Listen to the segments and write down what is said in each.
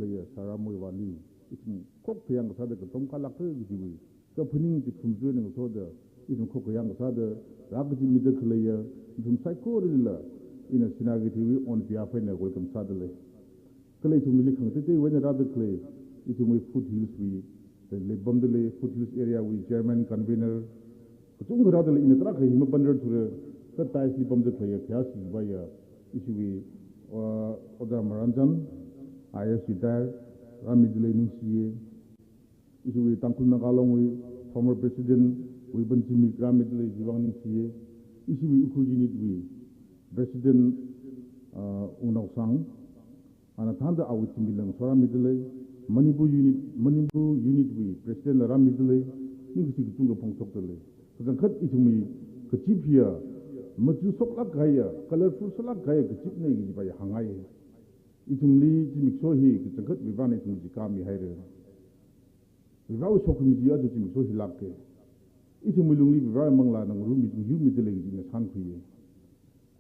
clear, Sarah Muivah Lee. It's cook the young father, Tom Kalaka, so putting the Kumzuan soda, it's cook a young father, Rakati middle clear, from Psycho in a synagogue on Piafena, welcome Saturday. Clay to Millikan today, when another clay, it's with foothills, the Lebondele foothills area with German convener. Rather in the track, him abandoned to the tightly bombed the player, Piasi by issue Oda Maranjan, IAS retired, Ramidulating CA, issue with Tankul Nagalong, former president, we been to meet Ramidlay Jivaning CA, issue with Ukhrul, President Unao Sang, and a Tanda Awitimilang, Sora Midlay, Manipur unit, we President Ramidlay, Ninki Tunga Pongtokale. So cut it to me, Kachip here, Matu Soklak Gaya, colorful Solak Gaya, Kachip Nagi by Hangai. It only Jimixohi, Kachakat, Vivan it in Jikami Hire. Without Sokumia to Jimixohi Lake. It will only be very Mangla and room it you middling in the Sanki.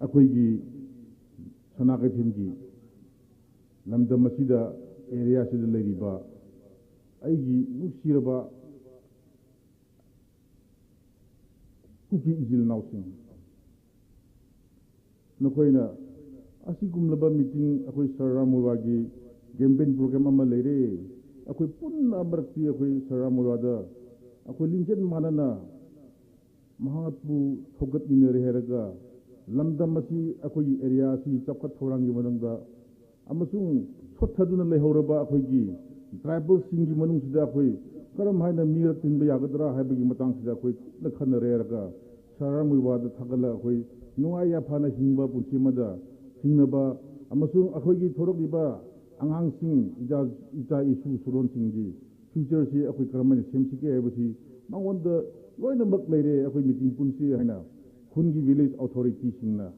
Akwigi Sanakatimgi Lamda Masida area to the Lady Ba Aigi Nuksiraba Cookie Izil Nausing. Nokoina Asikum Laba meeting Akoi Saramuagi campaign program Amalere Akoi Pun Abarti Akoi Saramuada Akoi Linjan Manana Mahatpu Togat Minere Heraga Lamdamasi Akoi area si Chapat Horangi Mananga Amasung Sotaduna Lehoraba Akoigi tribal Singi Manungsida Akoi Karam Hina Mir Tinba Yagadra Habigi Matangsida Akoi Nakana Reraga Sarah Muivah the Tagala Akoi Nuaya Pana Hingba Puchimada Hingnaba Amasung Akoigi Torogiba Angang Sing Ita Isu Suron Singi Future Si Akoi Karamani Semsiki Abasi Mangon the Loina Maklere Akoi meeting Punsi Hina Kungi village authority Singna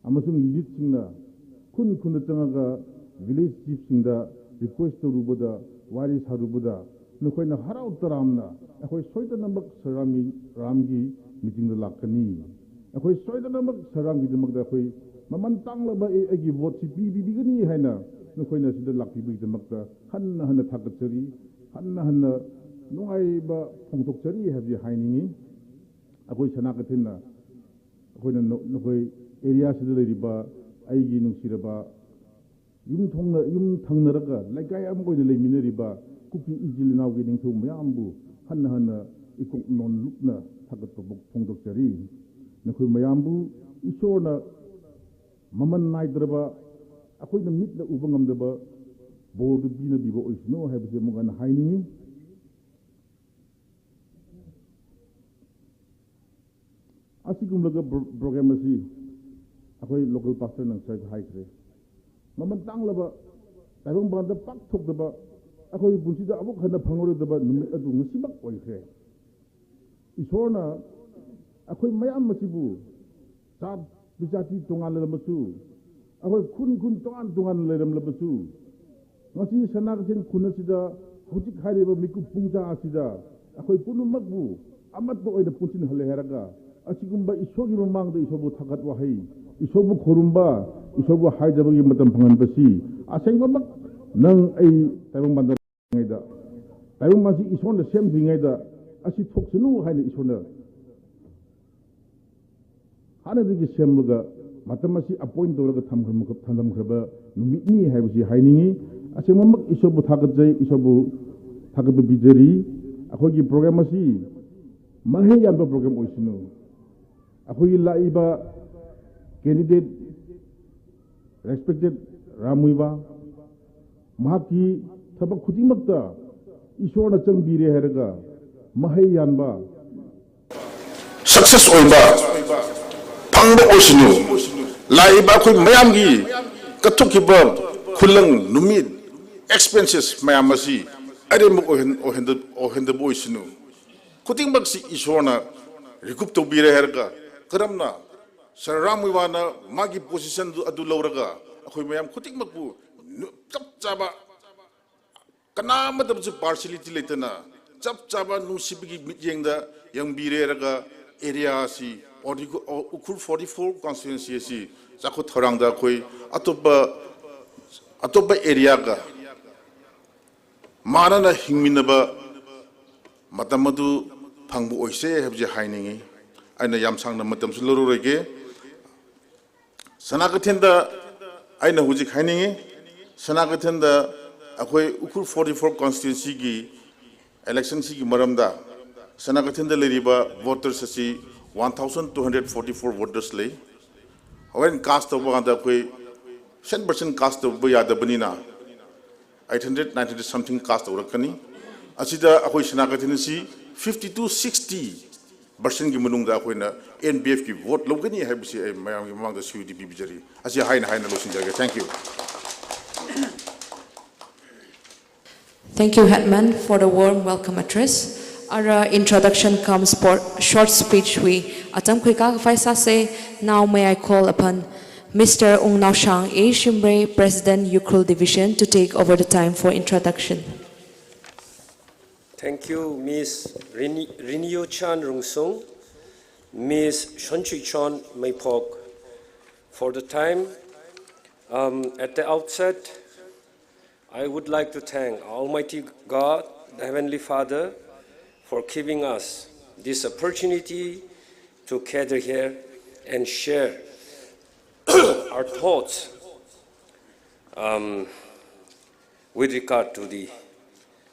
Amasung Yit Singna Kun Kunatanga village chief Singda request to Rubuda Waris Harubuda Nukoina Harau Taramna Akoi Soita Namak Sarami Ramgi meeting the Lakani Akoi Soita Namak Sarangi the Magdakoi Maman Tanglaba Egi vote CP Bigani Hena Nukoina Sida Laki Big the Magda Hanna Hanna Takatari Hanna Hanna Noaiba Pongtokari have the Heiningi Akoi Sanakatina Akoina Nokoi area Sida Riba Aigi Nusiraba Yum Tangnaraga like I am going to lay Mineriba cooking easily now getting to Mayambu Hanna Hanna Ikok non Lukna Takatobok Pongtokari Naku Mayambu Isona Maman Naidraba Akoin the meat the Ubangam the board to Bina Bibo is no have the Mogan Heining Asikum Laga Programmasi Akoi local pastor and side high grade. Maman Tanglaba, I don't want the pack took the bar. Akoi Bunsida Abuk had a pangor the bar, Nusibak or cray. Ishorna Akoi Mayam Masibu, Tab Bijati Tongan Lamasu. Akoi Kun Tongan Ledam Labasu. Nasi Sanakatin Kunasida, Hutik Hariba Miku Punta Asida, Akoi Punu Magbu, Amato the Putin Haleharaga, Asikumba Isogi among the Isobu Takat Wahi. Isobu Kurumba, Isobu Hydabagi Matam Pangambasi, Asengama, Nang a Taiwan Bandar. Taiwan Masi is on the same thing either as he talks to no high is on the Hanadi Semluga, Matamasi appoint Dora Tandam Kraba, Numini have the Heiningi, Asengama Isobu Takadze, Isobu Takabu Bijeri, Akogi Programmasi, Mahayamba program Oisino, Akogi Laiba. Candidate respected Muivah Mahaki Tabakuti Makta Ishona Changbire Heraga Mahayanba Success Oiba Pangba Osinu Laiba Kui Mayamgi Katukiba Kulang Numid expenses Mayamasi Adam Ohenda Boisinu Kuting Baksi Ishona Recoup to Bire Herga Karamna Sarah Muivah Magi position adu Lauraga, Akoyam Kutik Mapu, Chaba Kanama partially latena, Chaba Nusibigi Mitjanga, Young Bireraga, area si, or Ukhrul 44 constituency, Zakot Haranga Koi, Atoba Ariaga, Manana hingminaba matamadu phangbu oise habje hainingi aina yamsangna matam suluru rege sanagathenda aina hujik hainingi sanagathenda akoi Ukhrul 44 constituency gi election si gi maramda sanagathenda leriba voters asi 1244 voters lay when cast over anda koi 10% cast over yada banina 890 something cast over kani asida akoi sanagathenda si 52-60% gi manungda akoi na NPF ki vote logani habisi mayam gi mamang da CUDP bijari asi haina losin jaga. Thank you. Thank you, Hetman, for the warm welcome address. Our introduction comes for short speech. We atam kuika faisa say. Now may I call upon Mr. Ung Nau Shang A. Shimbre, President Ukhrul Division, to take over the time for introduction. Thank you, Ms. Rinio Chan Rungsung, Ms. Shonchi Chon Maipok, for the time. At the outset, I would like to thank Almighty God, the Heavenly Father, for giving us this opportunity to gather here and share our thoughts with regard to the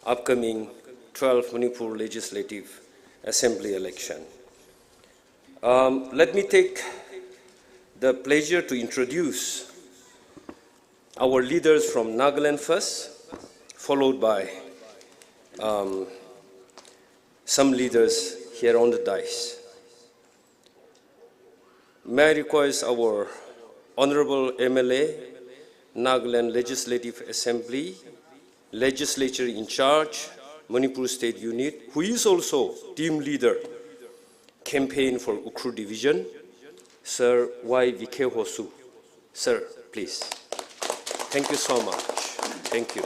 upcoming 12th Manipur Legislative Assembly election. Let me take the pleasure to introduce our leaders from Nagaland first, followed by some leaders here on the dais. May I request our Honorable MLA, Nagaland Legislative Assembly, Legislature in charge, Manipur State Unit, who is also team leader, campaign for Ukhrul Division, Sir Y. Hosu. Sir, please. Thank you so much. Thank you.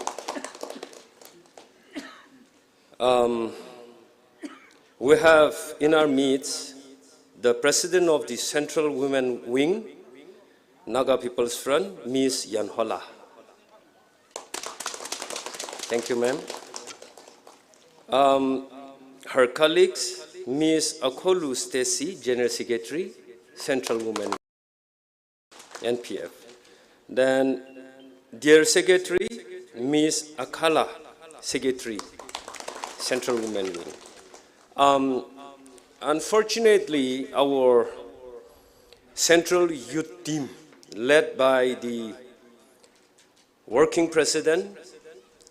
We have in our midst the President of the Central Women Wing, Naga People's Front, Ms. Yanhola. Thank you, ma'am. Her colleagues, Ms. Ukhrul Stacy, General Secretary, Central Women NPF. Then, dear Secretary, Ms. Akala, Secretary, Central Women Wing. Unfortunately, our Central Youth Team, led by the Working President,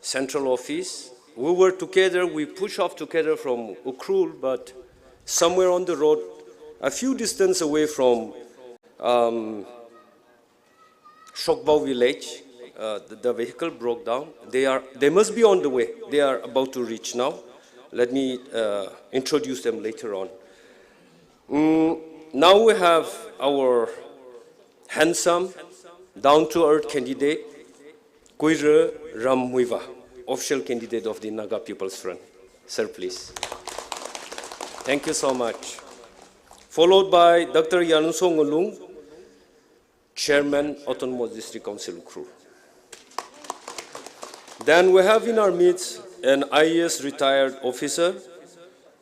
Central Office, we were together, we pushed off together from Ukhrul, but somewhere on the road, a few distance away from Shokbao village, the vehicle broke down. They must be on the way. They are about to reach now. Let me introduce them later on. Now we have our handsome, down-to-earth candidate, Kuire Ram Muivah, official candidate of the Naga People's Front. Sir, please. Thank you so much. Followed by Dr. Yanunsong Olung, Chairman, Autonomous District Council, Ukhrul. Then we have in our midst an IAS retired officer,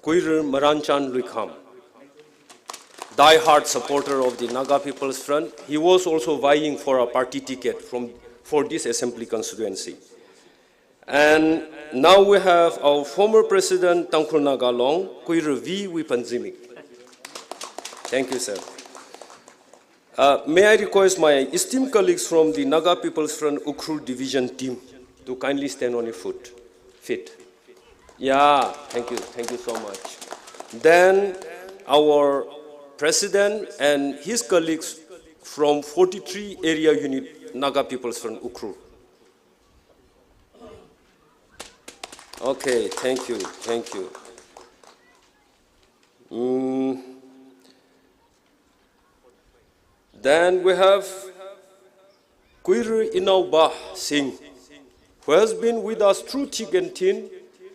Kuire Maranchan Luikham, die-hard supporter of the Naga People's Front. He was also vying for a party ticket for this assembly constituency. And now we have our former president, Tangkhul Nagalong, Kuire V. Wipanzimik. Thank you, sir. May I request my esteemed colleagues from the Naga People's Front Ukhrul Division team to kindly stand on your feet. Yeah, thank you so much. Then our president and his colleagues from 43 area unit Naga People's Front Ukhrul. Okay, thank you. Then we have Kuire Inaubah Singh, who has been with us through thick and thin,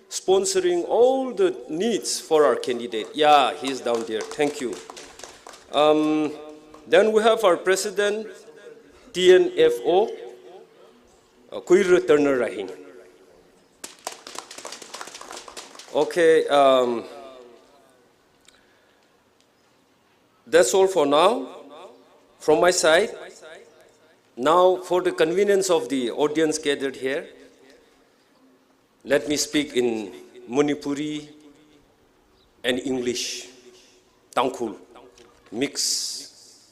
sponsoring all the needs for our candidate. Yeah, he's down there. Thank you. Then we have our president, TNFO, Kuire Turner Rahing. Okay, that's all for now from my side. Now, for the convenience of the audience gathered here, let me speak in Manipuri and English. Tangkhul mix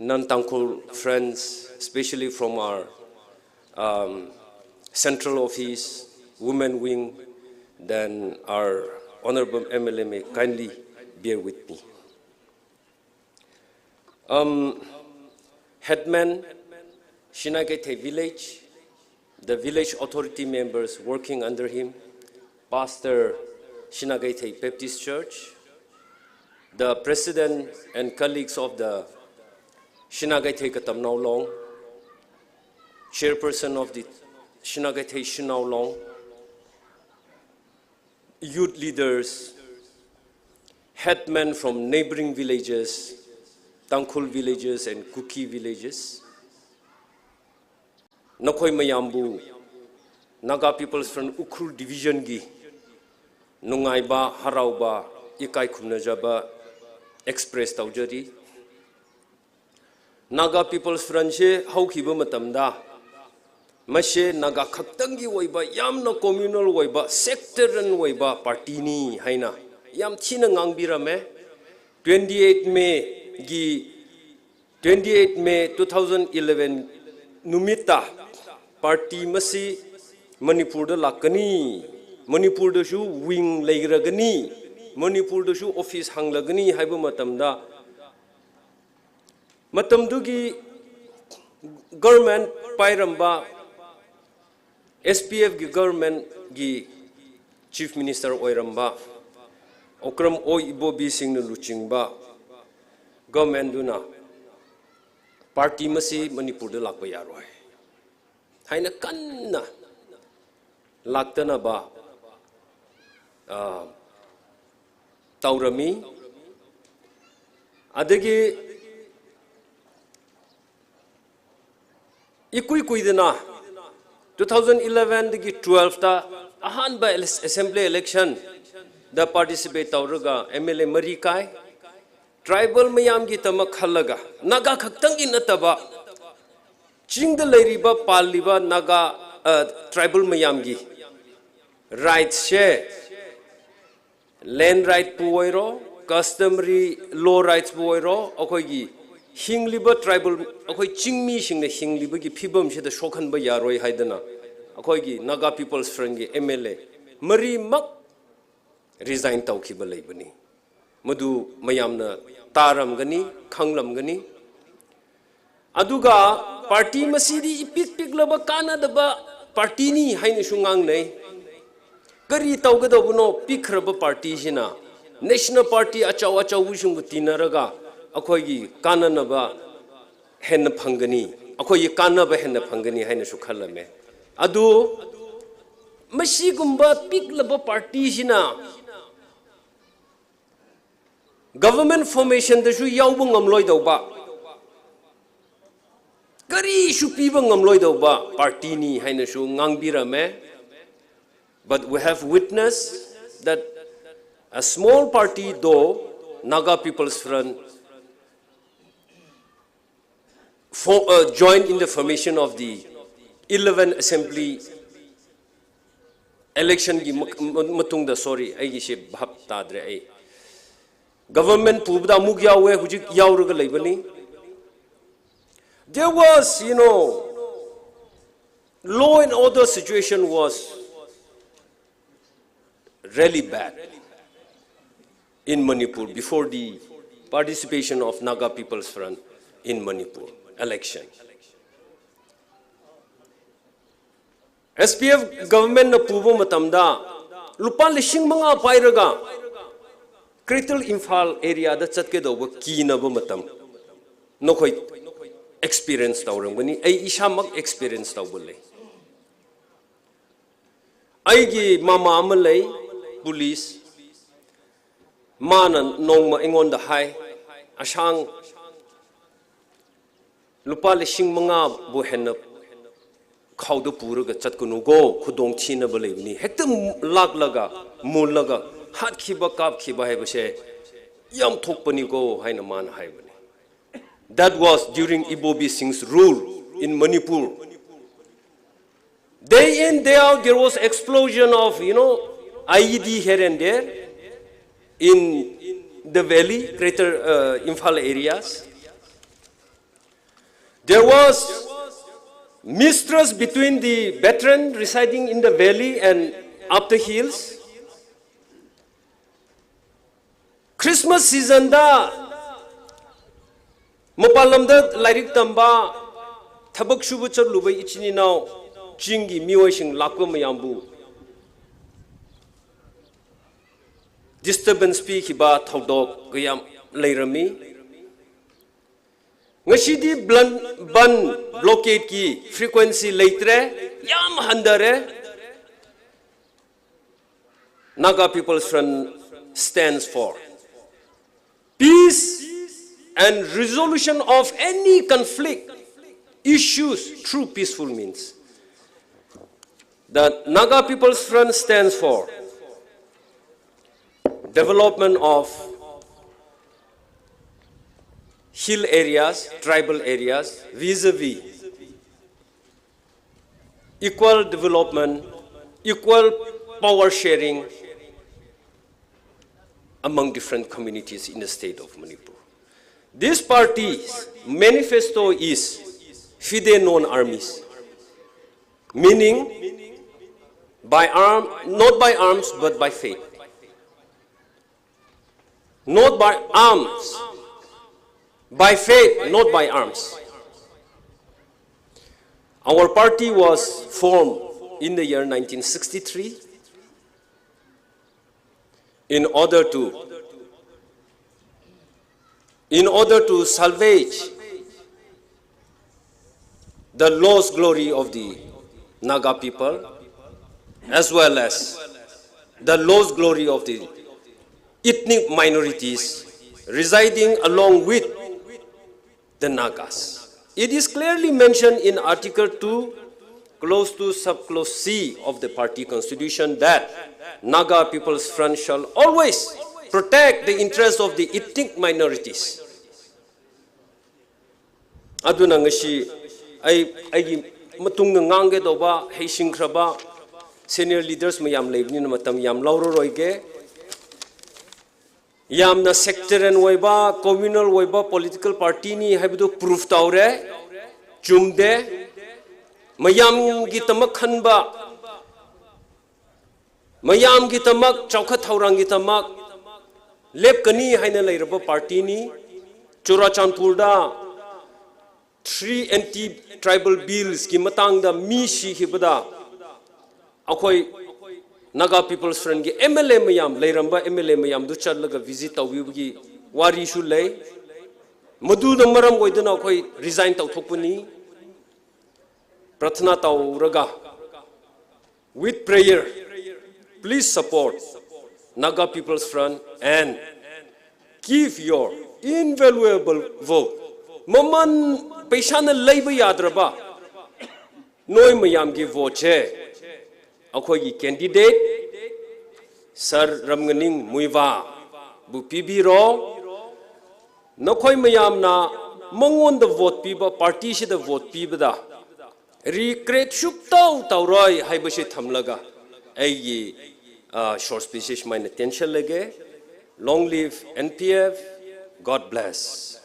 non-Tangkhul friends, especially from our central office, women wing, then our honorable MLA may kindly bear with me. Headman, Shinagete village, the village authority members working under him, Pastor Shinagete Baptist Church, the president and colleagues of the Shinagete Katamnao Long, chairperson of the Shinagete Shinao Long, youth leaders, headmen from neighboring villages, Tangkhul villages and Kuki villages, Nakoi Mayambu, Naga People's Front Ukhrul Division Gi, Nungaiba, Harauba, Ikai Kumnajaba, Express Taujari, Naga People's Front She, Haukiba Matamda, Mashe Naga Kaktangi Waiba, Yamna communal Waiba, sectoran Waiba, Partini, Haina, Yam Chinangang Birame, 28 May 2011 Numita Party Masi Manipur da Lakani Manipur da shu wing Lairagani Manipur da shu office Hanglagani Haiba Matamda Matamdugi government Pairamba SPF gi government gi Chief Minister Oiramba Okram Oi Ibobi Singh Luchingba government duna party masi Manipur da lakpa yaroi haina kanna laktana ba taurami adagi ikui kuidana 2011 dagi 12 ta ahanba assembly election da participate tauraga MLA Marikai tribal mayam gi tamak khalaga naga khaktang gi nataba chingda leiriba paliba naga tribal mayam gi rights she land right puoiro customary law rights puoiro akoi gi hingliba tribal akoi chingmi singna hingliba gi phibam she da shokhan ba yaroi haidana akoi gi naga people's friend gi MLA mari mak resign tawkhiba leibani Madu Mayamna Taram Gani, Kanglam Gani. Aduga, party Masidi, Pik Piklaba Kana daba Partini, Hainishungang Ne. Gari Taugadobuno, Pikraba Party Hina. National Party Achawacha Wushungutina Raga, Akoyi, Kananaba, Henna Pangani, Akoyi Kanaba Henna Pangani, Hainishukhalame. Adu Mashigumba Piklaba Party Hina. Government formation the shu yaubung amloy ba Gari shu pibang amloy ba party ni haina shu ngangbirame. But we have witnessed that a small party though Naga People's Front joined in the formation of the 11 assembly election gi matungda sorry ai gi she bhap tadre ai government pubda mug yawe hujik yawruga leibani there was law and order situation was really bad in Manipur before the participation of Naga People's Front in Manipur election. SPF government na pubo matamda lupa lishing mga pairaga Critical Infal area da chatke doba kina ba matam no khoi experience tawram gani ai isamak experience tawbole ai gi mama amalai police mana nongma engon da hai asang lupa lishing mga bu henna khawdo puraga chatkunu go khudong china balebni hekta laglaga mulaga hat khiba kap khiba haibase yam thokpani go haina man haibani. That was during Ibobi Singh's rule in Manipur. Day in, day out, there was explosion of, IED here and there in the valley, greater Imphal areas. There was mistrust between the veteran residing in the valley and up the hills. Christmas season da Mapalamda Lairik Tamba Tabak Shubucha Luba Ichini now Jingi Miwashing Lakwa Mayambu Disturbance Speak about Togdog Gayam Lairami Ngashidi Bun blockade ki frequency later Yam Handare Naga People's Front stands for peace and resolution of any conflict issues through peaceful means. The Naga People's Front stands for development of hill areas, tribal areas, vis-a-vis equal development, equal power sharing among different communities in the state of Manipur. This party's manifesto is Fide non-armies, meaning not by arms but by faith. Not by arms, by faith, not by arms. Our party was formed in the year 1963 in order to salvage the lost glory of the Naga people, as well as the lost glory of the ethnic minorities residing along with the Nagas. It is clearly mentioned in Article 2, Clause 2, Subclause C of the party constitution that Naga People's Front shall always protect the interests of the ethnic minorities. Aduna ngashi ai matung ngange doba heising khraba senior leaders mayam lebni na matam yam lauro roige yamna sectarian waiba communal waiba political party ni haibu proof taure chumde mayam gi tamak khanba mayam gi tamak chawkha thaurang gi tamak lepkani haina leiraba party ni Churachandpur da 3 anti-tribal bills ki matang da mi shi hibada akhoi Naga People's Front ki MLA mayam leiramba MLA mayam du challaga visit tawibgi wari shu lei madu na maram goidana akhoi resign tawthokpuni prathna tawraga with prayer please support Naga People's Front and give your invaluable vote. Maman Peshana Labor Yadraba Noi Mayam give vote. Akoyi candidate Sir Ramganing Muivah Bupibi Ro Nakoi Mayam na Mangon the vote piba party shi the vote pibada Recreate Shuptau Tauroi Haibashi Tamlaga Ayi short speeches my attention lege. Long live NPF. God bless.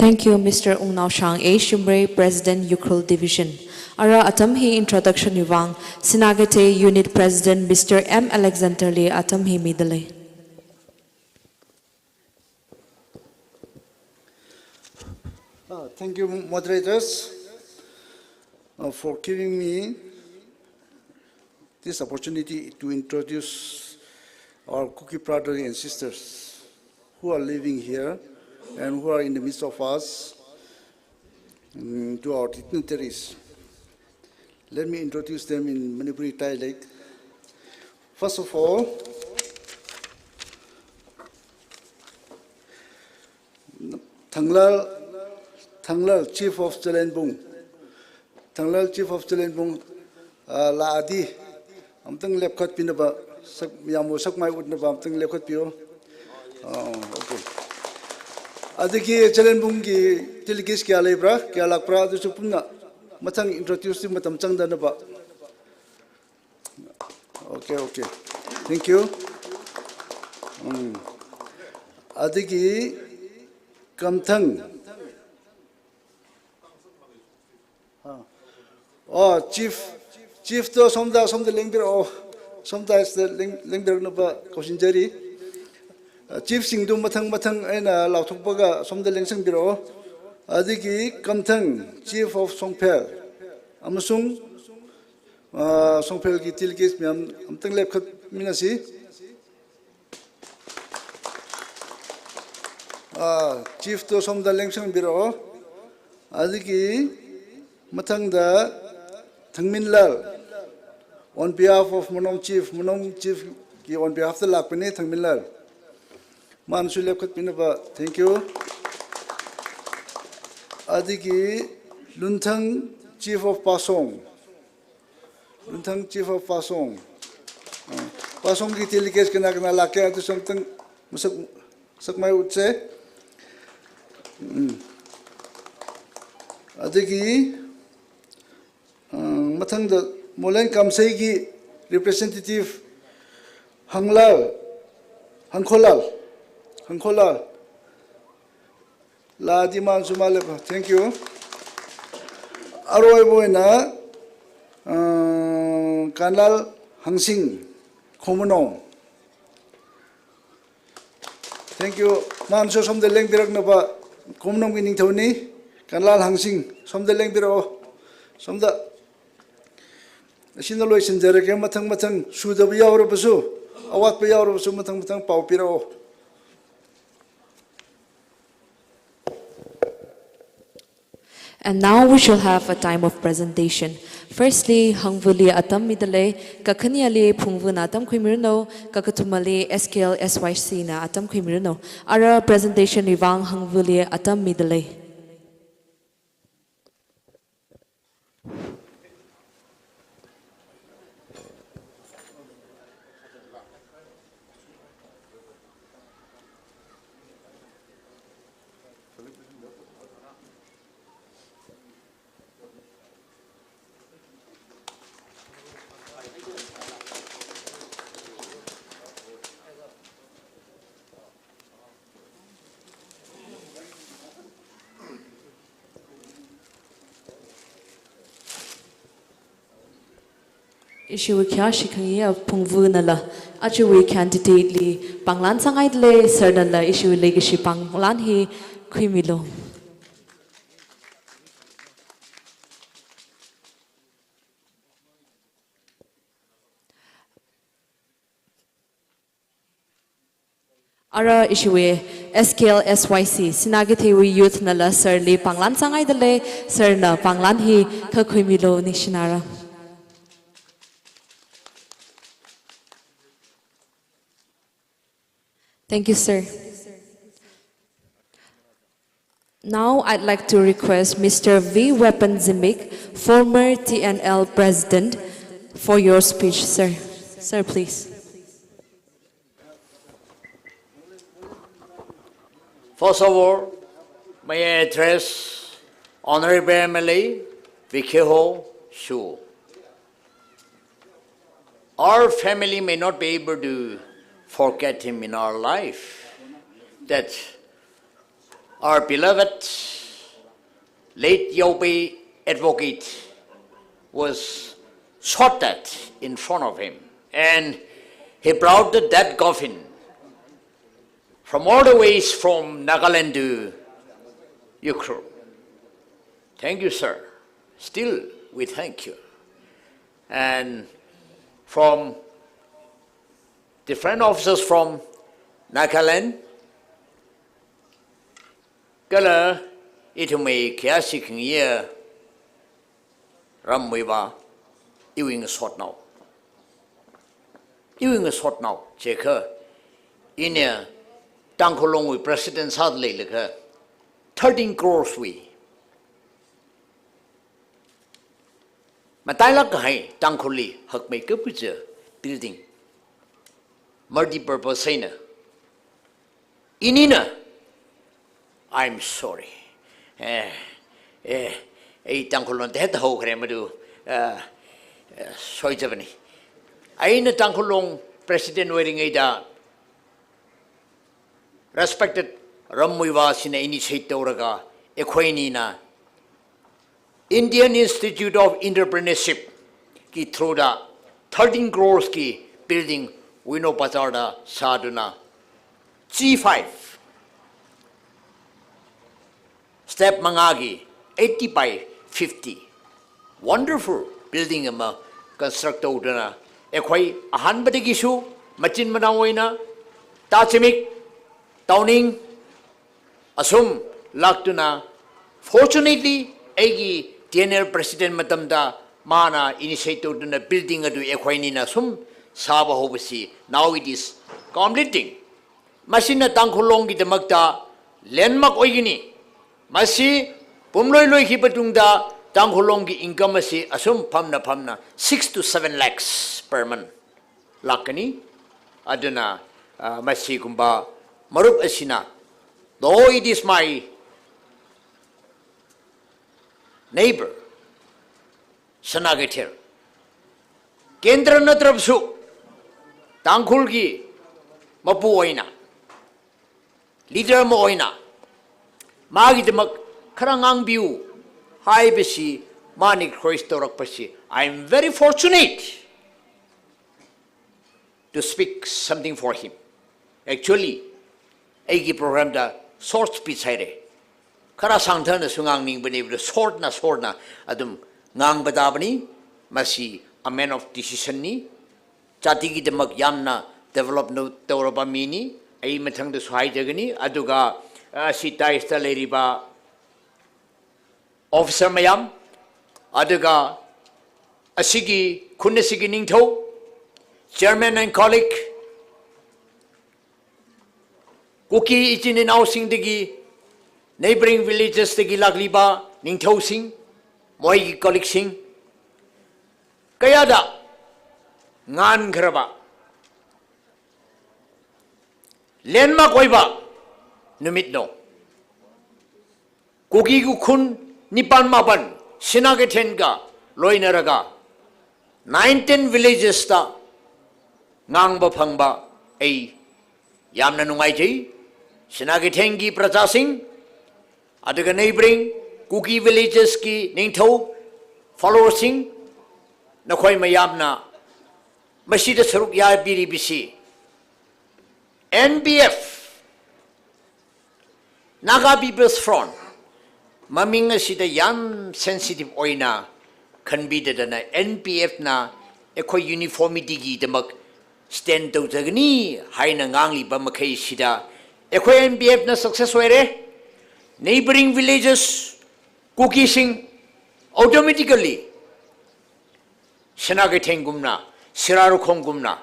Thank you, Mr. Ungnao Shang A. Shumre, President, Ukhrul Division. Ara atamhi introduction yuwang, Sinagate Unit President, Mr. M. Alexander Lee, atamhi midale. Thank you, moderators, for giving me this opportunity to introduce our Kuki brothers and sisters who are living here and who are in the midst of us to our dignitaries. Let me introduce them in Manipuri dialect. First of all, Thanglal Thanglal Chief of Jalenbung. Thanglal Chief of Jalenbung la adi amtang lepkhat pinaba sak yamu sak mai utnaba amtang lepkhat pio. Okay. Adiki Jalenbung ki delegate kya lebra kya lakpra adu supuna matang introduce matam changdana ba. Okay, okay. Thank you. Adiki Kamthang. Oh, Chief to somda lingbir oh somda is the lingbir no ba kosinjari. Chief singdu matang aina lauthokpaga somda lengsang biro. Adiki Kamthang Chief of Songpel. Amasung Songpel ki delegate miam amtang lepkhat minasi. Chief to somda lengsang biro. Adiki matangda Thangminlal on behalf of Manong Chief ki on behalf of the Lakpane Thangminlal. Man sulekhat pinaba, thank you. Adiki Lunthang Chief of Pasong. Lunthang Chief of Pasong. Pasong ki delegate kana lakya atu something sak mai utse. Adiki Mathang the Molen Kamsegi representative Hangkolal La Diman Sumalep, thank you. Aroi Boina Kanal Hangsing Komunong. Thank you. Man so some the leng birak napa Komunong winning Tony Kanal Hangsing some the leng biro some the Sinaloy Sinjere matang Sudabi Yaurubasu, Awat Payaurubasu matang Paupiro. And now we shall have a time of presentation. Firstly, Hangvuli Atam Midale, Kakaniale Pungvun Atam Quimirno, Kakatumale SKL SYC na Atam Quimirno. Our presentation Ivang Hangvuli Atam Midale. Issue kya shikhangiya pungvunala achuwi candidate li panglan sangai le sernala issue legacy panglan hi khimilo. Ara issue SKL SYC sinagite wi youth nala serli panglan sangai le serna panglan hi khimilo nishinara. Thank you, sir. Now I'd like to request Mr. V. Weapon Zimik, former TNL president, for your speech, sir. Sir, please. First of all, may I address Honorable MLA Vikheho Shu. Our family may not be able to forget him in our life, that our beloved late Yobe advocate was shot at in front of him, and he brought the dead coffin from all the ways from Nagaland to Ukhrul. Thank you, sir. Still, we thank you. And from different officers from Nagaland, Gala itume kiasi kengya Muivah iwing short now. Iwing short now. Cheka inya tangkolong we president sadly leka 13 crores we Matai lak hai tangkhuli hak mai ke puja building. Multi-purpose saina. Inina, I'm sorry. Tangkhulon te ho kre madu soi javani. Aina tangkhulong president wearing da respected Ram Muivah sina initiate tawraga ekhoi na Indian Institute of Entrepreneurship ki through the 13 crores ki building Wino Bazarda Saduna G5 step mangagi 80 by 50 wonderful building ama construct udana ekhoi ahan badagi su machin manaoina tachimik towning asum laktuna fortunately egi TNL president matamda mana initiative to the building adu ekhwaini na sum saba hobasi now it is completing masina tangkhulong gi damakta landmark oigini masi pumloi loi hi patungda tangkhulong gi income asi asum phamna 6 to 7 lakhs per month lakani aduna masi gumba marup asina though it is my neighbor, Sanagatir. Kendra Natrapsu, Tangkulgi, Mapuoina, Leader Moina, Magidamak, Karangang Biu, Hai Besi, Manik Christorak Pasi. I am very fortunate to speak something for him. Actually, Egi program da short speech hai. Kara sangthana sungang ning bani short na adum ngang badabani masi a man of decision ni chati gi demak yamna develop no tawraba mini ai mathang da swai jagani aduga si taista leriba officer mayam aduga asigi khunasigi ningtho chairman and colleague kuki ichin now sing digi neighboring villages tegi lagliba ningthau sing moi gi colleague sing kayada ngan khraba landmark oiba numit no kuki gu khun nipan maban sinagaten ga loinaraga 19 villages ta ngangba phangba ei yamna nungai jai sinagaten gi praja sing aduga neighboring Kuki villages ki ningthau followers sing nakhoi mayamna masida saruk ya biri bisi NPF Naga People's Front maming asida yam sensitive oina khanbida na NPF na ekhoi uniformity gi demak stand to jagni haina ngangli ba makhai sida ekhoi NPF na success oire neighboring villages Kuki sing automatically Shanagaten gumna Sirarukong gumna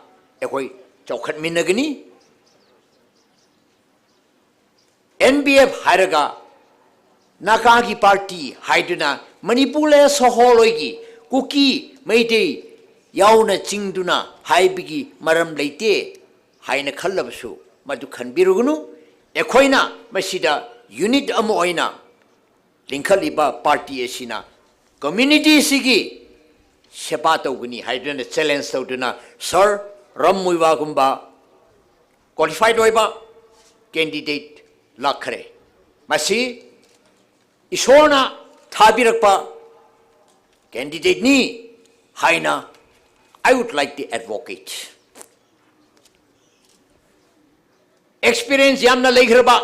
ekoi chokhat minagani NBF haraga Nakagi party haiduna Manipur soholoigi Kuki Mayday Yauna chingduna haibigi maram leite haina khallabsu madu khanbirugunu ekoina masida unit amoina Linkaliba party asina community sigi sepato guni haiduna challenge tawduna sir Ram Muivah gumba qualified oiba candidate lakhre masi isona thabirakpa candidate ni haina I would like to advocate experience yamna legraba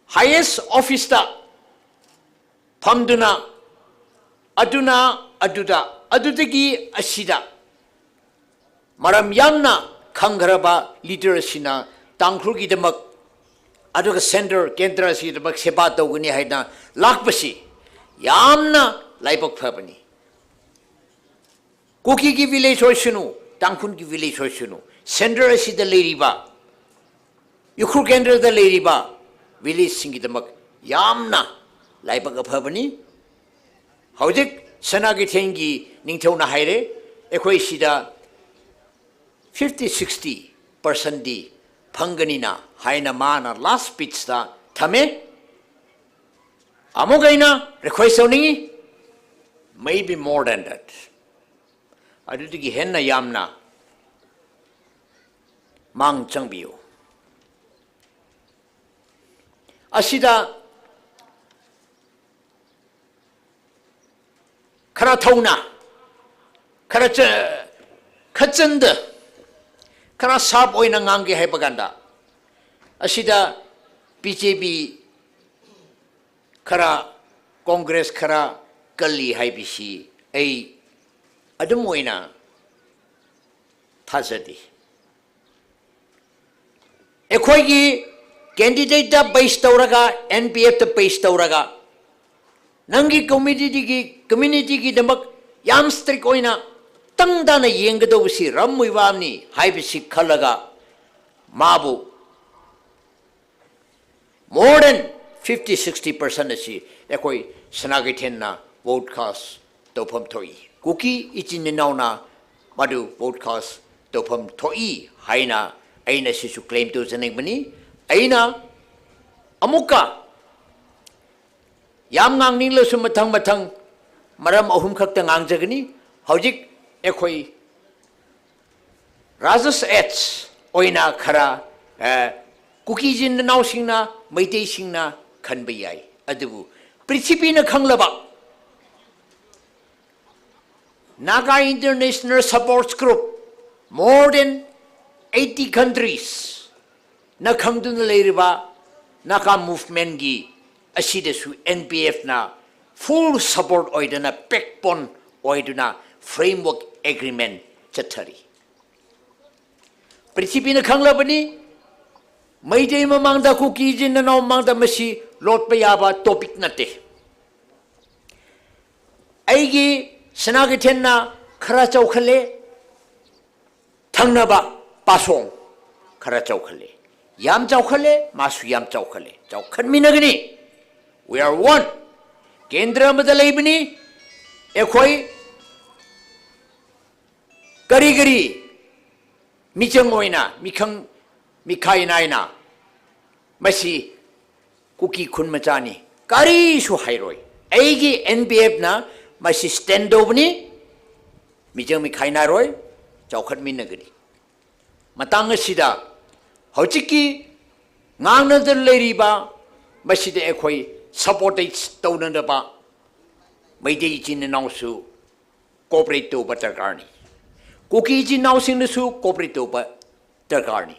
highest office ta phamduna adudagi asida maram yamna khangraba leader sina tangkhrugi demak aduga center kendra si demak seba tawguni haina lakpasi yamna laibak phabani Kuki ki village hoisunu tangkhun ki village hoisunu center asida leiriba Ukhrul kendra da leiriba village singi demak yamna laibak phabani hojik Sanagitengi Ningtona Haire, Ekoi Sida 50-60% di Panganina, Haina Mana, last speech da Tame Amogaina, request only maybe more than that. I do think Henna Yamna Mang Changbio Asida Karatona Katsenda Kara Sab Oinangangi Hypaganda Asida BJP Kara Congress Kara Kali Hybishi A Adamoina Tazadi Ekoigi candidate da based Tauraga NPF the based Tauraga Nangi community ki demak yam strict oina tangdana yengado si Muivah Hybishi Kalaga Mabu more than 50-60% si ekoi sanagitenna vote cast topam toi kuki ichininauna madu vote cast topam toi haina aina sisu claim to zanibani aina amuka yam ngangning lo sumatang matang maram ahum khakta ngang jagani hojik ekoi rajas ets oina khara kuki jin naw singna maitei singna khanba yai adubu prithipina khanglaba Naga International Supports Group more than 80 countries na khangduna leiriba Naga movement gi asidasu NPF na full support oidana backbone oiduna framework agreement chathari prithipina khanglabani Maitei mamangda kuki jin na mangda masi lot payaba topic nate Aigi sanagitenna khara chaukhale thangnaba pasong khara chaukhale yam chaukhale masu yam chaukhale chaukhan minagani we are one kendra madalaibani ekhoi gari michang oina mikhang Mikai naina Masi Kuki Kun Machani Kari Su Hairoi Aigi NPF na Masi stand ovni Mijang Mikai Naroi Chaukat Minagari Matanga Sida Hochiki Ngana the Leriba Masi de Ekoi supported Stone the Ba Maide Jin and Nausu Cooperate to Batakarni Kuki Jin Nausing the Su Cooperate to Batakarni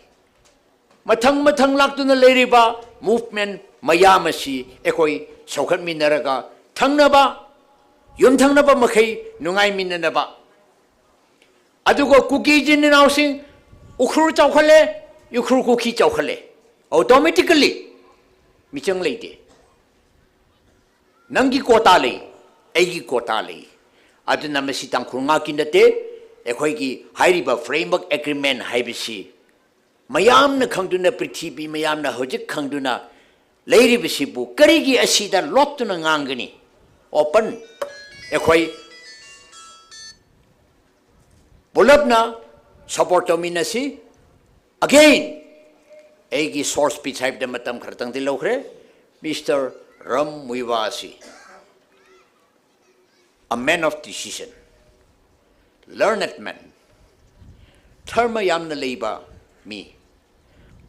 Matang laktuna leriba movement mayamasi ekoi sokhat minaraga thangnaba yum thangnaba makhai nungai minanaba adugo kuki jin nausing Ukhrul chaukhale Ukhrul kuki chaukhale automatically michang leite nangi kota le egi kota le aduna masi tangkhunga kinate ekoi gi hairiba framework agreement haibisi Mayam na khangduna prithibi mayam na hojik khangduna leiri bisibu karigi asida lotuna ngangani open ekhoi bolabna support dominasi again egi source speech hype da matam khartang di lokhre Mr. Muivah a man of decision learned man therma yam na leiba mi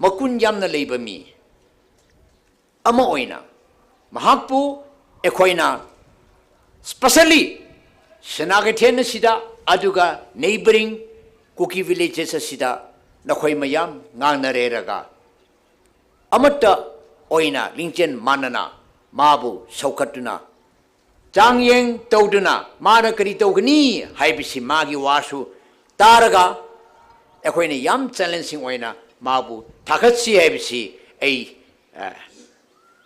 Makun yam na leiba mi ama oina mahakpu ekoina especially sanagiten sida aduga neighboring Kuki villages sida nakhoi mayam nganare raga amatta oina lingchen manana mabu saukatuna changyeng tawduna mana kari tawgani haibisi magi wasu taraga ekoina yam challenging oina Mabu Takatsi Hebsi a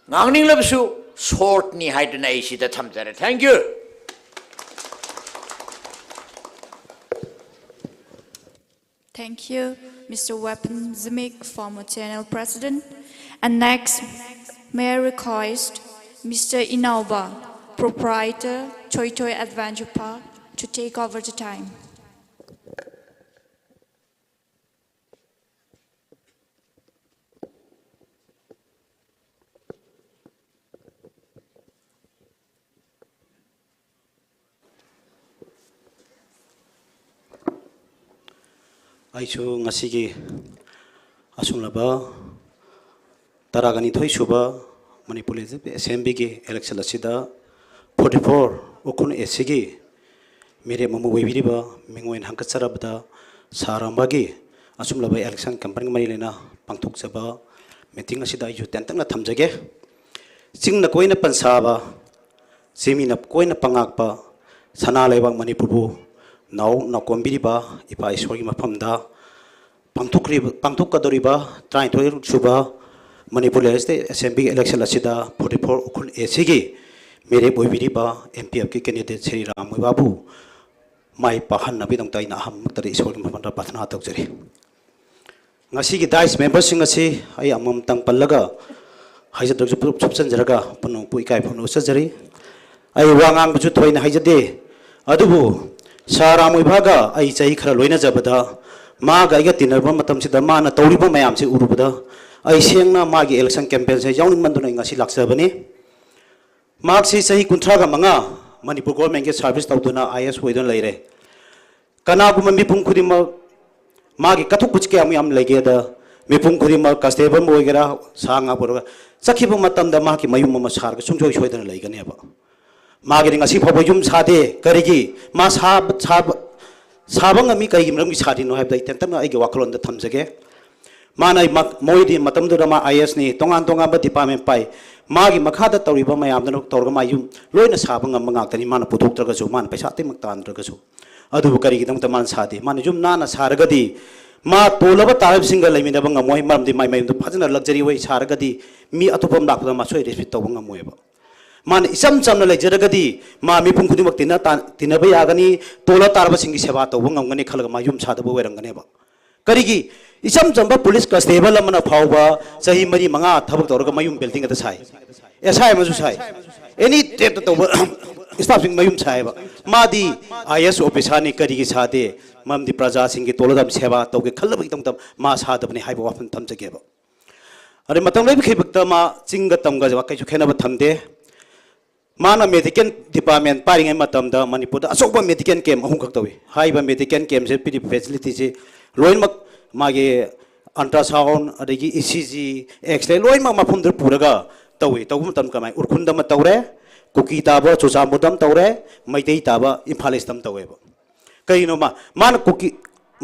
Nangning Labsu short ni hidden a she that Tamzara. Thank you. Thank you, Mr. Weapon Zimik, former channel president. And next, may I request Mr. Inauba, Proprietor Choi Choi Adventure Park to take over the time. 아이su ngasigi asunglaba taragani thoi suba Manipuri Assembly gi election asida 44 ukun esigi mere mamu webiriba mengoin hankacharabda sarambagi asunglaba election campaign mari lena pangthok jaba meeting asida ayu tentangna thamjage singna koina pansaba semina koina pangakpa sana leibang Manipur now nakombiriba ipa iswagi mafamda pangthokadoriba try to suba Manipuri Assembly election asida 44 ukul esigi mere boibiriba NPF ki candidate Sri Muivah bu mai pahan nabi dong tai na ham tari iswagi mafamda pathna tawjari ngasi gi dice members sing asi ai amam tang pallaga haija dog jup chupsan jaraga panu pui kai phunu sajari ai wangang bu thoina haijade adubu Sara Muivah ai chai khara loina jabada ma ga ga tinarba matam sida ma na tawriba mayam se urubada ai sengna ma gi election campaign se yawning manduna ngasi laksabani mark si sahi kunthra ga manga Manipur government ke service tawduna IAS hoidon leire kana gu mambi pung khudima ma gi kathuk kuch ke am lege da me pung khudima constable moigera sanga borga sakhiba matam da ma ki mayum ma sar ga sumjoi hoidon leigane ba मागे ngasi phabo yum sade karigi ma sabang ami kai gimram gi sadi no habdai tentam ai ge waklon da thamjage manai moidi matam du ma IAS ni tongan ba department pai magi makha da tawriba mayam da torga ma yum loina sabang am ngak tani mana puthok traga su man paisa te mak tan traga su adu karigi dam taman sade man yum na saragadi ma tolaba tarab singa lemina bang moi maram di mai du phajana luxury way saragadi mi atopam dakda ma soi respect tawang moi ba man isam chamna lejeragadi ma mi pung khudi maktina tina ba yagani tola tarba singi seba to ngangani khalaga ma yum chada bo werangane ba karigi isam chamba police constable amana phawba sahi mari manga thabak torga mayum building ata sai esai masu sai any tet to staff sing mayum sai ba madi IAS officer ni karigi sade mam di praja singi tola dam seba to ge khalba itam tam ma sada bani haiba wafan thamjage ba are matam lai khibakta ma chinga tamga ja kai chu khena ba thamde mana medical department paring ai matam da Manipur da asokba medical camp ahum khak tawi haiba medical camp se pidi facility je loin mak mage ultrasound adegi ECG x-ray loin mak mafum dur puraga tawi tawum tam kamai urkhun da ma tawre kuki taba chosa modam tawre maitei taba imphal istam tawe ba kaino ma mana kuki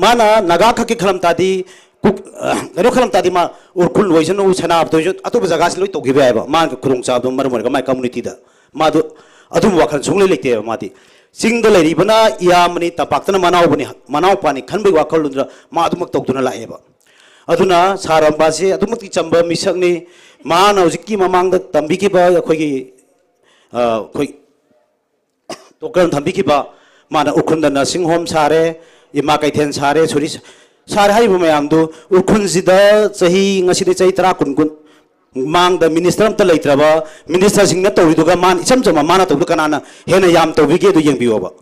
mana naga khaki khalam tadi garo khalam tadi ma urkhul loisan u chana ab to atu jaga se loi to gibe ai ba man khurung cha do mar ga mai community da madu adum wakhan sungle lekte mati single ribana yamani tapaktana manau pani khanbai wakhal lundra ma adumak tokduna laeba aduna saramba se adumak ti chamba misakni ma na hojiki mamang da tambi ki ba khoigi khoi tokan thambi ki ba mana ukhunda nursing home sare ima kaithen sare suri sare hai bu mayam du ukhun sida chahi ngasi de chai tara kun mang the minister am ta leitraba minister sing na tawri duga man isam chama mana tawdu kanana hena yam tawbi ge du yeng biwa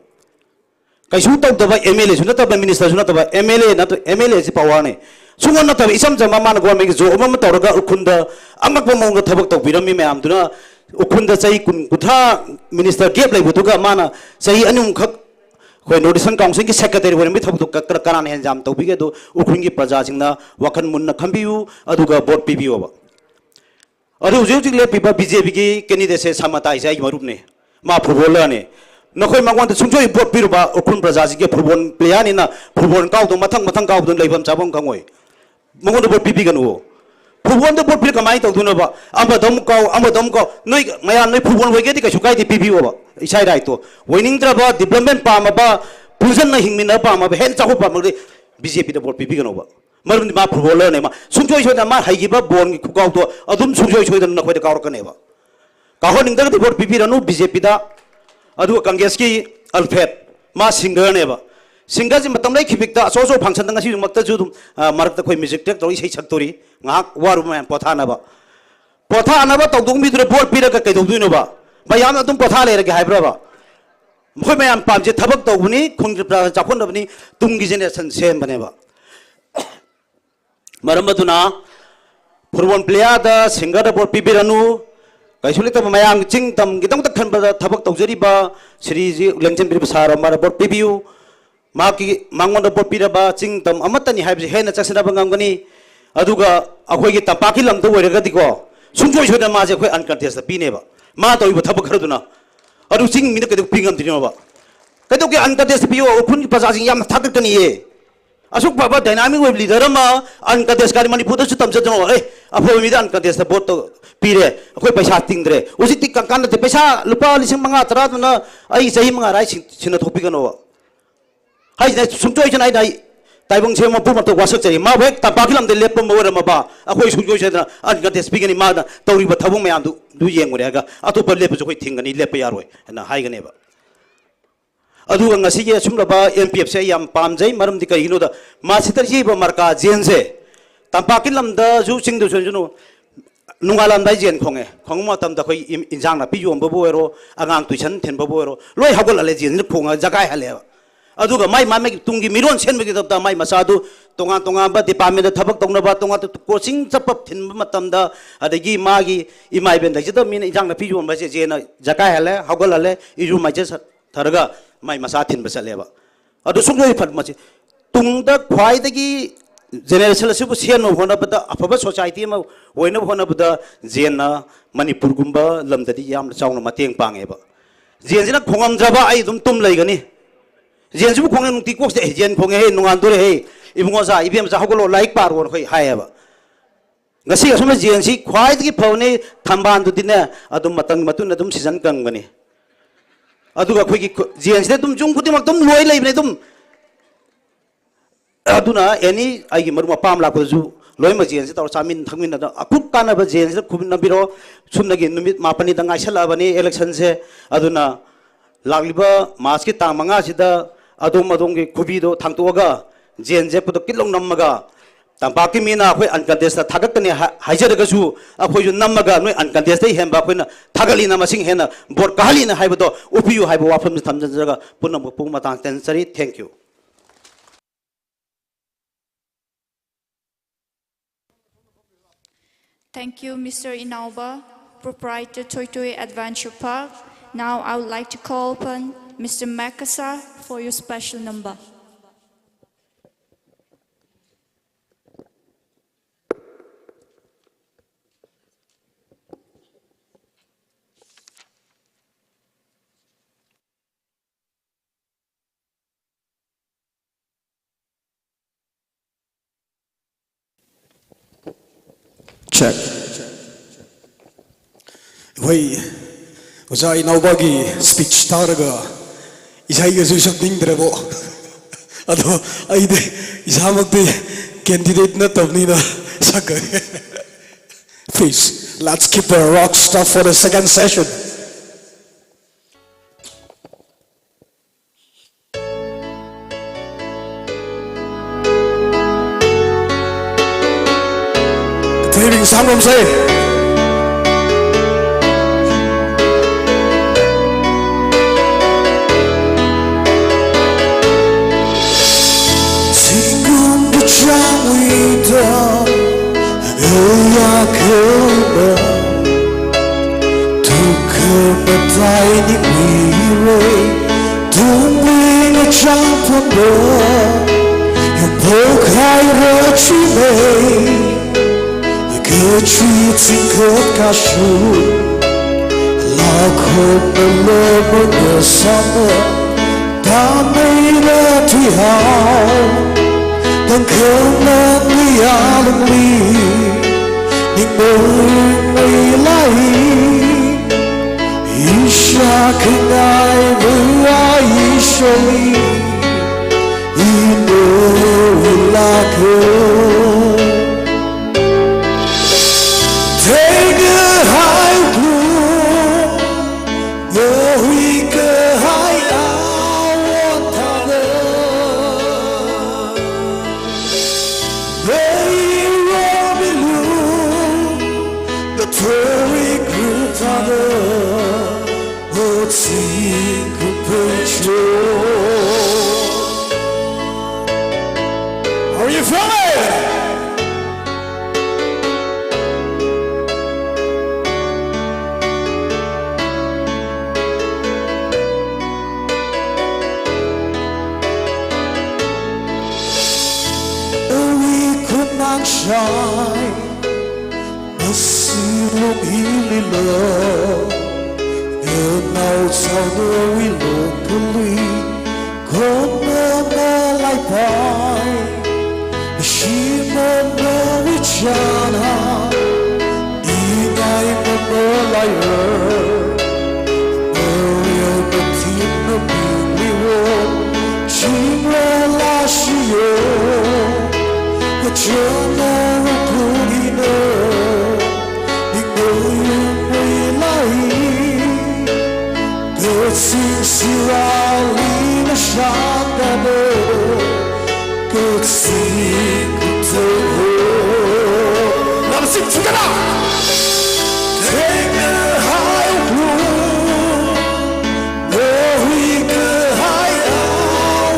kai su taw da MLA su na ta minister su na ta MLA na to MLA si power ne sungon na ta isam chama mana go me jo ma tawraga ukhunda amak ba mong thabak taw birami me am duna ukhunda chai kun kutha minister gap lai butuga mana chai anum khak khoi notification council ki secretary wori mi thabuk ka kanana hen jam tawbi ge do ukhungi praja singna wakhan munna khambiu aduga vote pibiu ba अरे उजे ले पिबा BJP की candidate से समताई से मरुप ने मा footballer ने नखोय मांगवान सुंजोय boat पिरुबा उखुन प्रजा जी के फुटबॉल प्लेयर ने ना फुटबॉल काउ तो मथंग काउ तो लेफम चाबम खंगोय मंगोन बोट पिबी गनो फुटबॉल तो बोट पिर कमाई तो दुनो बा अम दम को नय मया नय फुटबॉल होगे दि कछु काई दि पिबी ओबा इसाई राय तो विनिंग द्रबा डेवलपमेंट पामबा पुजन न हिंगमिन पामबा हेन चाखो पामले बीजेपी द बोट पिबी गनो बा मरम मा फुटबॉलर ने मा सुंजोय सोदा मा हाइगिबा बोन की खुगाव तो अदुम सुंजोय सोदा न खोय कावर कनेबा काहो निंदर दि वोट पिपी रनु बीजेपी दा अदु कांग्रेस की अल्फेट मा सिंगर नेबा सिंगर जी मतम लै खिबिक दा सो फंक्शन दंग सी मक्ता जु मरक त खोय म्यूजिक टेक तोरी सै छक्तोरी ngak waru man pothanaba तौदुंग Bidur vote पिरक कै दौदुनो बा mayam atum potha le rage haibra ba moi mayam pamje thabak tawbuni khungri pra chapon dabni tumgi generation sem bane ba maram aduna football player da singer da bor pibiranu kaisuli ta mayam ching tam gidang ta khan ba thabak tawjari ba sri ji lengchen bir sar mara bor pibiu maki mangon da bor piraba ching tam amatani haibje hena chaksina bangam gani aduga akhoi gi tapaki lam to oiraga diko sungchoi choda ma je khoi uncontested pine ba ma to ibo thabak kharduna adu ching mina keduk pingam dino ba keduk ge uncontested pio phun paja jing yam thak tani ye asuk baba dynamic web leader ma uncontested kari Manipur su tam jadno e apho mi da uncontested bot to pire khoi paisa tingdre usi tik kan de paisa lupa lising manga tara na ai sahi manga rai sina thopi kano hai na sungchoi chana ai taibong chema pu mato wasak chari ma bek ta pakilam de lepam mawara ma ba akhoi sungchoi chana an ga des bigani ma tawri ba thabung mayam du yeng ngore ga atu pa lepa khoi thingani lepa yaroi na hai gane ba adu ngasi ge sumla ba NPF se yam pamjai maram di kai no da ma sitar ji ba marka jen se tampakilam da ju sing du ju nungalam dai jen khonge khongma tam da khoi injang na pi yom ba bo ero angang tuisan then ba bo ero loi hagol ale jen phonga jagai hale aduga mai mame tungi miron sen bagi dabda mai masadu tonga tonga ba department da thabak tongna ba tonga coaching chapap thin matam da adagi magi imai ben da jida min injang na pi yom ba je jena jakai hale hagol hale iru mai je tharaga mai masa thin ba sale ba adu sungai phat ma tung da khwai dagi generation su sian no hona ba da afaba society ma hoina hona ba da jena Manipur gumba lamdadi yam chauna mateng pange ba jen jina khongam jaba ai dum tum lai gani jen su khong nung ti kok se jen khong he nungan dore he ibungo sa ibem sa hogolo like par wor khoi hayaba ngasi asuma jen si khwai gi phone thamban du dine adum matang matun adum season kang gani aduga khoi gi jen se dum jung khuti mak dum loi lai bne dum aduna any ai gi maru pam la ko ju loi ma jen se tor chamin thangmin da akuk kana ba jen se khubin na biro sumna gi numit mapani da ngai sala bani election se aduna lagliba mas ki tang manga sida adom adom ki khubi do thangtoga jen je puto kilong nammaga tampaki mina khoi uncontested thagak tane haijaraga su akhoi ju nammaga noi uncontested hemba khoina thagali na masing hena bor kahali na haibodo upiyu haibo wafam thamjaga punna pu matang tensari thank you Thank you, Mr. Inauba, Proprietor Toy Toy Adventure Park. Now I would like to call upon Mr. Makasa for your special number. Check. Wait. Usa inaubagi speech taraga isai ga su something drebo ado aide isamagde candidate na tabni na sakare please let's keep a rock star for the second session. Training sangam say from it. We could not shine. Silong hililo, now sound we locally, come like pie, she no wichana, dinay mo like her, real team no biliwo, chimre la shiyo, chana rukugino. Sirali na shandabo, good sing to now sing together. Take a high road, where we go higher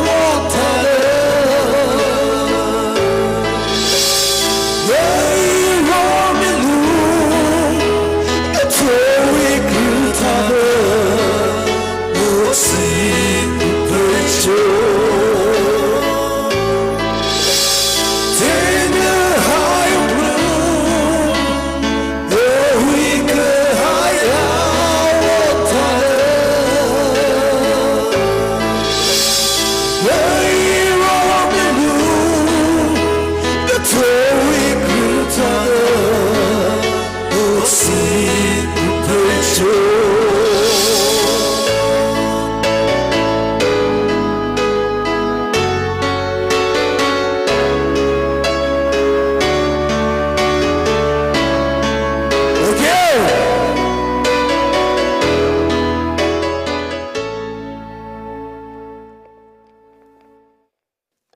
water. Where roam in loom, it's where we could have. Sing the show. Take a high road, where we go higher water. Where you roam the moon, that's where we could have. Sing the show.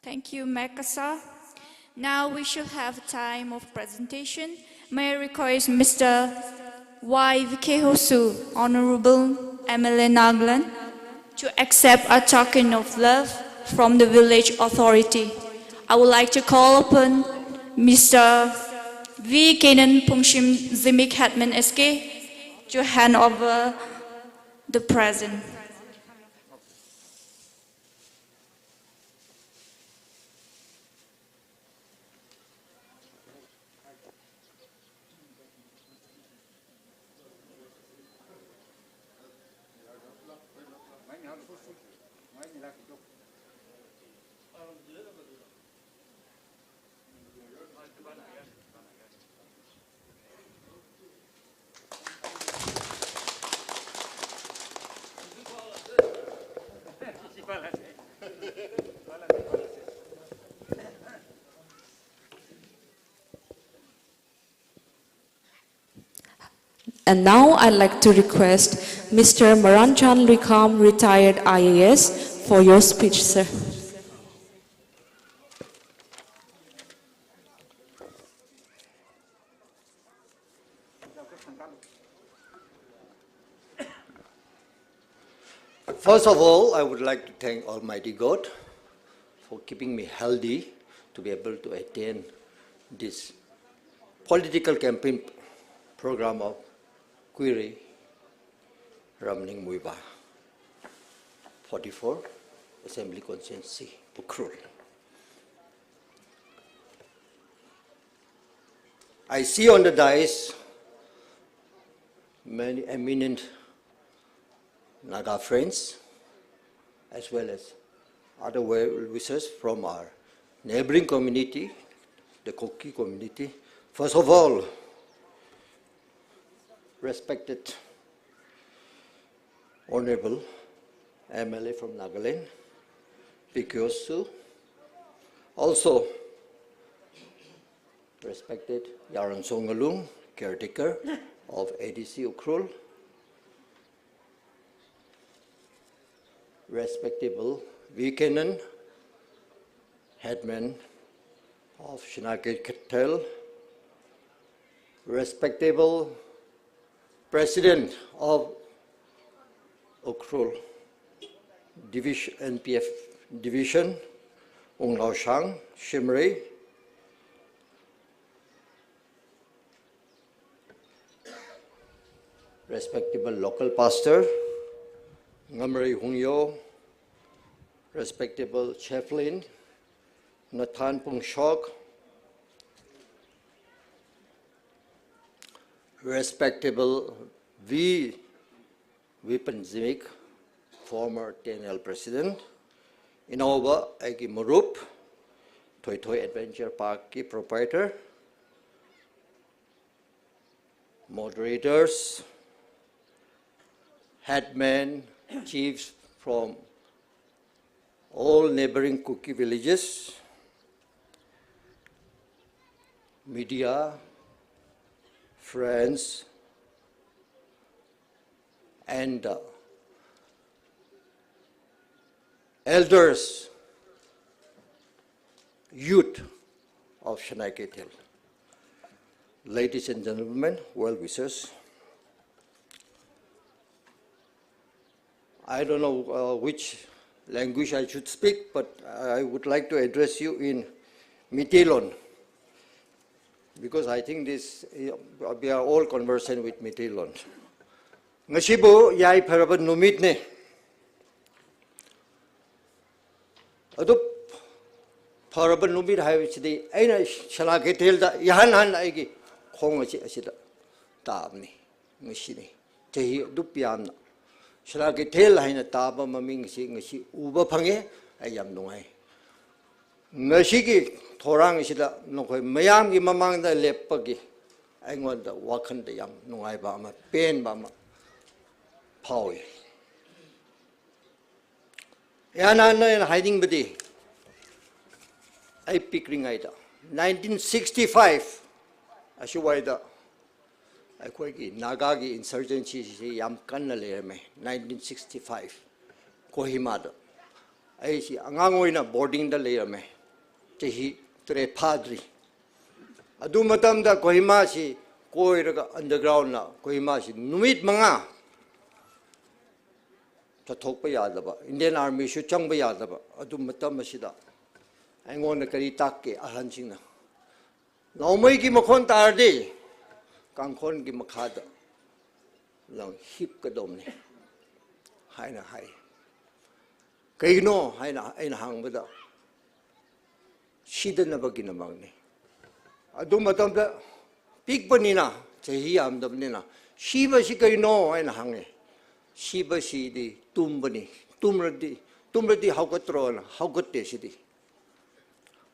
Thank you, Makasa. Now we shall have a time of presentation. May I request Mr. Y. Vikehosu, Honorable MLA Nagaland, to accept a token of love from the village authority. I would like to call upon Mr. V. Kenan Pungshim Zimik Hetman SK to hand over the present. And now I'd like to request Mr. Maranchan Rikam, retired IAS, for your speech, sir. First of all, I would like to thank Almighty God for keeping me healthy to be able to attend this political campaign program of Query Ramning Muivah, 44 Assembly Constituency, Ukhrul. I see on the dais many eminent Naga friends, as well as other well-wishers from our neighboring community, the Koki community. First of all, respected Honorable MLA from Nagaland, Pikyosu. Also, respected Yaran Songalung, caretaker of ADC Ukhrul. Respectable Vikanan, headman of Shinake Cartel. Respectable President of Ukhrul Division, NPF Division, Ung Lao Shang, Shimrei, respectable local pastor, Ngamri Hungyo, respectable chaplain, Nathan Pungshok, respectable V. Wipanzimik, former TNL president, Inova Agi Murup, Toy Toy Adventure Park ki proprietor, moderators, headmen, chiefs from all neighboring Kuki villages, media, friends, and elders, youth of Shanaiketel. Ladies and gentlemen, well-wishers, I don't know which language I should speak, but I would like to address you in Mitilon, because I think we are all conversant with Mitilon. Ngasibo yai pharaban numit ne. Adu pharaban numit hai chidi aina Shanaiketel da yahan han aigi khong achi asida taabni ngasi chahi dupyam na Shanaiketel haina taaba maming ngasi uba phange ayam nungai ngasi ki thorang asida nokoi mayam gi mamang da leppagi aingon da wakhan da yam nungai ba ma pen ba ma Paul. Yana hiding body. I pick ring ida. 1965. Ashuwaida. I quite Nagagi insurgency yam kanale me. 1965. Kohimada. I see Angangoina boarding the layer me. Tehi tre padri. Adumatam da Kohimasi Koiraga underground na Kohimasi Numit Manga. Tatokpa yadaba, Indian Army should changba yadaba, Adumatamashida. I want a karitake, Ahanchina. No make him a contardi, Kankon Gimakada, long hip kadomni, Haina high. Kaino, Haina in Hangada. She didn't never get among me. Adumatam, Pig Banina, Tehia, the Nina. She was she no and hang. Shiba Shidi, Tumbani, Tumradi, Haugatron, Haugote City.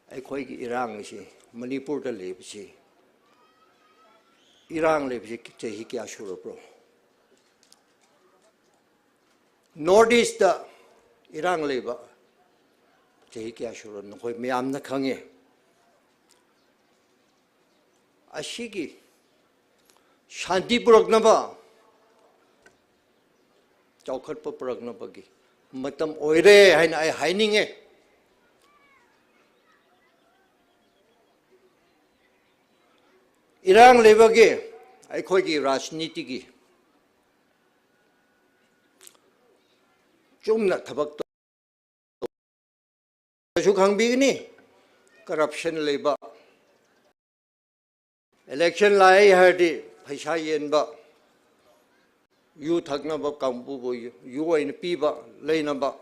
I quite Irang, Manipur the Lipsi. Irang Lipsi, Tehiki Ashurapro. Northeast the Irang labor, Tehiki Ashura, no, me am the Kange. Ashigi Shanti Brognaba. Chaukat pa pragna pagi matam oire hain ai haining e irang lebage ai khoi gi rajniti gi chumna thabak to su khangbi ni corruption leba election lai hadi phaisa yen ba you thagna ba kambu you in piba leinaba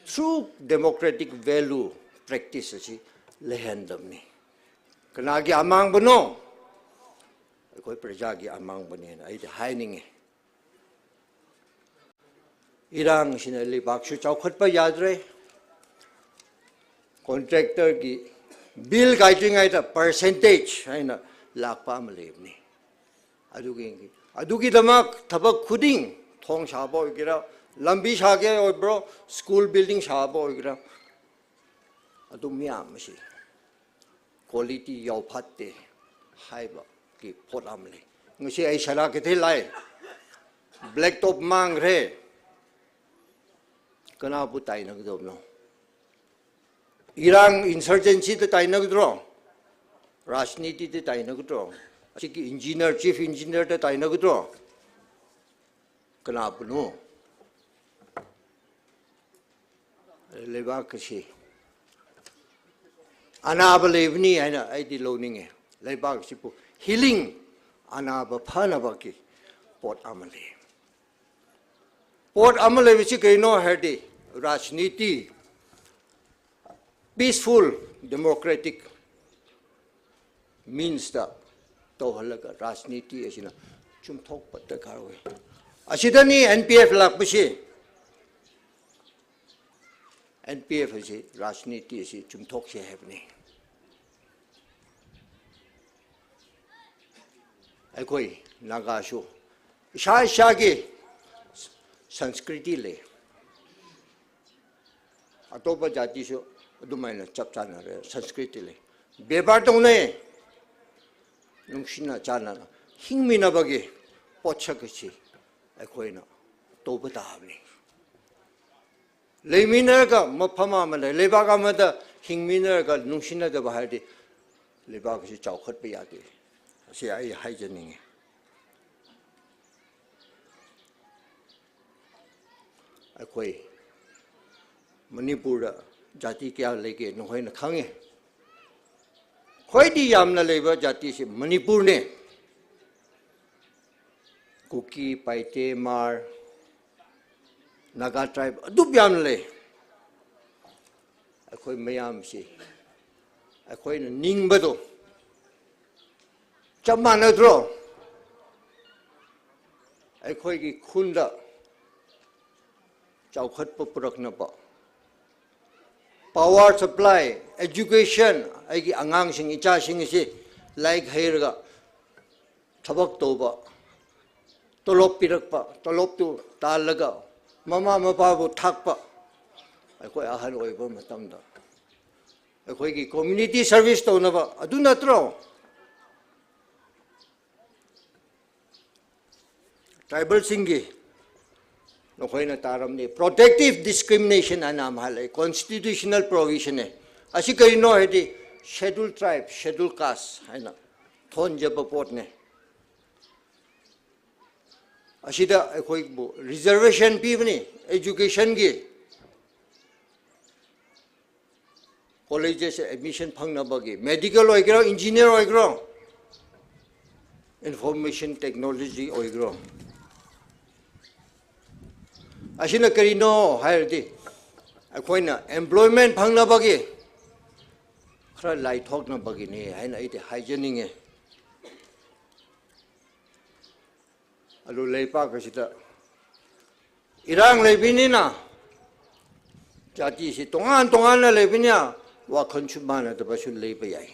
true democratic value practice lehendamni kanagi amang bano koi prajagi amang bani ai haining irang sinali bakshu chaukhot pa yadre contractor ki bill guiding ai the percentage haina lakpa malebni adugi damak thabak khuding thong shabo igira lambi shage oibro school building shabo igira adu miyam si quality yaw phatte haiba ki photamle ngsi ai shala ke thilai black top mang re kana bu tai nag dobno irang insurgency te tai nag dro rajniti te tai nag dro engineer, chief engineer, that I know draw. Canapno Levakashi Anabelevni, I did loaning Lebak healing anaba phanabaki pot amale. Pot amale which is no herde rajniti, peaceful democratic means the tohalaga rajniti asina chumthok patta karwe. Asidani NPF lakpashi NPF is rajniti is chumthok she happening. Akoi nagasho shagi Sanskriti le atopa jati sho adumaina chapchana re Sanskriti le bebar tone nungshina chana hingmina bagi pochakachi akoina toba tabni leimina ka mapama male lebaga mada hingmina ka nungshina da bahadi lebaga si chawkhat pe yati si ai haijaning akoi Manipur jati kya leke nohoi na khange khoi di yamna leba jati se Manipur ne Kuki Paite Mar Naga tribe adu yam le akoi mayam si akoi na ning bado chamana dro akoi ki khunda power supply, education, aigi angang sing icha sing si like hairga thabak toba tolop pirakpa tolop tu talaga mama mapabu thakpa akoi ahan oiba matamda akoi ki community service to na ba adu natro tribal singi protective discrimination and constitutional provision. As you can know, scheduled tribe, scheduled caste, thon jabaport ne. Asida reservation people education gi colleges admission phangna bagi medical oigro engineer oigro information technology oigro. Asina karino hayardi akoina employment phangna bagi khara lai thokna bagi ne haina ite hygienic e alu leipa kasita irang leibini na jati si tongan na leibinya wa khonchumana da basul leipa yai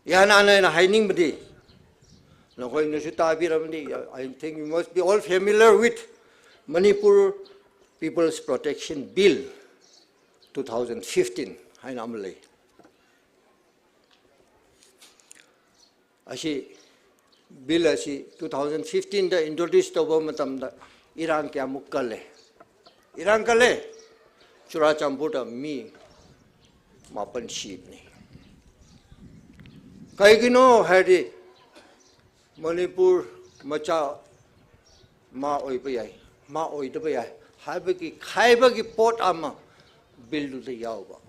yana na haining bdi I think you must be all familiar with Manipur People's Protection Bill 2015. Ashi bill ashi 2015 da introduced over matamda Iran kya mukkale. Iran kale churachambuta mi mapan sheep ni. Kaigino had Manipur macha ma oipayai ma oidapayai habaki khaibaki port ama build the yauba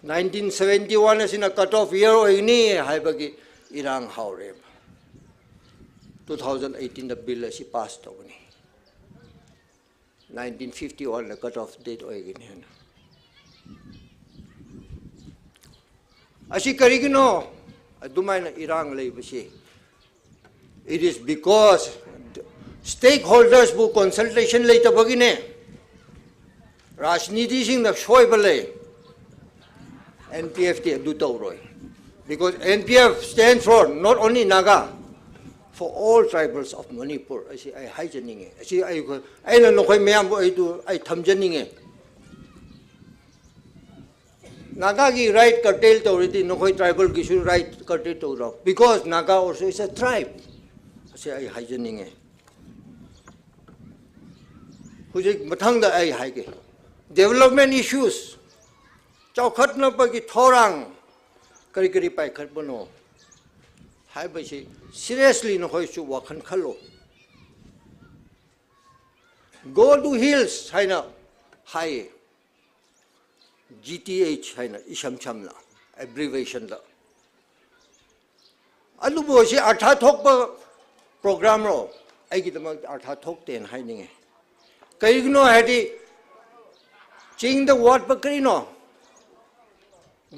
1971 is in a cut-off year oini habaki irang haure 2018 the bill she passed over 1951 the cut-off date oigini ashi karigino adumaina irang leibashi. It is because stakeholders who consultation later bagine Rajniti sing the shoibale NPF te do tawroi because NPF stands for not only Naga for all tribals of Manipur. I say I hijacking I say I no koi mayam I do I thamjaning Naga ki right curtail to already no koi tribal ki should right curtail to because Naga also is a tribe. I hijacking Hujik matanga I hike development issues Chowkhatna pagi thorang kari pai khatbono hai bashi seriously no hoisu wakhan khalo go to hills haina high GTH haina isham chamla abbreviation la alubo si artha thok pa program ro ai ki tamak artha thok ten hai ninge kai gno hadi ching the what pa kri no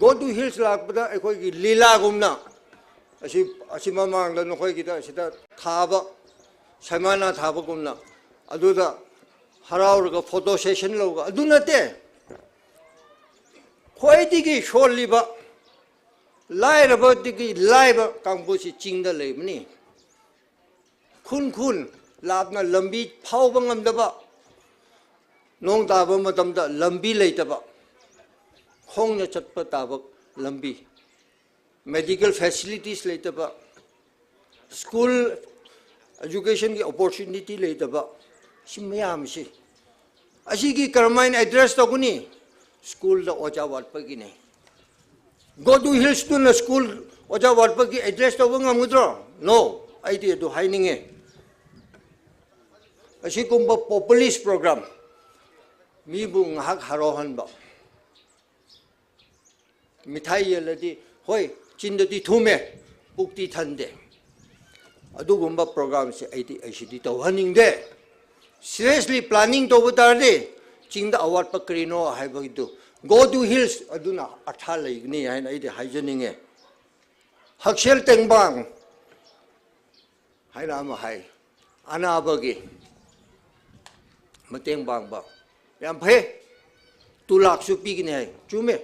go to hills lak pada ai khoi ki lila gumna asi mamang da no khoi ki da sida thaba samana thaba gumna aduda harau ga photo session lo ga aduna te khoi di ki shol liba lai ra ba di ki lai ba kang bu si ching da le mani khun lap na lambi phau ba ngam da ba nong ta ba matam da lambi le ta ba khong na chat pa ta ba lambi medical facilities le ta ba school education ki opportunity le ta ba simayam si asi ki karmain address to kuni school da ocha wat pa ki ne go to hills to na school ocha wat pa ki address to ba ngamudro no ai ti do hai ninge asi kumba populist program mi bu ngak harohan ba mithai yeladi hoi chindati thume pukti thande adugumba program se ai di to haning de seriously planning to butarde chingda award pakrino haibagidu go to hills aduna atha leigni hain ai de haijaninge hakshel tengbang haina ma hai anabagi mateng bang ba yam phe tu lak su pi gni hai chume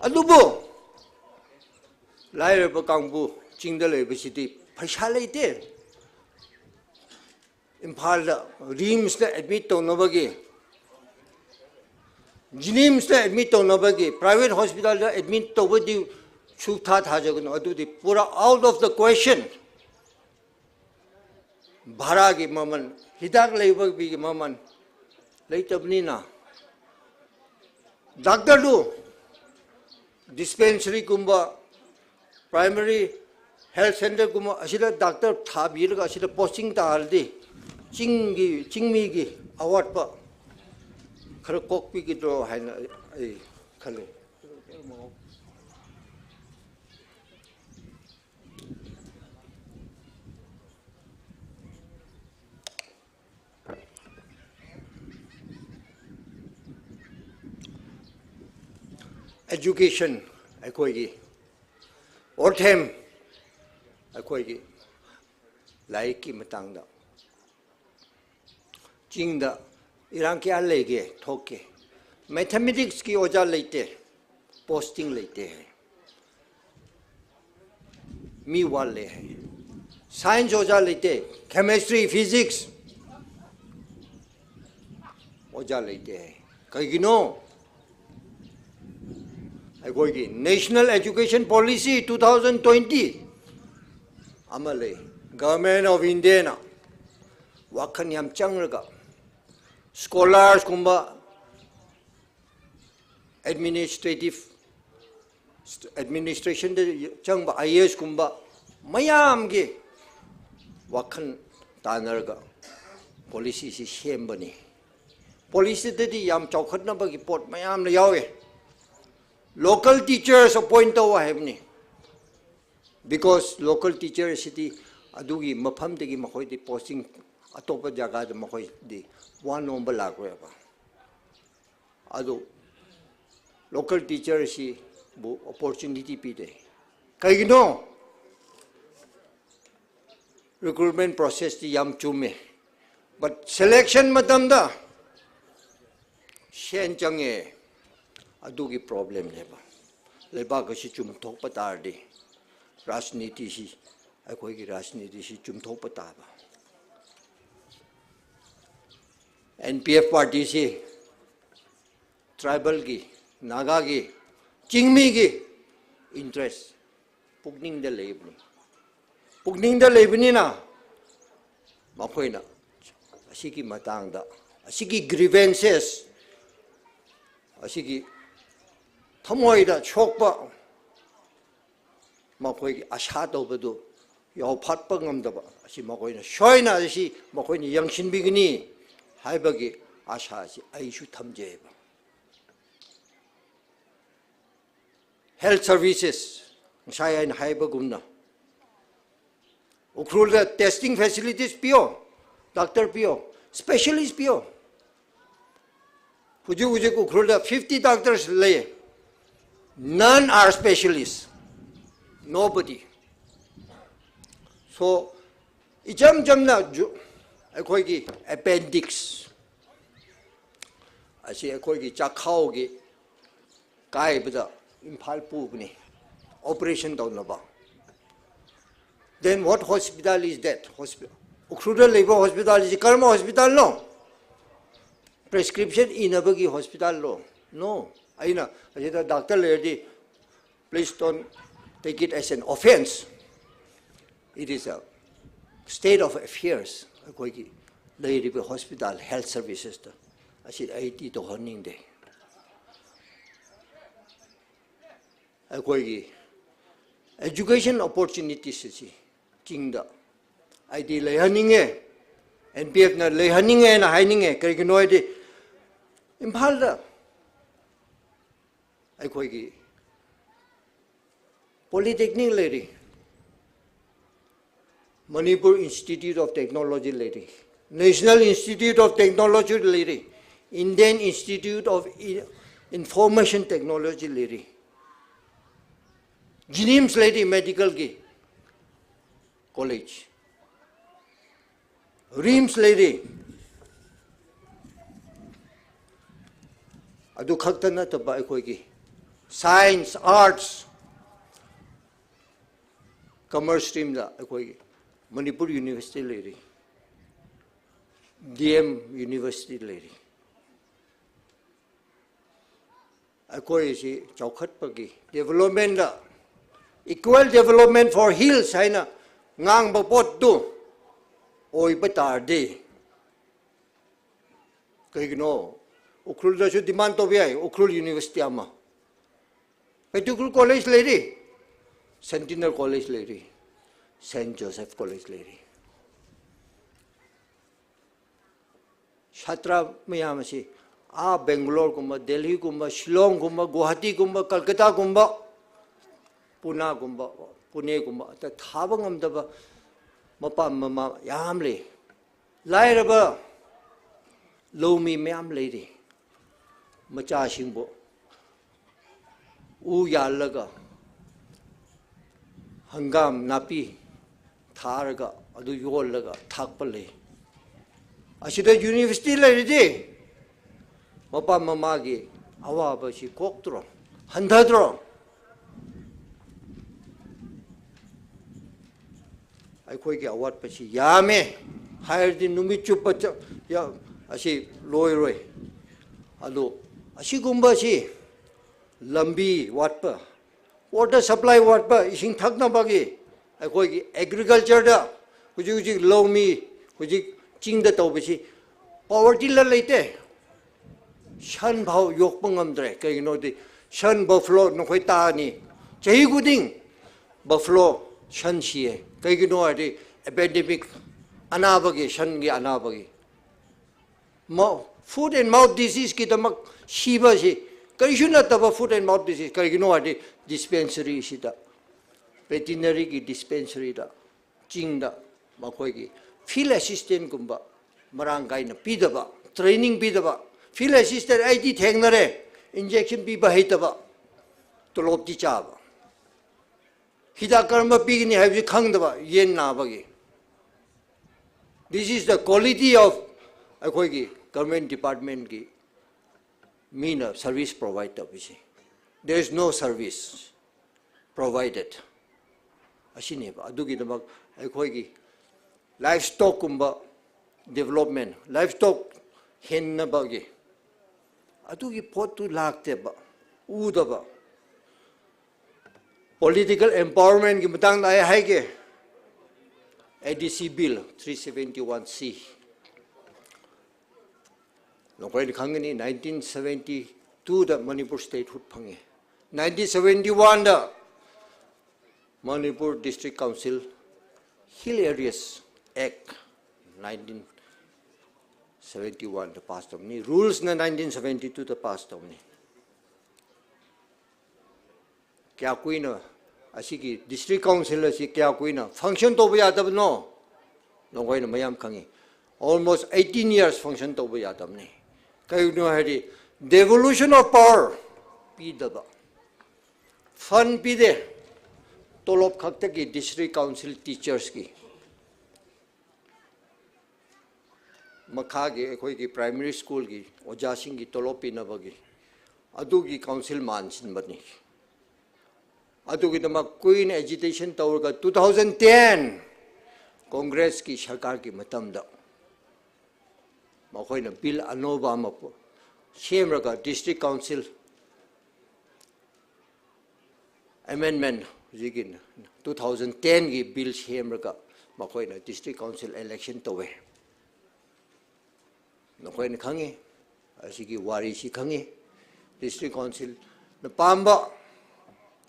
adubo lai ba kangbu chingda le bisiti phaisa leite imphal da rims da admit to nobagi jinims da admit to nobagi private hospital da admit to bodi sutha tha jagun adu di pura out of the question bhara gi maman hidak leiba bi gi maman leitabni na doctor do dispensary kumba primary health center kumba asida doctor thabir ga asida posting ta aldi chingmi gi award pa khara kokpi gi do haina ai khale education akhoi gi orthem akhoi gi lai ki matang da ching da irang ke alege thoke mathematics ki oja leite posting leite hai mi wale hai science oja leite chemistry physics oja leite hai kai gi no National Education Policy 2020 amale Government of India na wakhan yam changraga scholars kumba administration de changba IAS kumba mayam ge wakhan tanarga policy si shembani policy de yam chawkhatna ba gi pot mayam na yawe local teachers appoint to have because local teachers city adugi mafam de gi makoi de posting atopa jaga de makoi de one number lakwe ba adu local teachers si bu opportunity pi de kai no recruitment process ti yam chume but selection matam da shen change adugi problem leba leba ga si chum thok patar de rajniti si akoi gi rajniti si chum thok pata ba NPF party si tribal gi naga gi chingmi gi interest pugning de lebni na makoi na asigi matang da asigi grievances asigi thamoida chokpa makoi asha tawbadu yaw phatpa ngamdaba asi makoi na shoina asi makoi ni yangshin bigini haibagi asha si aishu thamjeba health services Saya in haiba gumna. Ukhrul the testing facilities pio, doctor pio, specialist pio. Hujuk Ukhrul the 50 doctors lay. None are specialists. Nobody. So, ijam na akhoi ki appendix. Asi akhoi ki chakhao ki kai bada imphal pu bni. Operation down naba. Then what hospital is that? Hospital. Ukhrul labor hospital is karma hospital no. Prescription inabagi hospital lo. No. Aina, the doctor lady, please don't take it as an offense. It is a state of affairs. Lady hospital health services. I said, I did the hunting day. Education opportunities. Kingda. I did lay hunting. NPF na lay hunting and hiding a Kariganoid. Impalda. I Polytechnic lady, Manipur Institute of Technology lady, National Institute of Technology lady, Indian Institute of Information Technology lady, Jinims lady medical college, Reams lady, Adu Khaktana taba akhoi science, arts, commerce stream da akhoi Manipur University lady, DM University lady. Akhoi si chaukhat pagi development da equal development for hills haina ngang ba pot tu oi batar de kaigno Ukhrul da demand to bi ai Ukhrul University ama Ukhrul College lady, Sentinel College lady, St. Joseph College lady. Shatra mayamasi, Bangalore kumba, Delhi kumba, Shillong kumba, Guwahati kumba, Calcutta kumba, Pune kumba, Pune kumba. Ta thabang amdaba mapa mama yamle. Lairaba, Lomi mayam lady, Macha shingbo. U yalaga hangam napi tharaga adu yolaga thakpale asida university lady mapa mama gi awa ba si koktro handadro ai khoi gi awat pa si yame higher din numi chupa ya asi loi roi adu asi gumba si Lambi watpa, water supply watpa, ising thakna bagi, akhoi agriculture da, huji lomi, huji ching da tau bisi, poverty la leite, shan bhau yok pangam dre, kaya no di shan buffalo no koi ta ni, chahi guding buffalo shan siye, kaya no adi epidemic anabagi shan gi anabagi, food and mouth disease kita mak shiba si. Karishuna taba food and mouth disease. Karigino adi dispensary sida, veterinary ki dispensary da, ching da, makoi ki field assistant kumba, marangai na pidaba, training pidaba, field assistant ID thengnare, injection piba hitaba, tolop di chaba. Hida karma pigni havi khangdaba yen na bagi. This is the quality of akoi ki government department ki. Mean a service provider. There is no service provided. Ashineba, Adugi the Akoigi livestock development, livestock hen bagi. Adugi pot to lakteba, Udaba. Political empowerment Gimatang I Hage ADC Bill 371C. Nokoi Kangani 1972 the Manipur statehood pange. 1971 the Manipur District Council Hill Areas Act 1971 the passed of me. Rules na 1972 the passed of me. Kya kui na asigi district council asi kya kuina function to ba yadab no nongoi na mayam khangi almost 18 years function to ba yadab ni kai no hari devolution of power pi daba fund pi de tolop khakta ki district council teachers ki makha gi ekhoi ki primary school gi oja sing gi tolop pi na bagi adu gi council man sin bani adu gi dama queen agitation tawga 2010 congress ki sarkar ki matam da makhoi na bill anova ma semraga district council amendment jigin 2010 gi bill semraga makhoi na district council election tawe nokhoi na khangi asigi wari si khangi district council na pamba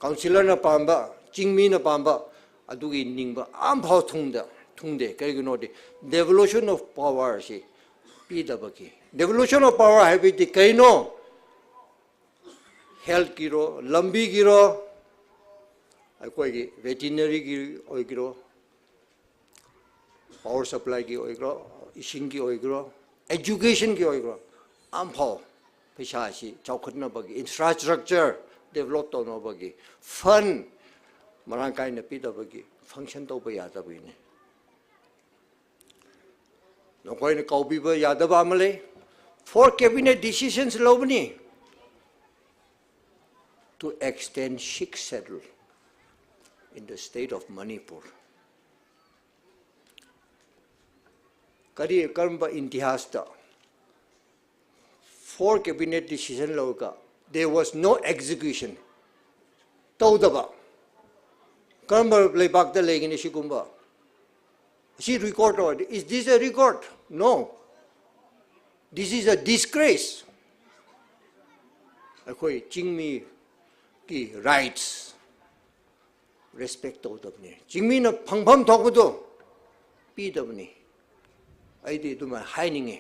councilor na pamba chingmi na pamba adugi ningba am phau thungde kai gino de devolution of power si pi dabaki devolution of power have the kaino health giro lambi giro akoi gi veterinary gi oigro power supply gi oigro ising gi oigro education gi oigro am phau paisa si chaukhna bagi infrastructure develop to no bagi fund marang kai na pi dabagi function to ba ya dabi ne no koi na kaubi ba ya daba amale for cabinet decisions lobni to extend Sikh settle in the state of Manipur kari karamba intihasta for cabinet decision loga there was no execution tawdaba karamba leibak da legini sigumba she record or is this a record no this is a disgrace akoi chingmi ki rights respect tawdabni chingmi na phangpham thokdo pi dabni aidi duma haininge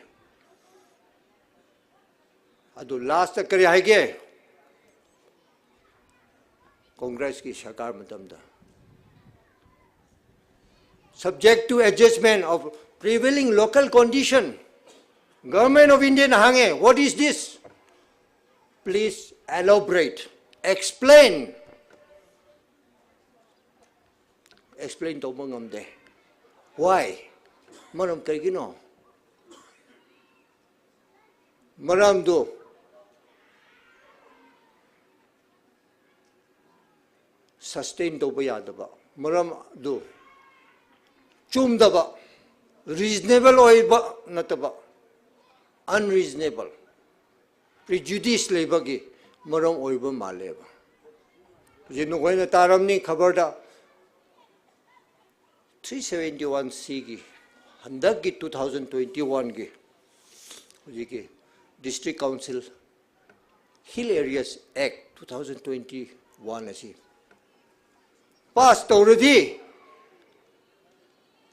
adu last kari haige congress ki sarkar matamda subject to adjustment of prevailing local condition government of India hange what is this please elaborate explain to mangamde why maram karigino maram do sustain to bayadaba maram do chumdaba reasonable oiba nataba unreasonable prejudice lebagi maram oiba maleba jinu goina taramni khabar da 371C gi handak gi 2021 gi ji district council hill areas act 2021 asi pass tawradi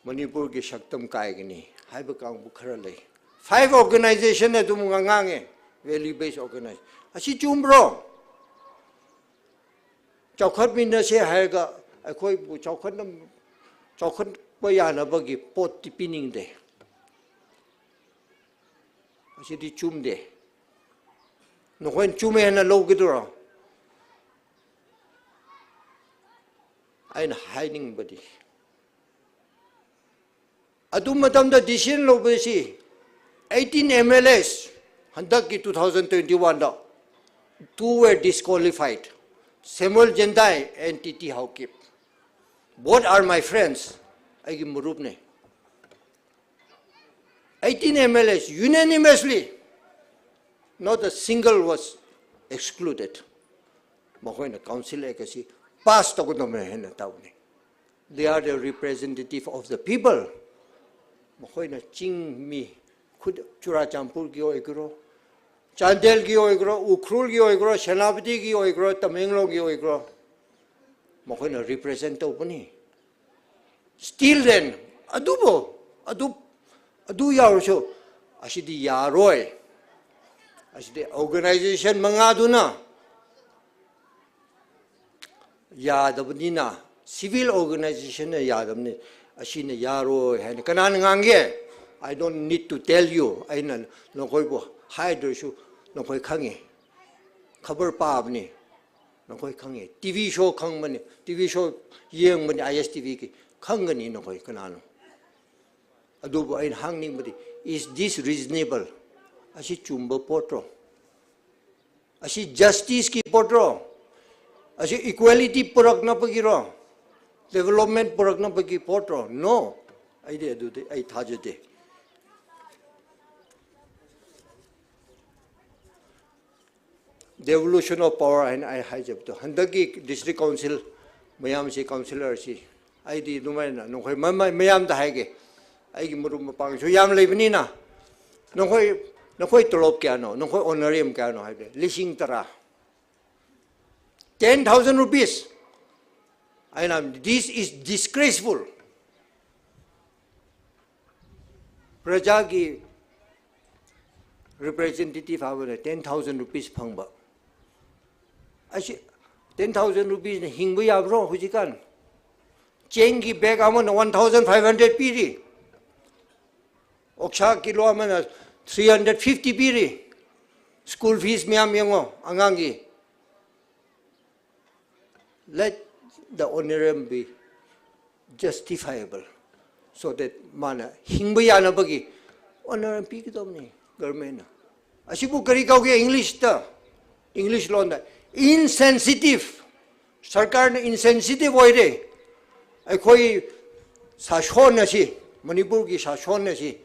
Manipur ki shaktam kaigini haiba kang bu khara lei 5 organization adum ngange value based organize asi chumbro chokhat min se haiga akoi bu chokhat pa yana bagi pot ti pining de asi di chumde no when chume na logidro aina hiding body adum matam da decision lobesi 18 MLAs handak ki 2021 da 2 were disqualified Samuel Jendai and TT Haukip both are my friends agi murup ne 18 MLAs unanimously not a single was excluded mahoina council ekasi pass to ko me hena tawni they are the representative of the people mahoina ching mi khud churachampur gi oigro chandel gi oigro ukhrul gi oigro senapati gi oigro tamenglong gi oigro mahoina represent to pani still then adu yaurso asidi yaroi asidi organization manga duna yadabnina civil organization yadamni ashina yaro hani kanan ngange I don't need to tell you aina nokoi bo haidershu nokoi khange khabar paabni nokoi khange TV show khangmani TV show yengmani IAS TV ki khangani nokoi kanano adubu ain hangning badi is this reasonable ashi chumba potro ashi justice ki potro ashi equality purakna pagiro development purakna pagi potro no I de adu de I thajade devolution of power and I hijab to handagi district council mayam si councillor si I di numaina nokoi mayam da haige ai gi murum pang so yam lebni na nokoi tolop kya no nokoi honorarium kya no haibe lising tara 10,000 rupees I know this is disgraceful praja gi representative have 10,000 rupees phangba ashi 10,000 rupees hingbu yabro hujikan chengi bag amon 1,500 piri oksha kilo amana 350 piri school fees miyam yango angangi let the honorarium be justifiable so that mana hingbu yana bagi honorarium pi kidomni government asibu kari kauge English law da insensitive sarkar na insensitive oire akhoi sashon asi Manipur ki sashon asi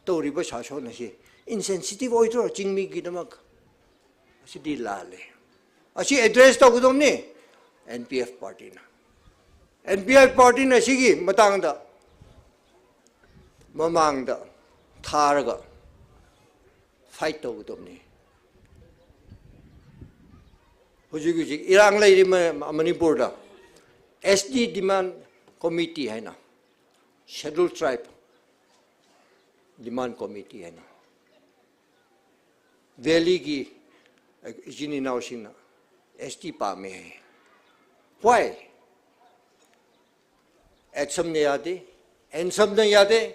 toriba sashon asi insensitive oitro chingmi ki damak asi dilale asi address to gudomni NPF party na sigi matangda mamangda tharaga fight to gudomni hujig irang lai Manipur da SD demand committee hai na scheduled tribe demand committee hai na valley ki jini nausina SD pa me hai why at some ne yade and some ne yade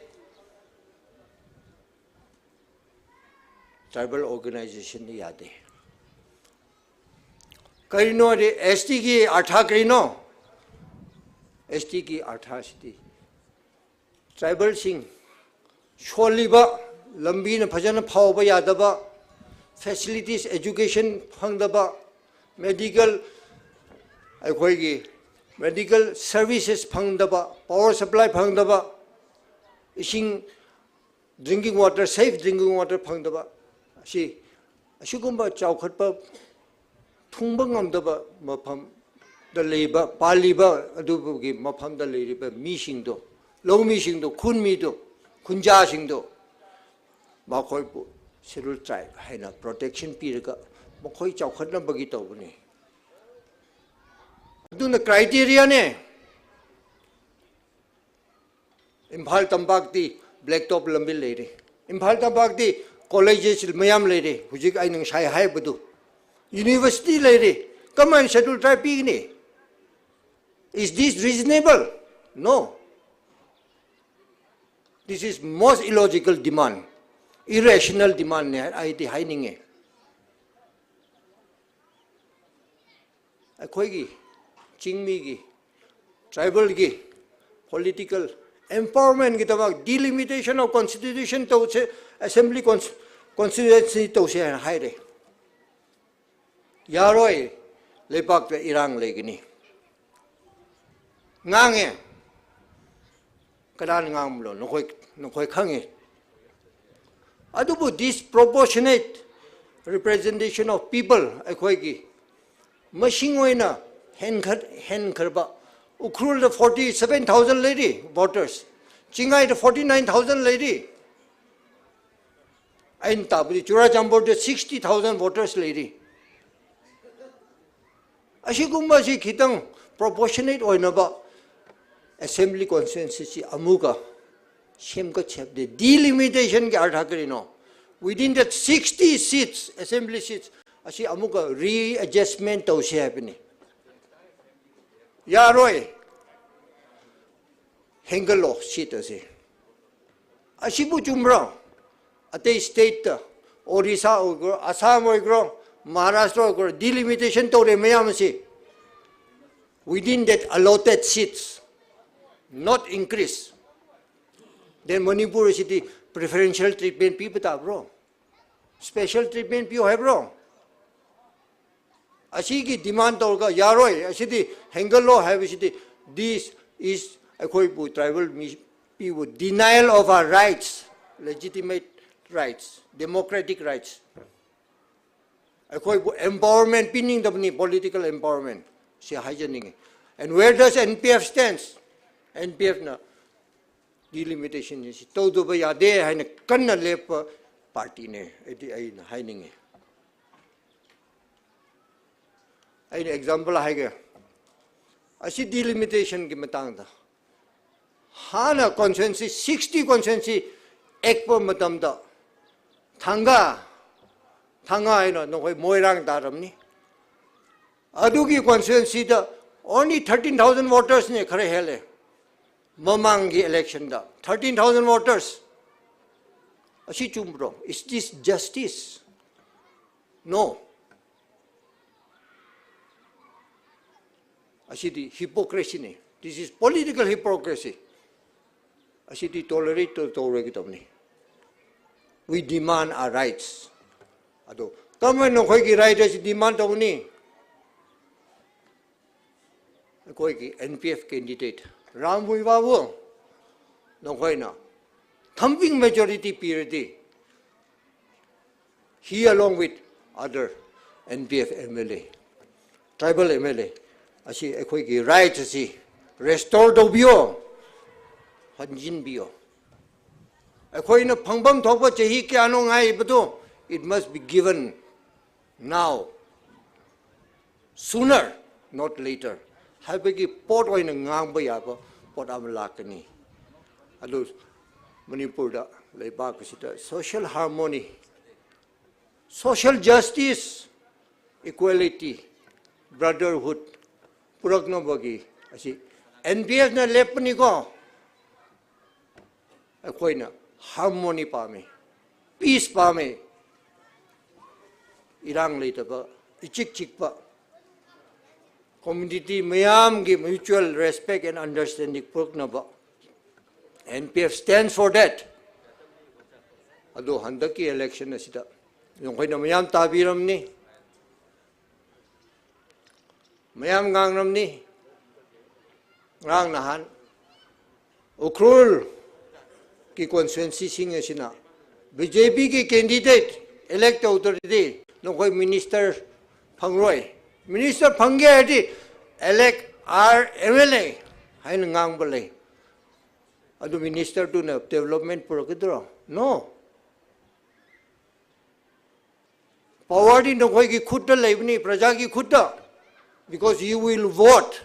tribal organization ne yade karino de SD ki artha karino SD ki artha city tribal sing sholiba lambi na phajana phawba yadaba facilities education phangdaba medical akhoi medical services phangdaba power supply phangdaba ising drinking water safe drinking water phangdaba asi asigumba chawkhatpa thungba ngamdaba mafam da leiba paliba adubugi mafam da leiba mi singdo lomi singdo khunmi do khunja singdo makhoi pu scheduled tribe haina protection piraga makhoi chawkhatna bagi tawbani aduna criteria ne Imphal tambak di blacktop lambi leire Imphal tambak di colleges mayam leire hujik ai nang sai hai badu university leire kaman scheduled tribe pigni is this reasonable no this is most illogical demand irrational demand ne ai di haininge akhoi gi chingmi gi tribal gi political empowerment ki tabak delimitation of constitution to assembly constituency to se haire yaroi lepak te irang legini ngange kadan ngamlo nokoi khange adubu disproportionate representation of people akhoi gi machine oina hen kharba Ukhrul the 47,000 lady voters Chingai the 49,000 lady Ain tabri Churachandpur the 60,000 voters lady asigumba si khitang proportionate oinaba assembly constituency amuga semka chepde delimitation ki artha karino within that 60 seats assembly seats asi amuga readjustment tawse happening yaroi hengalo seat ase asibu chumra ate state Orissa or Assam or Maharashtra or delimitation to the mayamasi within that allotted seats, not increase. Then Manipur city preferential treatment people have wrong. Special treatment people have wrong. Asiki demand orga yaroi asidi hengalo have city. This is a tribal people denial of our rights, legitimate rights, democratic rights. Empowerment, pinning the political empowerment. And where does NPF stands? NPF na delimitation is to do by a day and a canna lep party ne hiding. An example I see delimitation gimatanga. Hana consensus 60 consensus ekpo matamda. Thanga ino no moirang daramni. Adugi constituency da only 13,000 voters ne khare hele. Mamangi election da 13,000 voters. Ashi chumbro. Is this justice? No. Ashi di hypocrisy ne. This is political hypocrisy. Ashi di tolerate to tolerate. We demand our rights. Ado, kaman no koi ki rights demand only. Koi ki NPF candidate Muivah wo no koi na thumping majority period. He along with other NPF MLA, tribal MLA, asi koi ki rights asi restore do bio, hanjin bio. It must be given now, sooner, not later. Habegi port oin ngang bayaba port amalakani. Adu Manipur da leiba kusita social harmony, social justice, equality, brotherhood, puragno bagi. Asi NPF na lepani ko. Akoina harmony pame, peace pame. Irang later ba, ichik chik pa. Community mayam gi mutual respect and understanding purkna ba. NPF stands for that. Ado handaki election na sita. Yung koy na mayam tabiram ni. Mayam ngangram ni. Ngang nahan. Ukhrul ki constituency singa sina. BJP ki candidate elect authority no koi minister phangroi. Minister phangge adi elect our MLA hain ngang balai. Adu minister to na development program. No. Poverty no koi ki khutta laibni praja ki khutta because you will vote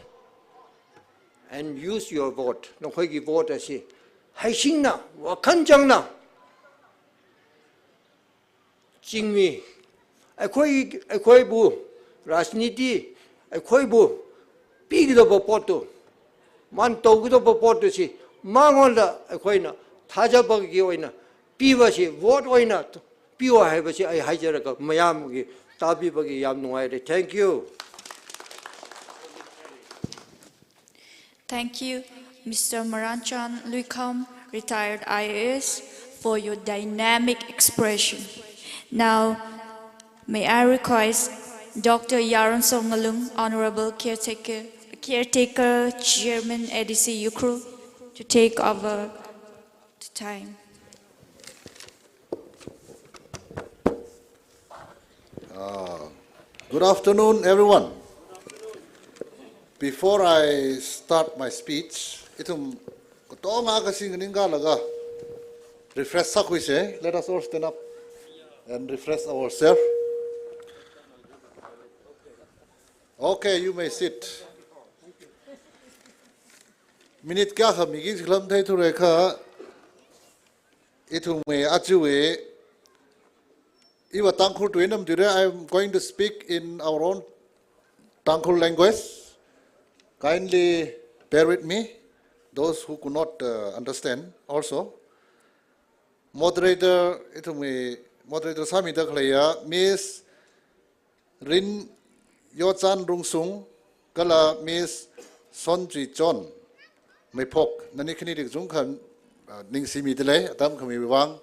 and use your vote. No koi ki vote asi. Haishing na, wakanjang na. Jingmi, akwai bu, rasniti, akwai bu, pig the popoto, man togu the popoto si, mangola, akwai na, taja bagi oina, piva si, vote oina, piwa have si, I hajaraka, mayam, tabi bagi yam noire. Thank you. Thank you, Mr. Maranchan Luikam, retired IAS, for your dynamic expression. Now, may I request Dr. Yaron Songalung, Honorable Caretaker Chairman ADC Ukhrul, to take over the time. Good afternoon, everyone. Before I start my speech, itum kotonga kasi nganinga laga refresh sakuise. Let us all stand up and refresh ourselves. Okay, you may sit. Minute ka migi khlam thai thu rekha itum me achuwe iwa tangkhul tuinam dire. I am going to speak in our own tangkhul language. kindly bear with me, those who could not understand also. Moderator, moderator Sami Daklaya, Miss Rin Yochan Rungsung, Kala Miss Sonji John, Mepok, Nanikini Zungkan, Ning Simi Delay, Adam Kami Wang,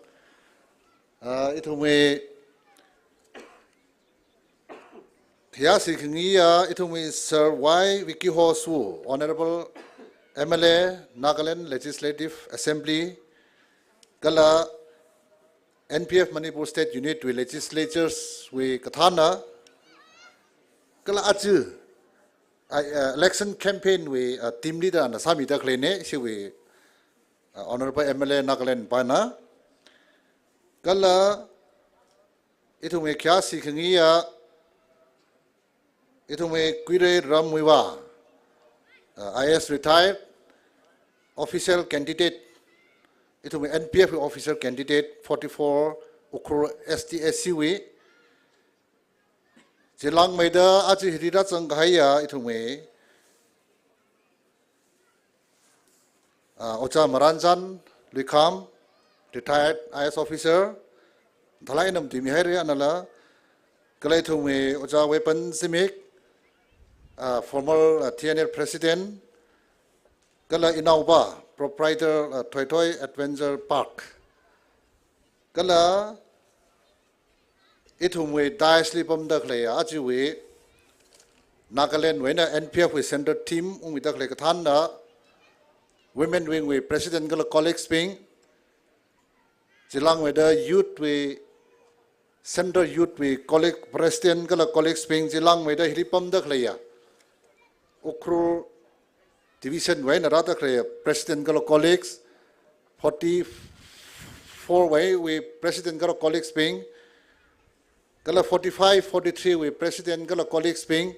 Hiasi Kingia, Sir Y. Vicky Hosu, Honorable MLA, Nagaland Legislative Assembly, Kala NPF Manipur State Unit with legislatures with Katana, Kala Aju, election campaign with team leader and Sami Daklene, she with Honorable MLA Nagaland Bana, Kala Itume Kiasi Kingia, Itume Quire Muivah, IAS retired, official candidate, Itume NPF official candidate 44 Ukhrul STSCW. Jelang Meda Aji Hirira Zanghaya Itume Ocha Maranjan Likam, retired IAS officer, Thalainam Timihari Anala, Kalatume Ocha Weapon Simic, former TNL president, Kala Inauba, proprietor Toy Toy Adventure Park. Kala Itumwe Diasli Bumdakle, Ajiwe, Nagaland Wena NPF with center team, Umidakle Katanda, women wing with President Gala colleagues being, Jilang with the youth with center youth with colleague President Gala colleagues being, Jilang with the Hilipum Daklea. Ukhrul division way narata kaya president galo colleagues 44 way with president galo colleagues being gala 45 43 with president galo colleagues being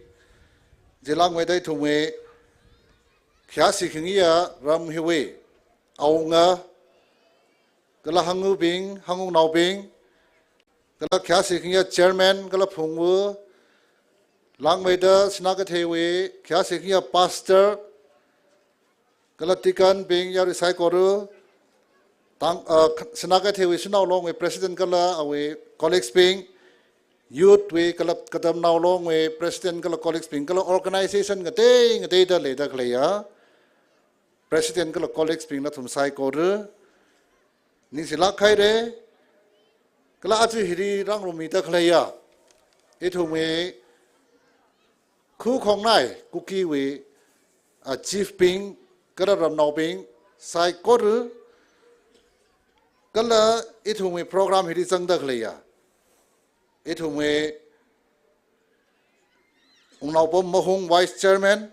jelang way dai thumwe khyasi khingia ram hiwe aunga gala hangu being hangu nau being gala khyasi khingia chairman gala phungwu Langweda Snagatewe, Kiasikia pastor, Galatikan being Yarisai Koru, Snagatewe is now long with President Gala, away colleagues being youth, we Katam now long with President Gala colleagues being Gala organization, a data later Klea, President Gala colleagues being not from Sai Koru, Nisila Kaire, Galati Hiri Rangrumita Klea, it who may Ku Kong Nai, Cookie we a chief being, Galaram now being, Sai Koru, Gala, it whom we program Hirizang Daglea. It whom we Unapom Mahung Vice Chairman,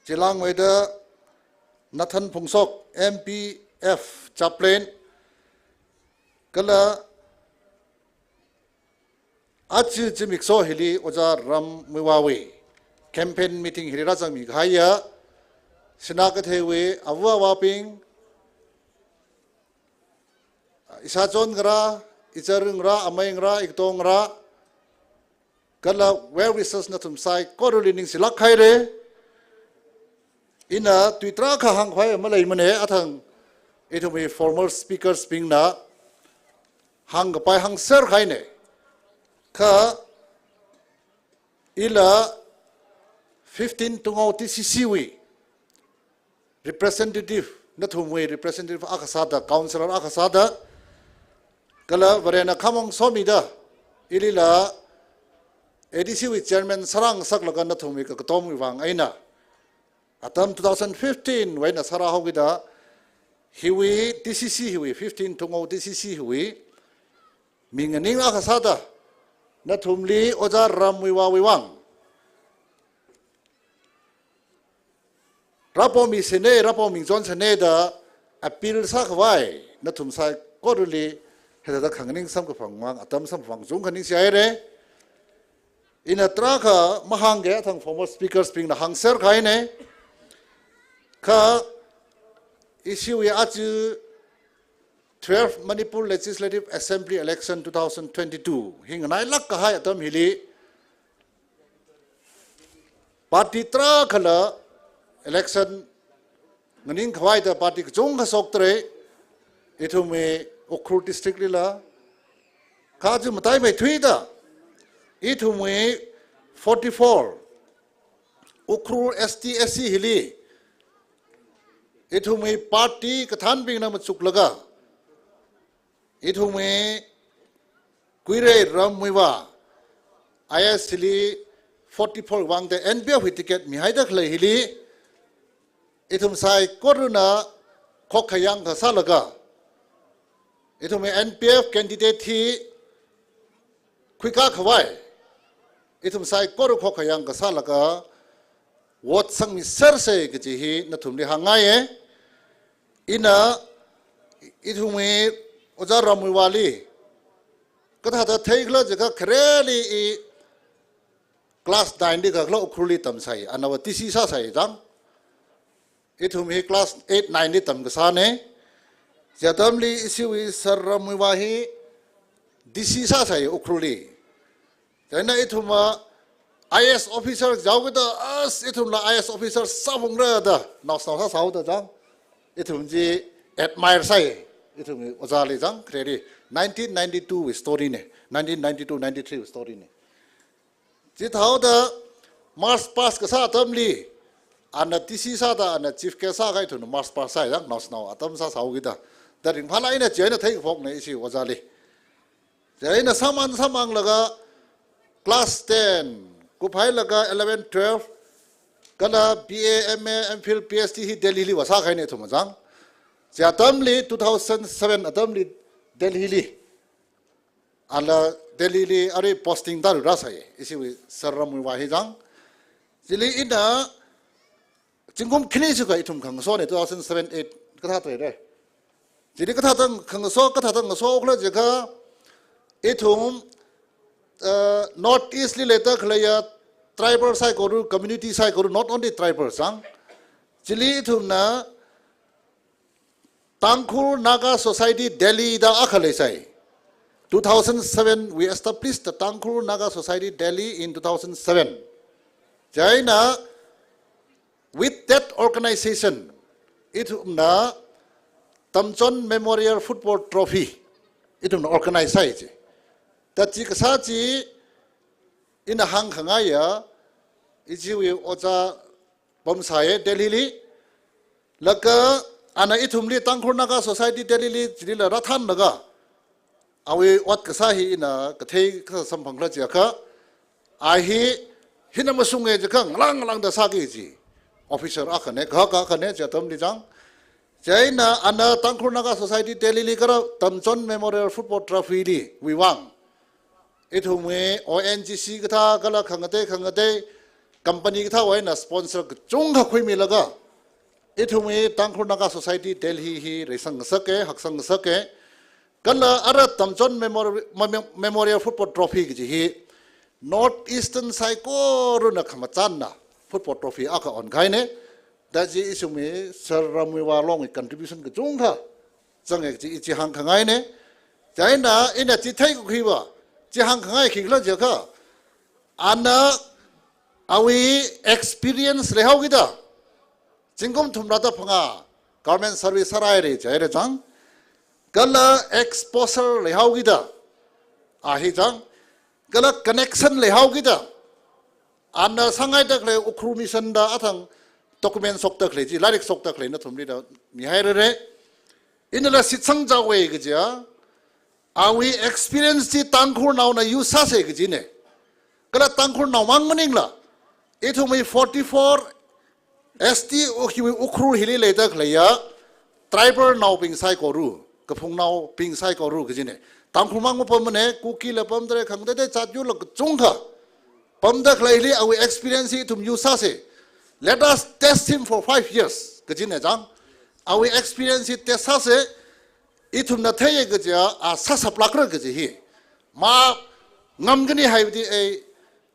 Jilang Weda Nathan Pungsok, NPF Chaplain, Gala. Achi Jimikso Hili Oja Ram Muivah campaign meeting Hirazang Mighaya Sinakatewe Awa Waping Isajon Gra, Izarungra, Amaingra, Iktongra Gala where we says Natum Sai Korulin Silakaire in a Twitraka Hangway Malay Mane Atang it will be former speakers being na Hang by Hang Sir Haine. Ka ila 15 tungaw TCCW representative natumwe representative akasada councilor akasada kala varena khamong somida ilila ADCW chairman sarang saklaga natumwe ka tom wang aina atam 2015 when sara hogida hiwi TCC hiwi 15 tungaw TCC hiwi minganing akasada Natumli Oja Ram Muivah Wiwang Rapo mi sene, Rapo mi John sene da appeal sakwai Natum Sai Koruli Heda Kanganing Sam Kapangwang Atam Sam Fang Zung Kaning Siaire in a traka Mahange Atang former speakers being the Hangser Kaine Ka issue Aju 12th Manipur Legislative Assembly election 2022. Hinganai lakkahai atam hili party tra khala election nganing khawai da party chung kha sok tre ithu me Ukhrul district lila kha ju matai mai thui da ithu me 44 Ukhrul ST/SC hili ithu me party kathan bing na machuk laga ithu me kuire ram Muivah IAS hili 44 wang de NPF ticket mi haida khle hili ithum sai koruna khokhayang ka salaga ithum NPF candidate thi khuika khawai ithum sai koru khokhayang ka salaga what sang mi ser se gi hi na thum li hangai ina ithum ojar ramwali katha ta theigla jaga khreli class 9 di gaklo Ukhrul tam sai anawa tisi sa sai jang ithum hi class 8 9 di tam gasa ne jadamli isiwi sarra Muivah hi disi sa sai Ukhrul jaina ithuma IAS officer jawgda as ithum la IAS officer sabungra da naw sa sa da jang ithum ji admire sai ithum ozali jang kredi 1992 story ne 1992 93 story ne Jit how the Mars pass kasa atamli ana tisi sa da ana chief kesa kai thun Mars pass sai yang nos now atam sa sau gida da ring phala ina chena thai phok nei si wazali jaina samang laga class 10 ku phai laga 11 12 kala BA MA MPhil PhD hi Delhi li wasa khai ne thum jang jatamli 2007 atamli Delhi li ala Delhi li are posting daru rasai isi sarra Muivah hi jang jili ina jingum khini su kai thum khang so ne 2007 8 katha toi re jili katha tang khang so khla jaga ithum north east li leta khlaya tribal sai koru community sai koru not only tribal sang jili ithum na Tangkhul Naga Society Delhi da akhale sai 2007 we established the Tangkhul Naga Society Delhi in 2007 jaina with that organization itna Tamchon Memorial Football Trophy itna organize sai je that ji kasa ji in hang khangaya iji we oja bomsaye Delhi li laka ana ithumli Tangkhul Naga Society Delhi li jila rathan naga awi wat kasahi ina kathei ka samphangla jaka ahi hina masunge jaka lang da sagi ji officer akhane ka khane jatam li jang jaina ana Tangkhul Naga Society Delhi li kara Tamchon Memorial Football Trophy li we wang ithume ONGC katha kala khangate company katha waina sponsor chungha khoi laga ithume Tangkhul Naga Society Delhi hi resang sake haksang sake kala ara Tamchon Memorial Football Trophy gi hi North Eastern Saiko na khamachanna football trophy aka on gaine da ji isume sarra Muivah long contribution ge chungha change ji chi hang khangai ne jaina ina chi thai ku khiwa chi hang khangai khigla jaka ana awi experience lehau gida jingkom thumra da phanga government service sarai re jaire chang kala exposure lehau gida ahi chang kala connection lehau gida ana sangai dak le Ukhrul mission da athang document sok tak le ji larik sok tak le na thumri da mi haire re inala sitsang jawe ge ja awi experience ji Tangkhul naw na yu sa se ge ji ne kala Tangkhul naw mang maning la ithumai 44 ST Ukhrul hili le dak le ya tribal naw ping sai ko ru kaphung naw ping sai ko ru ge ji ne Tangkhul mang mo pam ne kuki la pam dre khang de chat yu la chungkha Pamda Clay, our experience to Musase. Let us test him for 5 years. Gajina Jang. Our experience it tesase itum na taya gaja a sasa plakra gaji. Ma Namgani have a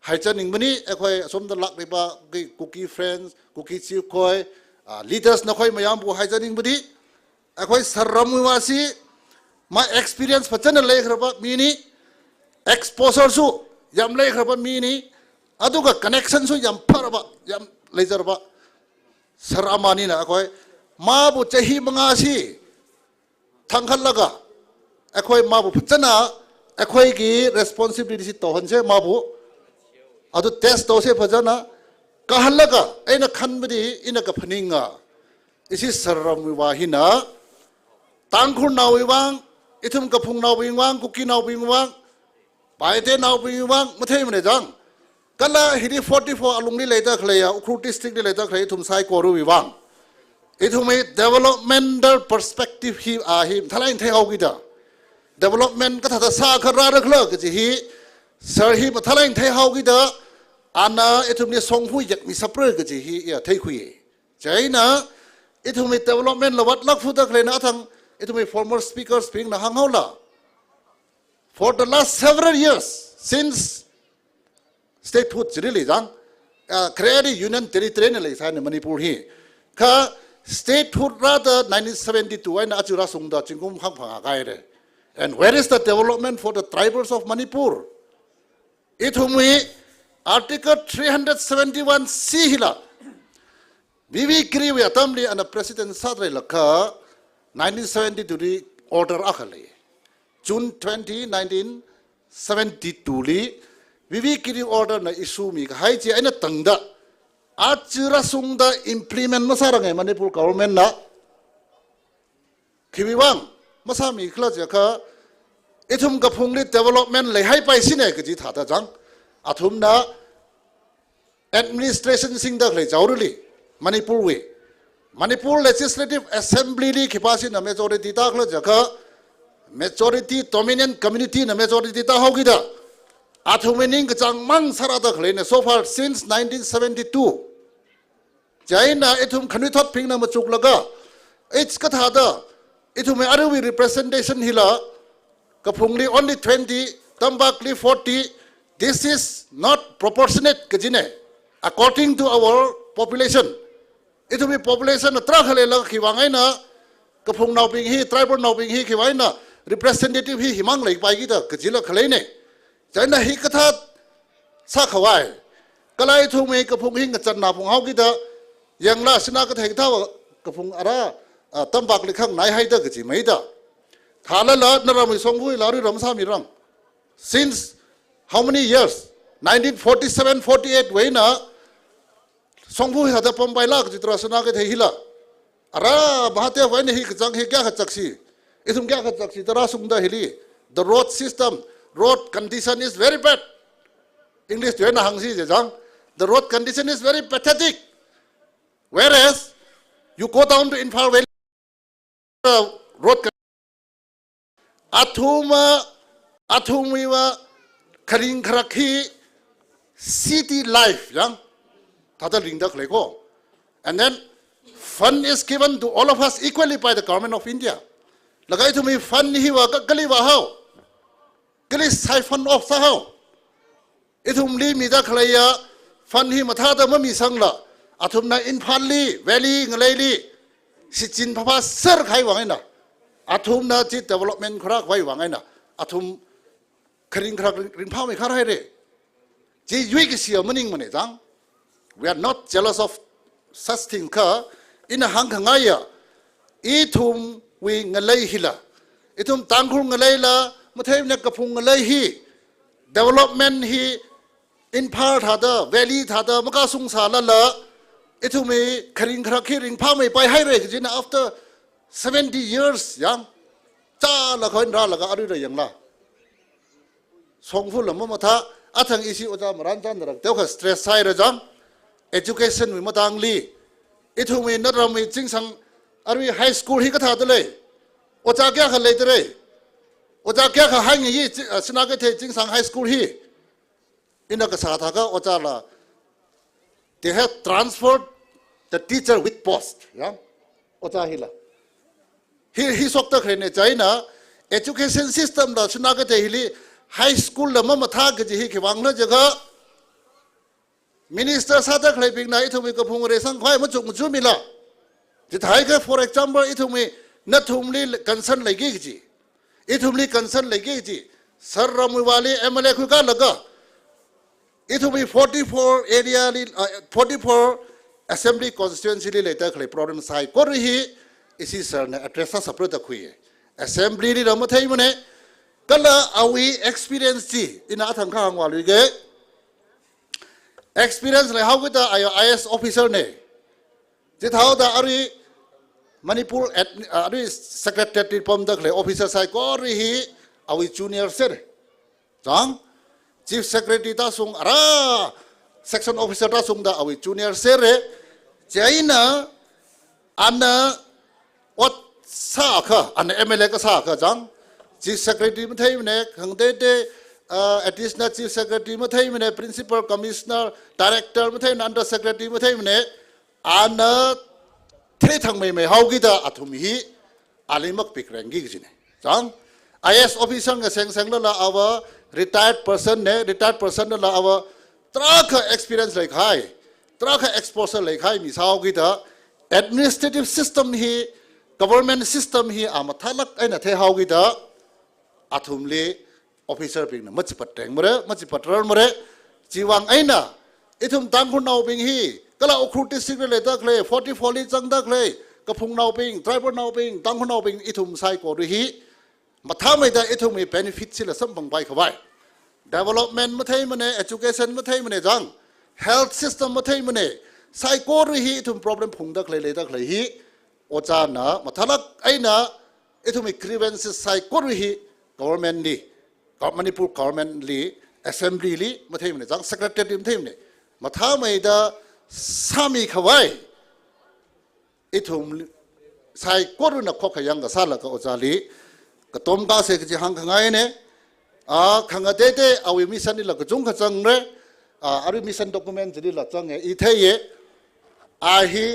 hygienic money, a some the luck riba, cookie friends, cookie chief koi, leaders Nakoi Mayambu hygienic body. A quite Saramuasi. My experience for channel lake about mini exposure so yam lake about mini. Aduga connection so yam paraba yam laser ba saramani na akoi mabu chahi mangasi thangkhat laga akoi mabu phachana akoi gi responsibility to hanse mabu adu test to se phajana kahalaga aina khanbadi ina ka phaninga isi sarram wahina tangkhur nawiwang ithum ka phung nawiwang kuki nawiwang paite nawiwang muthei mane jang kala hidi 44 alungni leita khleya Ukhrul district leita khlei thum sai koru wiwang ithumi developmental perspective hi a hi thalain thei hawgida development ka thada sa khara rakhla ke hi sir hi thalain thei hawgida ana ithumni songphu yak mi sapre ke hi ya thei khui chaina ithumi development lawat lakphu da khlena thang ithumi former speaker speaking na hanghaula for the last several years since statehood really jang created union territory ne lai sa ne Manipur hi ka statehood rather 1972 and achura sungda chingum hang phanga gaire and where is the development for the tribals of Manipur ithumi article 371c hila vivi kriwi atamli and the president sadre lakha 1972 order akhali June 20 1972 li vivi kiri order na issue mi hai chi aina tangda achira sungda implement masarang Manipur government na khiwiwang masami khla jaka ithum ka phungli development le hai pai sine ke ji thada jang athum na administration singda le jawruli Manipur we Manipur legislative assembly li khipasi na majority ta khla jaka majority dominant community na majority ta hogida athumening chang mang sarada khlene so far since 1972 jaina ithum khani thot phingna machuk laga it's kathada ithume aruwi representation hila kaphungli only 20 tambakli 40 this is not proportionate kajine according to our population ithumi population atra khale la khiwangai na kaphung nauping hi tribal nauping hi khiwai na representative hi himang lai pai gi da kajila khale ne jaina hi katha sa khawai kalai thume kaphung hi ngachan na phung hau gi da yangla sina ka thai thaw kaphung ara tambak likhang nai hai da gaji mai da thala la narami songhui lari ramsa mirang since how many years 1947 48 weina songhui hada pombai la gaji tra sina ka thai hila ara bahate weina hi kachang hi kya khachaksi isum kya khachaksi tara sungda hili the road system road condition is very bad English to na hangsi je jang the road condition is very pathetic whereas you go down to Imphal Valley road athumiwa kharing kharakhi city life yang thada ringda khleko and then fund is given to all of us equally by the government of India lagai thumi fund hi wa kali wa how kali siphon off sa how ithum li mi da khlaya fund hi matha da ma mi sangla athumna Imphal Valley ngalai si chin phapa sir khai wangai na athum na chi development khara khai wangai na athum kharing khara ring phau me khara hai re ji yui ki sia maning mane jang we are not jealous of such thing ka in hang khangaya ithum we ngalai hila ithum tangkhul ngalai la mathai na kaphung ngalai hi development hi Imphal thada Valley thada maka sung sa la ithumi kharing khara khiring pha mai pai hai re jina after 70 years yang cha la khoin ra la ga ari ra yang la songfu lam ma tha athang isi oja maran chan rak teu kha stress sai ra jang education wi matang li ithumi narami chingsang ari high school hi ka tha de le oja kya kha le de re oja kya kha hai ngi sina ka the chingsang high school hi ina ka sa tha ka oja la they have transferred the teacher with post yeah ocha hila hi sokta khrene chaina education system da chuna ka te hili high school la ma tha ga ji hi khiwang la jaga minister sa ta khlai ping na ithumi ka phung re sang khwai ma chu mila ji thai ka for example ithumi na thumli concern lai gi ji ithumli concern lai gi ji sar ramwali MLA khu ka laga ithumi 44 area 44 assembly constituency later clay problem sai korhi isi sir ne address sa pro ta khui assembly ri ram thai mane kala awi experience ji ina thang khang wa lui ge experience le how with the IAS officer ne ji thau da ari Manipur ari secretary pom da clay officer sai korhi hi awi junior sir jang chief secretary ta sung ara section officer ta sung da awi junior sir re jaina ana what sa kha an MLA ka sa kha jang chief secretary ma thai mane khangde de additional chief secretary ma thai mane principal commissioner director ma thai under secretary ma thai mane ana thre thang mai mai hau gi da athum hi alimak pikrang gi jine jang IAS officer nga seng la awa retired person la awa trakha experience like high trakha exposure like high misau gi da administrative system hi government system hi amathalak aina the hau gi da athumle officer ping na machi pateng mare jiwang aina ithum tangkhun nau ping hi kala Ukhrul district le ta khle 44 li chang da khle kaphung nau ping driver nau ping tangkhun nau ping ithum sai ko ri hi matha mai da ithum mi benefit sila sam bang bai khawai development ma thai mane education ma thai mane jang health system ma thai mane sai ko ri hi ithum problem phung da khle le ta khle hi ocha na mathalak aina ithum grievances sai ko ri hi government li Manipur government li assembly li ma thai mane jang secretary ma thai mane matha mai da sami khawai ithum sai ko ru na kho khayang ga sala ka ocha li ka tom ka se ji hang khangai ne khanga de de awi mission ni la ka jung kha chang re ari mission document ji la chang e I the ye a hi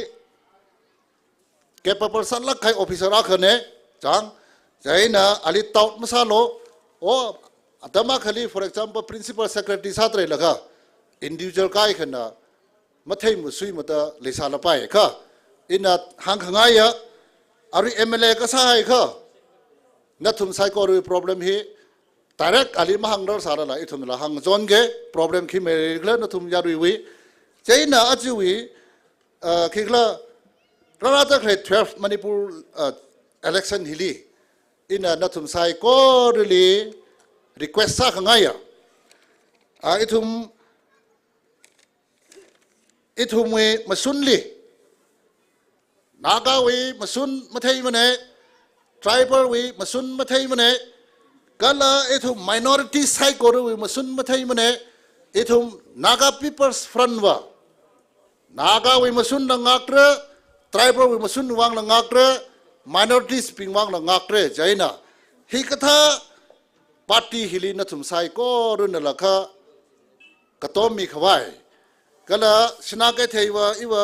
capable san la khai officer a khane chang jaina ali taut masalo o atama khali for example principal secretary satre laga individual kai khana mathai musui mata lesa la pai kha ina hang khangai ya ari MLA ka sai kha nathum sai ko problem hi direct ali mahangdar sara la ithum la hang zon ge problem khi me gla nathum ya wi chaina achiwi khigla rara ta khle 12 Manipur election hili ina nathum sai ko really request sa khangaya ithum we masunli naga we masun mathai mane tribal we masun mathai mane kala ithum minority sai ko we masun mathai mane ithum naga people's front wa naga we masun na ngakre tribal we masun wang na ngakre minorities ping wang na ngakre jaina hi katha party hili na thum sai ko run la kha katom mi khawai kala sina ke theiwa iwa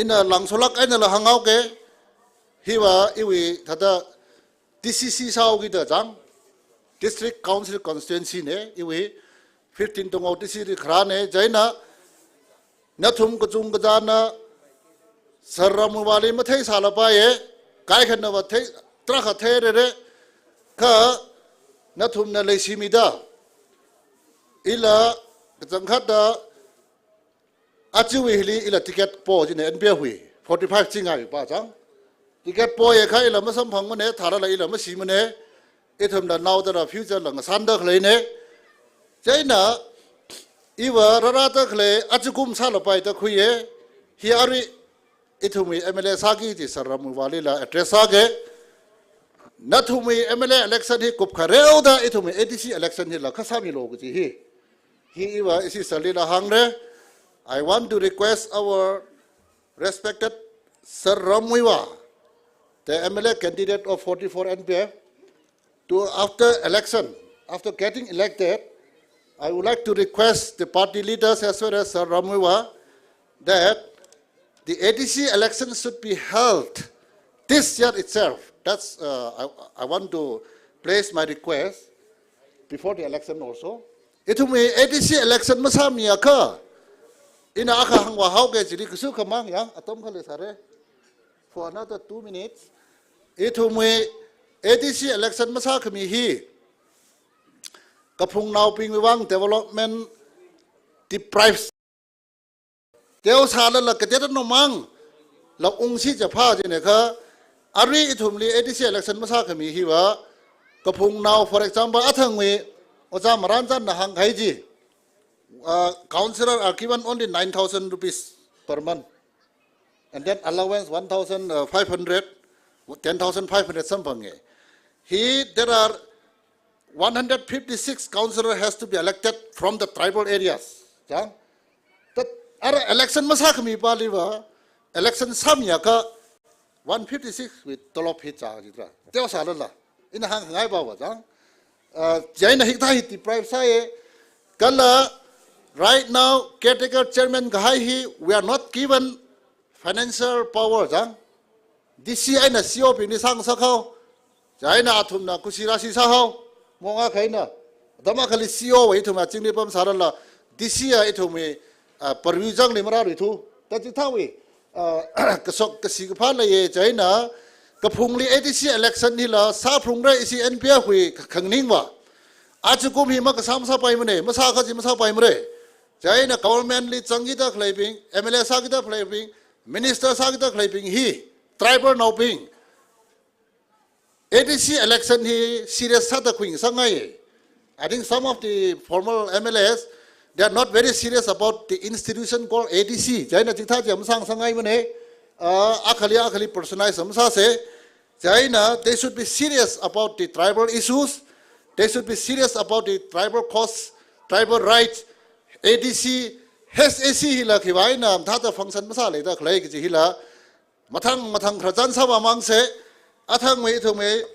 ina langsolak aina la hangau ke hiwa iwi thada DCC sao gi da jang district council constituency ne iwi 15 tongau DCC khra ne jaina nathum ko chung ga jana sarram wali ma thei sala pa ye kai khan na wa thei tra kha the re kha nathum na leisimi da ila jang khat da achiwi hili ila ticket po jine NPF hui 45 chingai pa jang ticket po ye khai la masam phang mane thara la ila masi mane ithum da now da future la san da khle ne chaina iwa rara ta khle achukum sa la pai ta khuye hi ari ithumi MLA sagi ji sarram wali la address age nathumi MLA election hi kup khareu da ithumi ADC election hi la khasami lo ji hi iwa isi salila hangre I want to request our respected Sir Muivah, the MLA candidate of 44 NPF, to after getting elected, I would like to request the party leaders as well as Sir Muivah that the ADC election should be held this year itself. That's I want to place my request before the election also. It will be ADC election masamiya ka. Ina aka hangwa hauge jiri kusu kamang ya atom khale sare for another 2 minutes. It will be ADC election masa kami hi kapung nau ping wang development deprived teo sala la katera no mang la ungsi japa jine kha ari ithumli ADC election masa khami hiwa kapung now for example athangwe oja maranjan na hang haiji councillor are given only 9,000 rupees per month and then allowance 1,500 10,500 something. There are 156 councillors has to be elected from the tribal areas. That election masak mi paliwa election samya ka 156 with tolop hitcha jitra. Teo salala in hang ngai bawa jang. Jaina hikta hiti private say kala right now caretaker chairman gahi we are not given financial power jang. This year na CEO pini sang sakau. Jaina atum na kusirasi sahau. Monga kaina. Dama kali CEO itu ma cingli pam sarala. This year itu me perwijang limara itu. Tapi tahu kesok kesigapala ye Jaina kepungli ADC election ni la sa pungre isi NPF hui kengning wa. Aju kum hima kesam sa pai mene. Masa kaji masa pai mene. Jaina government li cangita claiming MLA sa kita claiming minister sa kita claiming hi. Tribal now being ADC election he serious sada queen sangai. I think some of the former MLAs they are not very serious about the institution called ADC. Jaina jitha jam sang sangai mane akali personalize samsa se Jaina they should be serious about the tribal issues. They should be serious about the tribal cause, tribal rights. ADC HAC hila kiwaina thata function masa le da khlai ki hila Matang kerajaan sama mangse, athang me itu me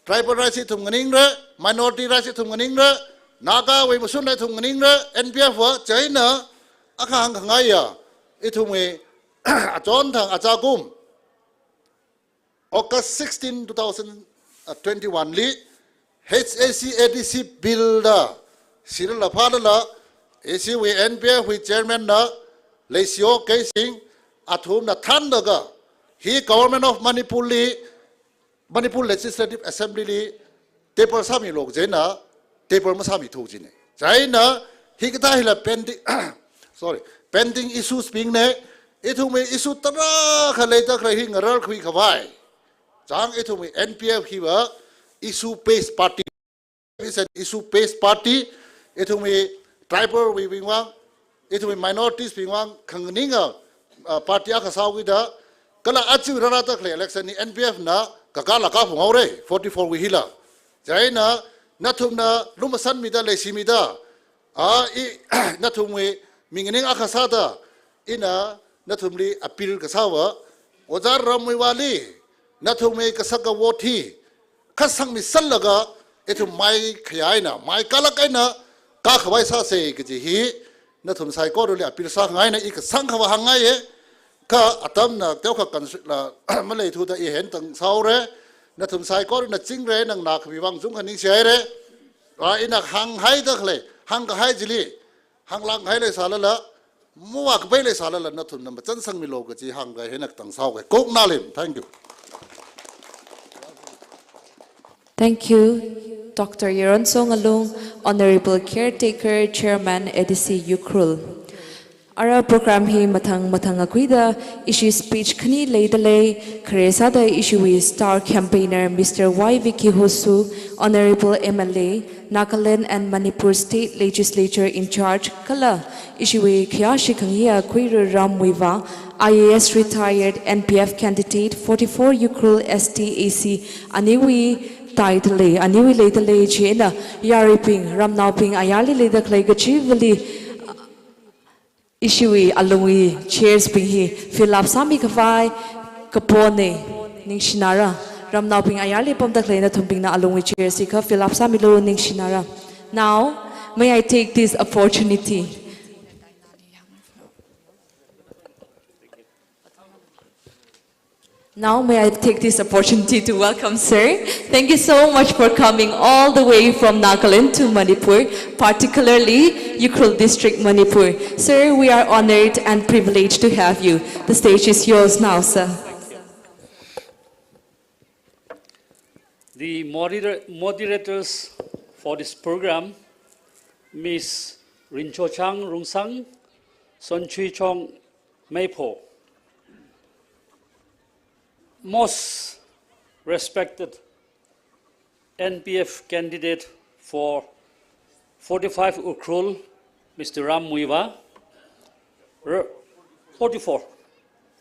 tribal rights itu mengeningre, minority rights itu mengeningre, naga we musun itu mengeningre, NPF wa China akang ngaya itu me ajon thang ajakum August 16, 2021 li HAC ADC bill da siril la phada la AC we NPF we chairman na leisio casing athum na than daga He government of Manipur Legislative Assembly paper sami log jena paper masami thu jine China he kita hila pending issues being ne itu me issue tara khalaita khahi ngarar khui khawai jang itu me NPF hiwa issue based party is an issue based party itu me tribal we wing itu me minorities being khangninga party akhasaw gida Kala acu rata kle election ni NPF na kakala ka phungore 44 wihila Jaina nathum na lumasan mida lesimida nathum we mingining akhasada ina nathum li appeal kasawa ojar ramwi wali nathum me kasaka wothi khasang mi sallaga etu mai khayaina mai kalakaina ka khawai sa se ki hi nathum sai ko ri appeal sa ngai na ik sang khawa hangai ka atam na teo ka kan la malai thu da hen tang saure na thum sai ko na ching re nang na khwi wang jung haning sei re ina hang hai da khle hang ka hai jili hang lang hai le sala la muwa ka bai le sala la na thum na chan sang mi lo ka ji hang ga henak tang sau ga kok na lim thank you Thank you, Dr. Yeron Songalung, Honorable Caretaker Chairman ADC Ukhrul. Our program hi matang akuida issue speech khani leidale khresa da issue is star campaigner Mr. Hosu, Honorable MLA, Nagaland and Manipur State Legislature in charge kala issue khya shikhangya Kuiru Ram Muivah, IAS retired NPF candidate 44 Ukhrul STAC aniwi title aniwi leidale chena yariping ramnauping ayali leidakhlai gachivali Ishui alungi chairs pinghi fill up sami kafai kapone ningshinara ramnau ping ayali pom daklei na thumping na alungi chairs ka fill up sami lo ningshinara. Now may I take this opportunity to welcome Sir. Thank you so much for coming all the way from Nagaland to Manipur, particularly Ukhrul District, Manipur. Sir, we are honored and privileged to have you. The stage is yours now, sir. The moderators for this program, Ms. Rincho Chang Rungsang, Son Chui Chong Maypo, most respected NPF candidate for 45 Ukhrul, Mr. Ram Muivah, 44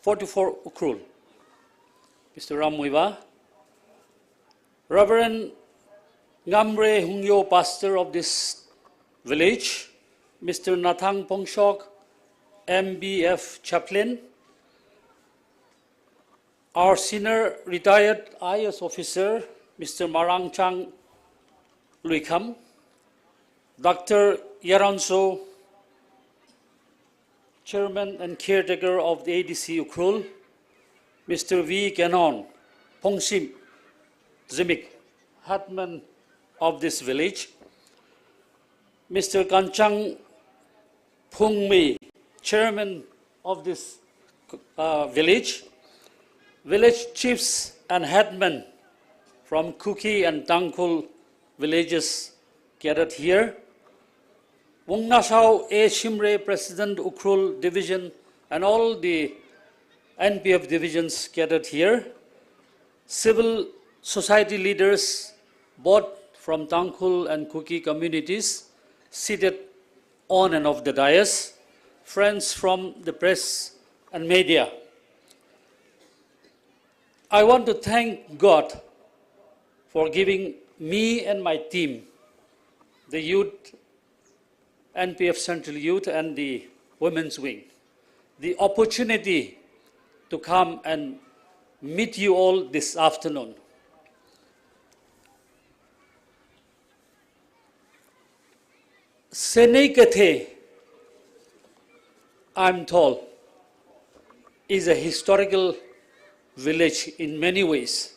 Ukhrul, Mr. Ram Muivah, Reverend Ngamre Hungyo, pastor of this village, Mr. Nathang Pongshok, MBF chaplain, our senior retired IAS officer, Mr. Marang Chang Luikam, Dr. Yaranso, chairman and caretaker of the ADC Ukhrul, Mr. V. Kenon Pongsim Zimik, Hatman of this village, Mr. Kanchang Phungmi, chairman of this village, village chiefs and headmen from Kuki and Tangkul villages gathered here, Wongnasau A. Shimre, President Ukhrul Division, and all the NPF divisions gathered here, civil society leaders, both from Tangkul and Kuki communities, seated on and off the dais, friends from the press and media. I want to thank God for giving me and my team, the youth, NPF Central Youth and the Women's Wing, the opportunity to come and meet you all this afternoon. Seneikathe, I'm told, is a historical village in many ways.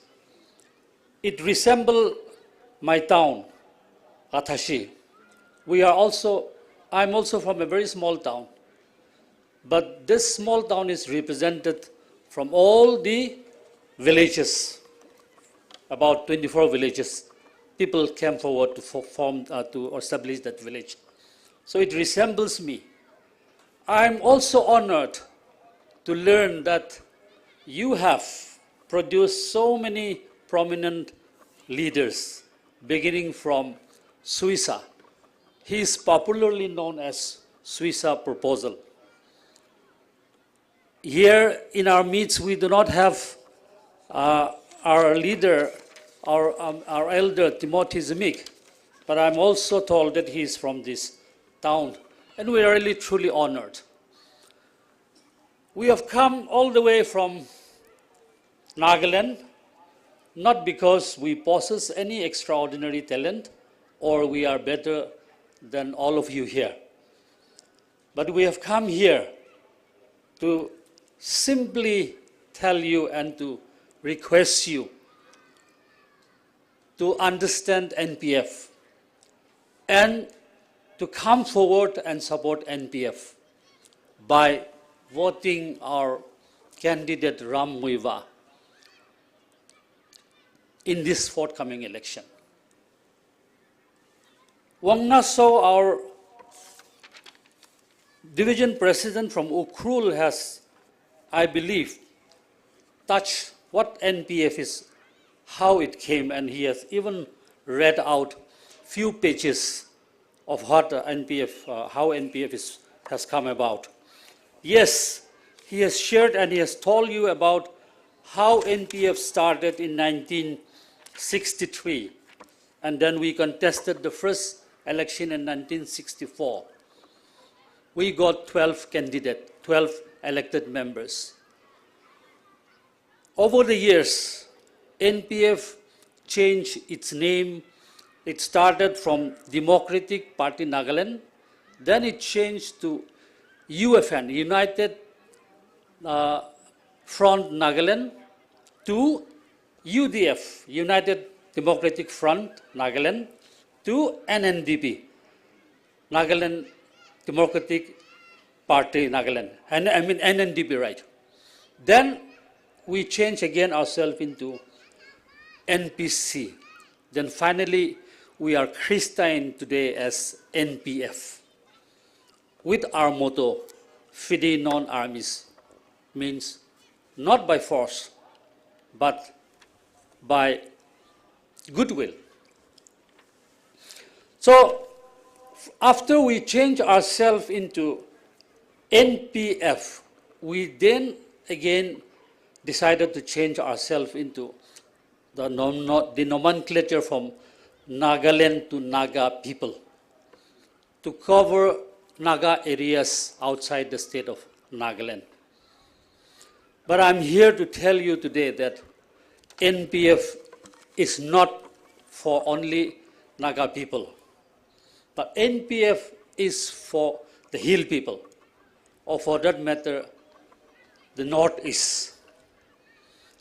It resembles my town, Athashi. I'm also from a very small town, but this small town is represented from all the villages, about 24 villages. People came forward to establish that village. So it resembles me. I'm also honored to learn that you have produced so many prominent leaders, beginning from Suisa. He is popularly known as Suisa Proposal. Here in our midst, we do not have our leader, our elder, Timothy Zimik, but I'm also told that he is from this town, and we are really truly honored. We have come all the way from Nagaland, not because we possess any extraordinary talent or we are better than all of you here, but we have come here to simply tell you and to request you to understand NPF and to come forward and support NPF by voting our candidate Ram Muivah in this forthcoming election. Wangnaso, our division president from Ukhrul, has, I believe, touched what NPF is, how it came, and he has even read out few pages of what NPF, how NPF has come about. Yes, he has shared and he has told you about how NPF started in 1963, and then we contested the first election in 1964. We got 12 candidates, 12 elected members. Over the years, NPF changed its name. It started from Democratic Party Nagaland, then it changed to UFN, United Front Nagaland, to UDF, United Democratic Front Nagaland, to NNDP, Nagaland Democratic Party Nagaland, and I mean NNDP, right? Then we changed again ourselves into NPC. Then finally, we are christened today as NPF, with our motto, Fide non armis means not by force, but by goodwill. So after we change ourselves into NPF, we then again decided to change ourselves into the nomenclature from Nagaland to Naga people, to cover Naga areas outside the state of Nagaland. But I'm here to tell you today that NPF is not for only Naga people, but NPF is for the hill people, or for that matter, the Northeast.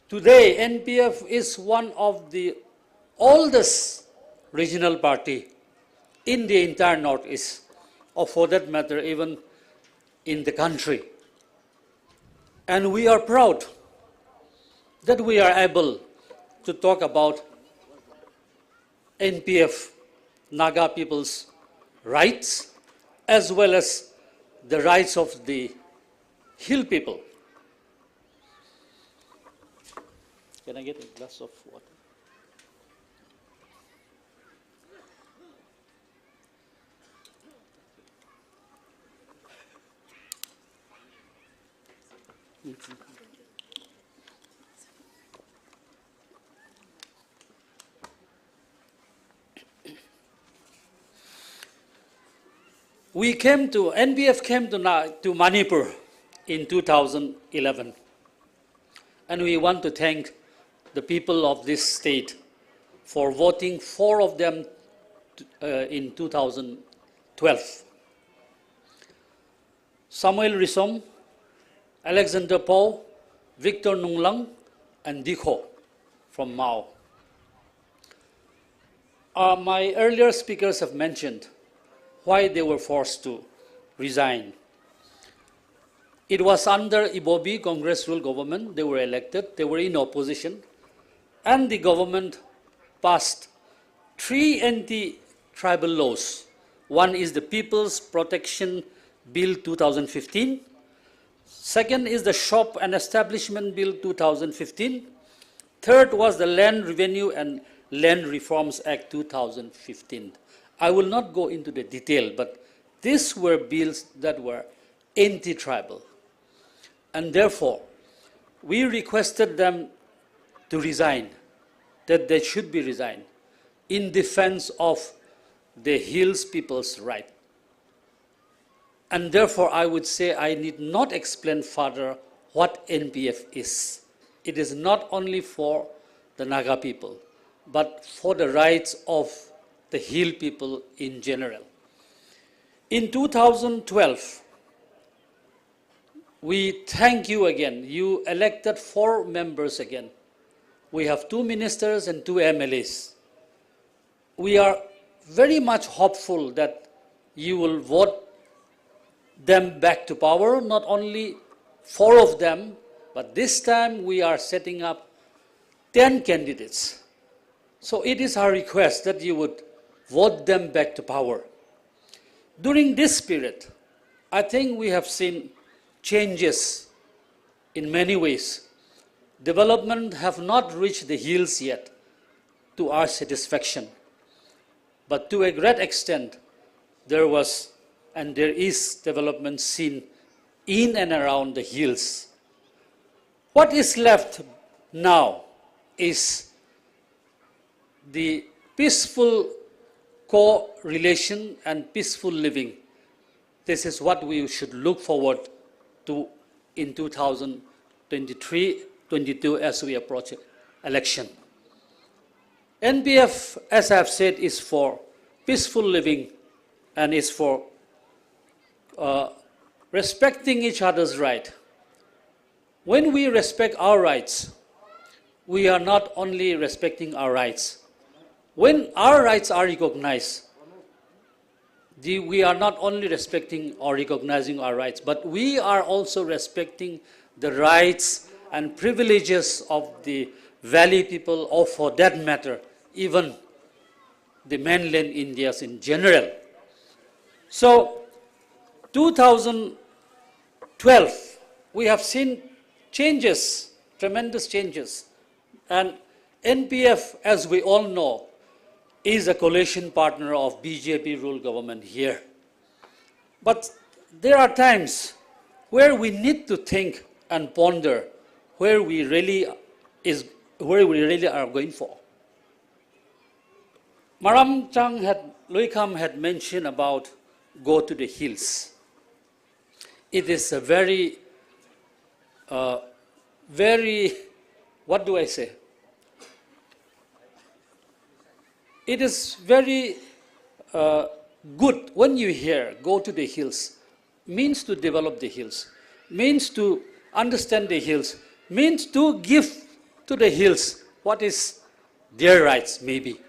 Today, NPF is one of the oldest regional party in the entire Northeast, or for that matter, even in the country. And we are proud that we are able to talk about NPF, Naga people's rights, as well as the rights of the hill people. Can I get a glass of water? NPF came to Manipur in 2011, and we want to thank the people of this state for voting 4 of them in 2012. Samuel Risom, Alexander Paul, Victor Nunglang, and Dikho from Mao. My earlier speakers have mentioned why they were forced to resign. It was under Ibobi Congress rule government, they were elected, they were in opposition, and the government passed 3 anti-tribal laws. One is the People's Protection Bill 2015. Second is the Shop and Establishment Bill 2015. Third was the Land Revenue and Land Reforms Act 2015. I will not go into the detail, but these were bills that were anti-tribal. And therefore, we requested them to resign, that they should be resigned, in defense of the Hills people's right. And therefore, I would say I need not explain further what NPF is. It is not only for the Naga people, but for the rights of the Hill people in general. In 2012, we thank you again. You elected 4 members again. We have 2 ministers and 2 MLAs. We are very much hopeful that you will vote them back to power, not only 4 of them, but this time we are setting up 10 candidates. So it is our request that you would vote them back to power. During this period, I think we have seen changes in many ways. Development have not reached the hills yet to our satisfaction. But to a great extent, there was and there is development seen in and around the hills. What is left now is the peaceful co-relation and peaceful living. This is what we should look forward to in 2023-22 as we approach election. NPF, as I have said, is for peaceful living and is for respecting each other's right. When we respect our rights, we are not only respecting our rights. When our rights are recognized, we are not only respecting or recognizing our rights, but we are also respecting the rights and privileges of the valley people, or for that matter, even the mainland Indians in general. So, 2012, we have seen changes, tremendous changes. And NPF, as we all know, is a coalition partner of BJP ruled government here. But there are times where we need to think and ponder where we really are going for. Maram Chang Loikam had mentioned about go to the hills. It is a very, what do I say? It is very good when you hear go to the hills, means to develop the hills, means to understand the hills, means to give to the hills what is their rights maybe.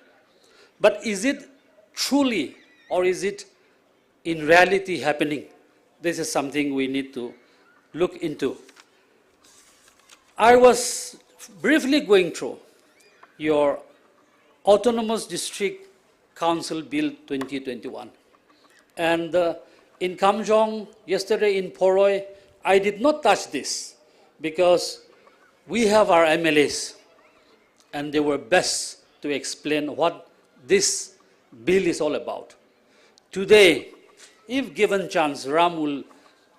But is it truly or is it in reality happening? This is something we need to look into. I was briefly going through your Autonomous District Council Bill 2021. And in Kamjong, yesterday in Poroi, I did not touch this because we have our MLAs and they were best to explain what this bill is all about. Today, if given chance, Ram will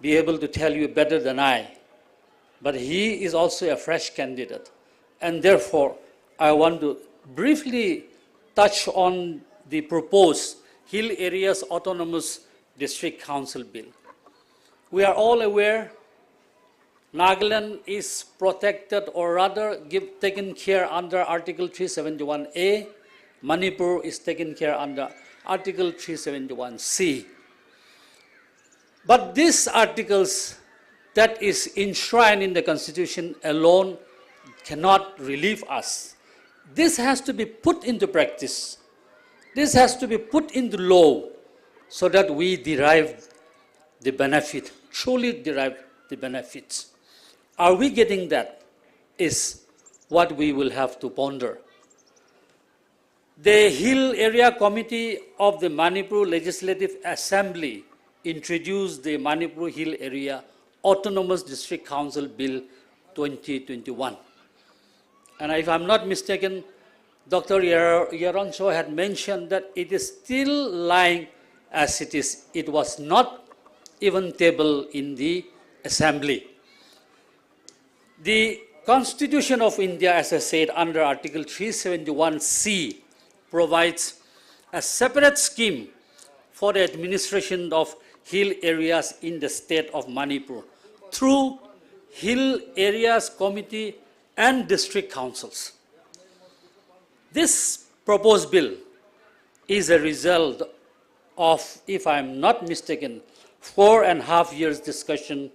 be able to tell you better than I, but he is also a fresh candidate. And therefore, I want to briefly touch on the proposed Hill Areas Autonomous District Council Bill. We are all aware Nagaland is protected or rather taken care under Article 371A. Manipur is taken care under Article 371C. But these articles that is enshrined in the Constitution alone cannot relieve us. This has to be put into practice. This has to be put into law so that we derive the benefit, truly derive the benefits. Are we getting that? Is what we will have to ponder. The Hill Area Committee of the Manipur Legislative Assembly introduced the Manipur Hill Area Autonomous District Council Bill 2021. And if I'm not mistaken, Dr. Yaroncho had mentioned that it is still lying as it is. It was not even tabled in the Assembly. The Constitution of India, as I said, under Article 371C, provides a separate scheme for the administration of hill areas in the state of Manipur through Hill Areas Committee and district councils. This proposed bill is a result of, if I'm not mistaken, 4.5 years discussion,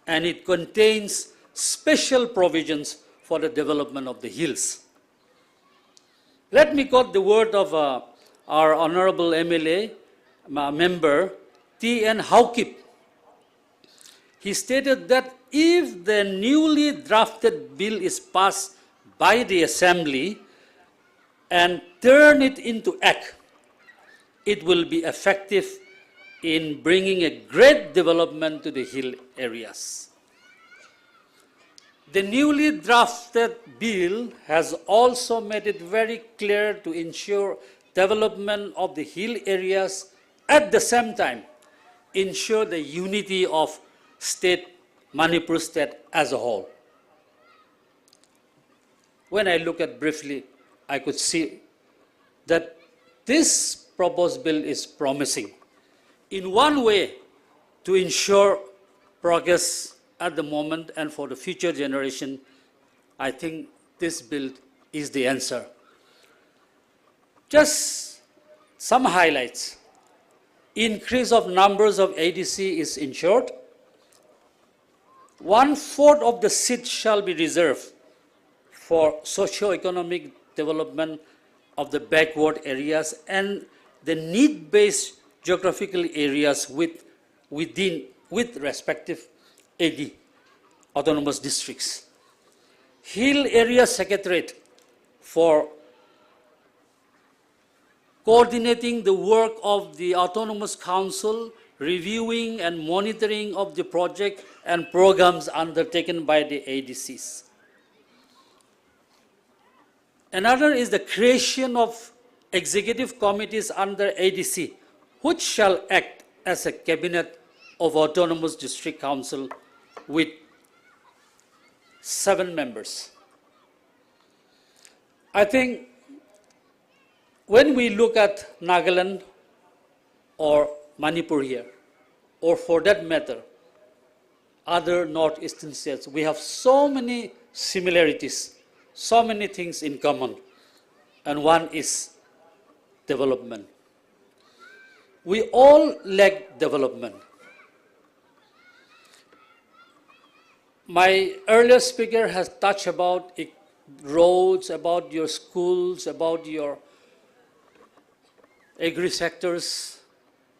and it contains special provisions for the development of the hills. Let me quote the word of our honorable MLA member, T.N. Haukip. He stated that if the newly drafted bill is passed by the Assembly and turn it into act, it will be effective in bringing a great development to the hill areas. The newly drafted bill has also made it very clear to ensure development of the hill areas, at the same time ensure the unity of Manipur state as a whole. When I look at briefly, I could see that this proposed bill is promising in one way to ensure progress at the moment and for the future generation. I think this bill is the answer. Just some highlights. Increase of numbers of ADC is ensured. 1/4 of the seats shall be reserved for socio-economic development of the backward areas and the need-based geographical areas with respective AD, autonomous districts. Hill Area Secretariat for coordinating the work of the Autonomous Council reviewing and monitoring of the project and programs undertaken by the ADCs. Another is the creation of executive committees under ADC, which shall act as a cabinet of autonomous district council with 7 members. I think when we look at Nagaland or Manipur here, or for that matter, other northeastern states, we have so many similarities, so many things in common, and one is development. We all lack development. My earlier speaker has touched about roads, about your schools, about your agri-sectors,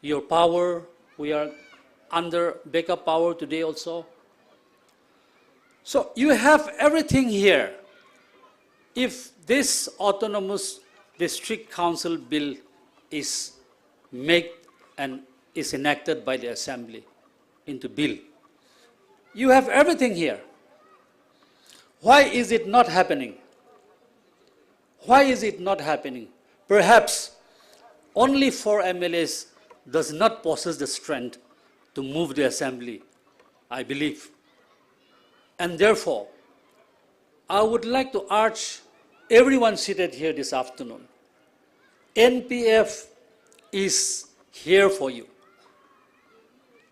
your power. We are under backup power today also. So you have everything here. If this autonomous district council bill is made and is enacted by the assembly into bill, you have everything here. Why is it not happening? Why is it not happening? Perhaps only 4 MLAs does not possess the strength to move the assembly, I believe. And therefore, I would like to urge everyone seated here this afternoon, NPF is here for you.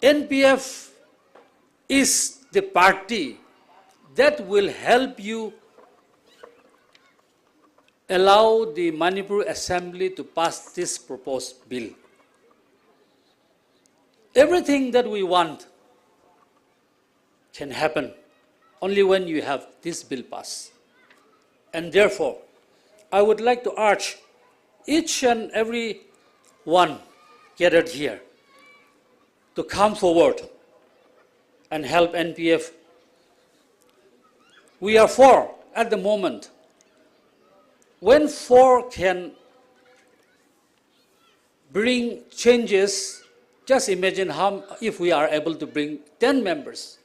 NPF is the party that will help you allow the Manipur Assembly to pass this proposed bill. Everything that we want can happen only when you have this bill passed. And therefore, I would like to urge each and every one gathered here to come forward and help NPF. We are 4 at the moment. When 4 can bring changes, just imagine how if we are able to bring 10 members.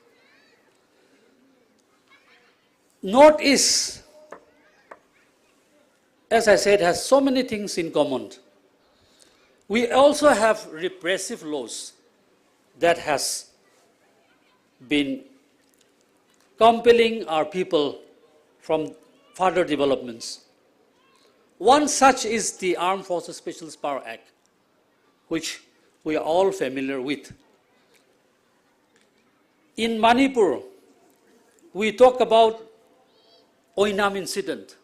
Northeast, as I said, has so many things in common. We also have repressive laws that has been compelling our people from further developments. One such is the Armed Forces Special Power Act, which we are all familiar with. In Manipur, we talk about Oinam incident.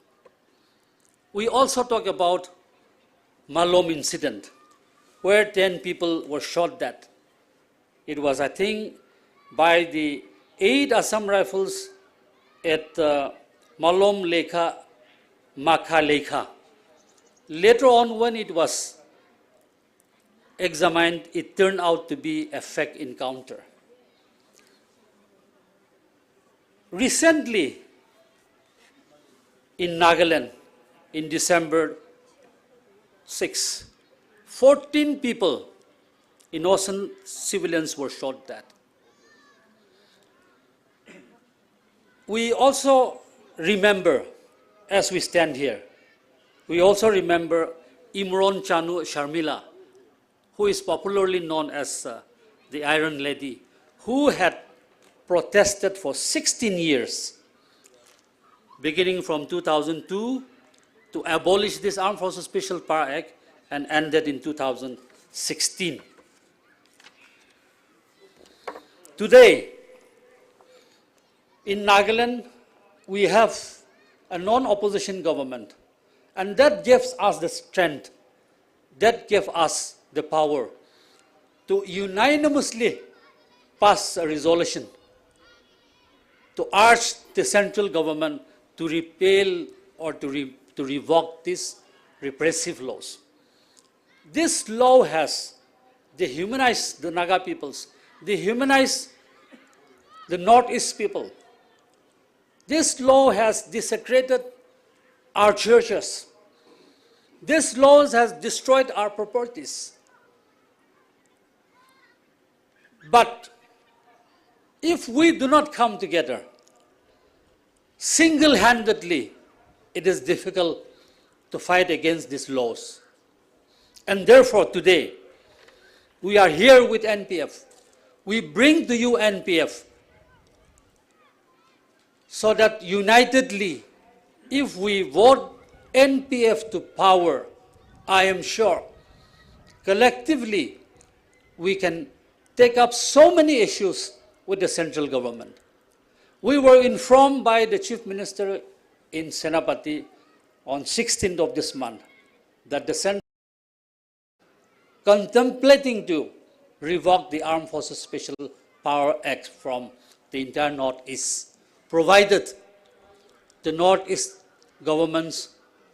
We also talk about Malom incident, where 10 people were shot dead. It was, I think, by the 8 Assam rifles at Malom Lekha, Makha Lekha. Later on, when it was examined, it turned out to be a fake encounter. Recently, in Nagaland, in December 6, 14 people, innocent civilians, were shot dead. We also remember, as we stand here, we also remember Imran Chanu Sharmila, who is popularly known as the Iron Lady, who had protested for 16 years, beginning from 2002 to abolish this Armed Forces Special Power Act and ended in 2016. Today, in Nagaland, we have a non-opposition government, and that gives us the strength, that gives us the power to unanimously pass a resolution to urge the central government to repeal or to revoke these repressive laws. This law has dehumanized the Naga peoples, dehumanized the Northeast people. This law has desecrated our churches. This law has destroyed our properties. But if we do not come together, single-handedly, it is difficult to fight against these laws. And therefore, today, we are here with NPF. We bring to you NPF so that unitedly, if we vote NPF to power, I am sure, collectively, we can take up so many issues with the central government. We were informed by the Chief Minister in Senapati on 16th of this month that the Central contemplating to revoke the Armed Forces Special Power Act from the entire Northeast, provided the Northeast governments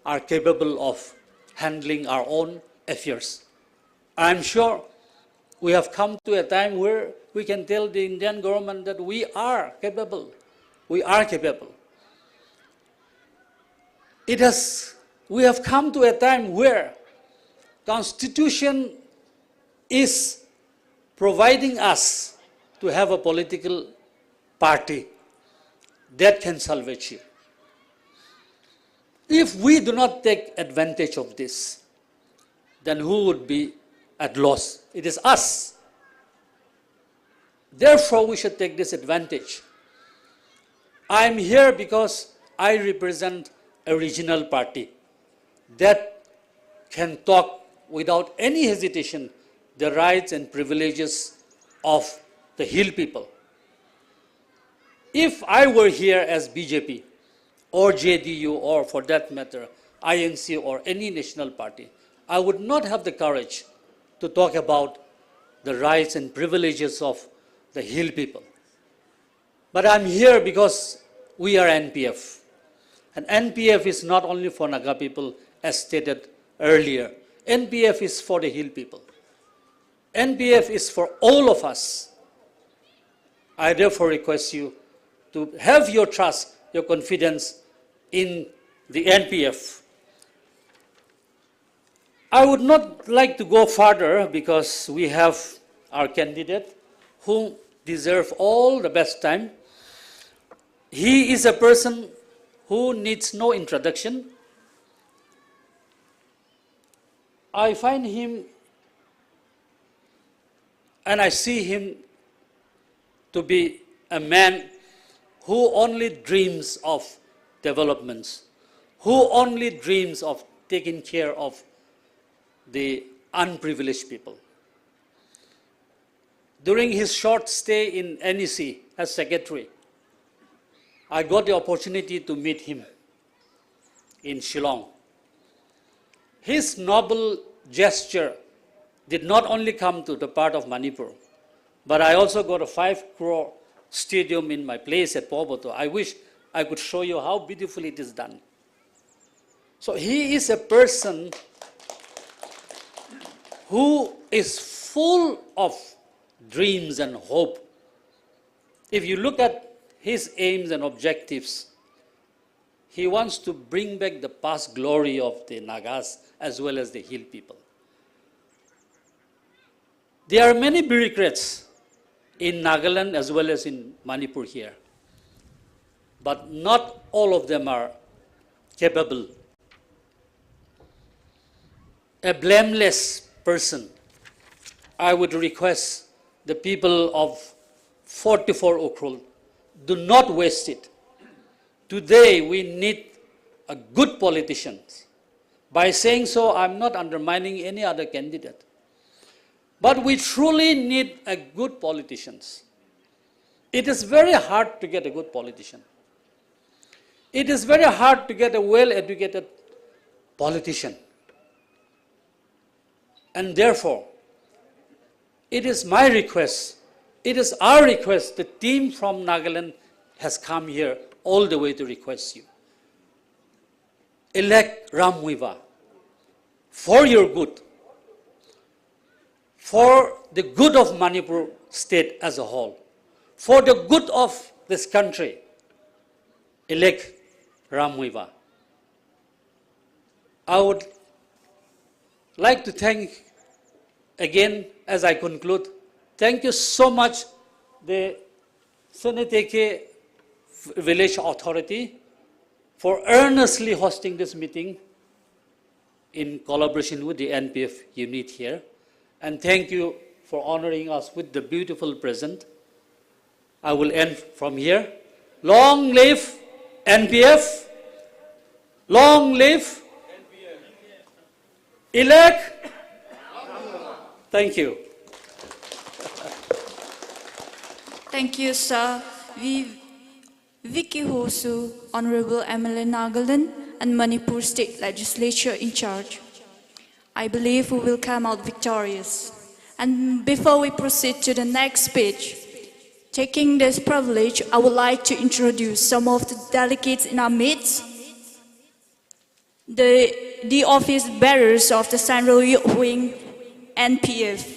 are capable of handling our own affairs. I'm sure we have come to a time where we can tell the Indian government that we are capable. We are capable. We have come to a time where Constitution is providing us to have a political party that can salvage you. If we do not take advantage of this, then who would be at loss? It is us. Therefore, we should take this advantage. I am here because I represent a regional party that can talk without any hesitation the rights and privileges of the Hill people. If I were here as BJP or JDU or for that matter INC or any national party, I would not have the courage to talk about the rights and privileges of the Hill people. But I'm here because we are NPF. And NPF is not only for Naga people, as stated earlier. NPF is for the Hill people. NPF is for all of us. I therefore request you to have your trust, your confidence in the NPF. I would not like to go further because we have our candidate who deserves all the best time. He is a person who needs no introduction. I find him and I see him to be a man who only dreams of developments, who only dreams of taking care of the unprivileged people. During his short stay in NEC as secretary, I got the opportunity to meet him in Shillong. His noble gesture did not only come to the part of Manipur, but I also got a 5 crore stadium in my place at Poboto. I wish I could show you how beautifully it is done. So he is a person who is full of dreams and hope. If you look at his aims and objectives, he wants to bring back the past glory of the Nagas as well as the Hill people. There are many bureaucrats in Nagaland as well as in Manipur here, but not all of them are capable. A blameless person, I would request the people of 44 Ukhrul, do not waste it. Today we need a good politician. By saying so, I'm not undermining any other candidate. But we truly need a good politicians. It is very hard to get a good politician. It is very hard to get a well-educated politician. And therefore, it is my request, it is our request, the team from Nagaland has come here all the way to request you. Elect Muivah for your good, for the good of Manipur state as a whole, for the good of this country. Elect Muivah. I would like to thank again, as I conclude, Thank you so much, the Seneteke Village Authority, for earnestly hosting this meeting in collaboration with the NPF unit here. And thank you for honoring us with the beautiful present. I will end from here. Long live NPF. Long live elect. Thank you. Thank you, sir. Vicky Hosu, Honorable MLA Nagaland and Manipur State Legislature in charge. I believe we will come out victorious. And before we proceed to the next speech, taking this privilege, I would like to introduce some of the delegates in our midst, the office bearers of the Central Youth Wing NPF.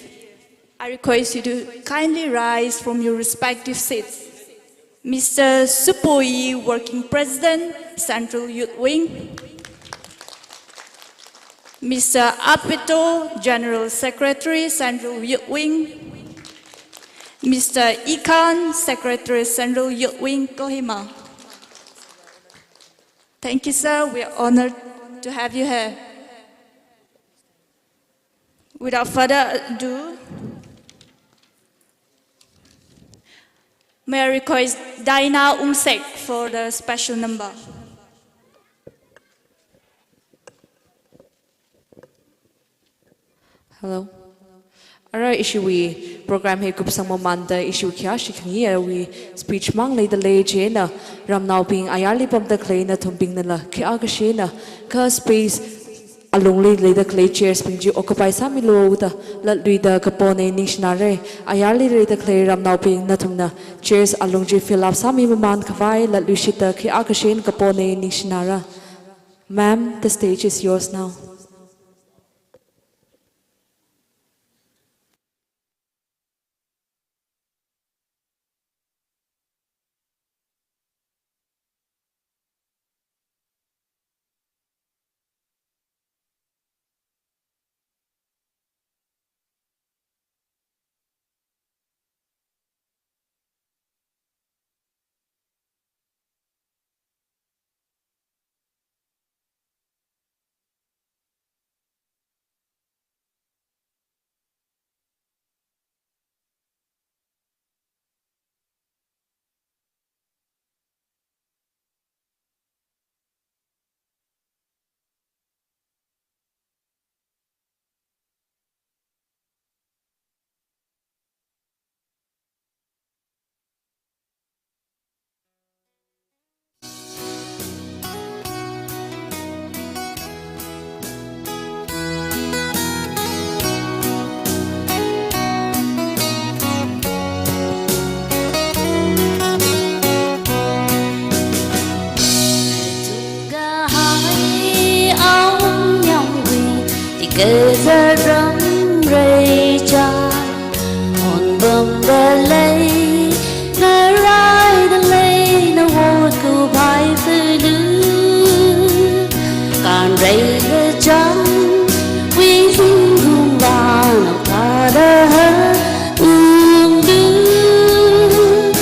I request you to kindly rise from your respective seats. Mr. Supoi, Working President, Central Youth Wing. Mr. Apito, General Secretary, Central Youth Wing. Mr. Ikan, Secretary, Central Youth Wing, Kohima. Thank you, sir. We are honored to have you here. Without further ado, may I request Daina Umsek for the special number. Hello. Alright, issue we program here kup sang mamanda issue kya shikhiya we speech mang lay the lay jena ram now being ayali pom the clay na thumping nala kya ka shena ka space along lay the clay chairs ping ji occupy sami lo da lat lui da kapone nishnare ayali lay the clay ram now being na thumna chairs along ji fill up sami man khawai lat lui shita kya ka shen kapone nishnara. Ma'am, the stage is yours now. kể ra rắm rây cha hồn bầm bờ lấy nơi rai đang lấy nó vô cụ bài phơi lư càng rây rây chăm quý sinh hùng và nào ta đã hết ương đưa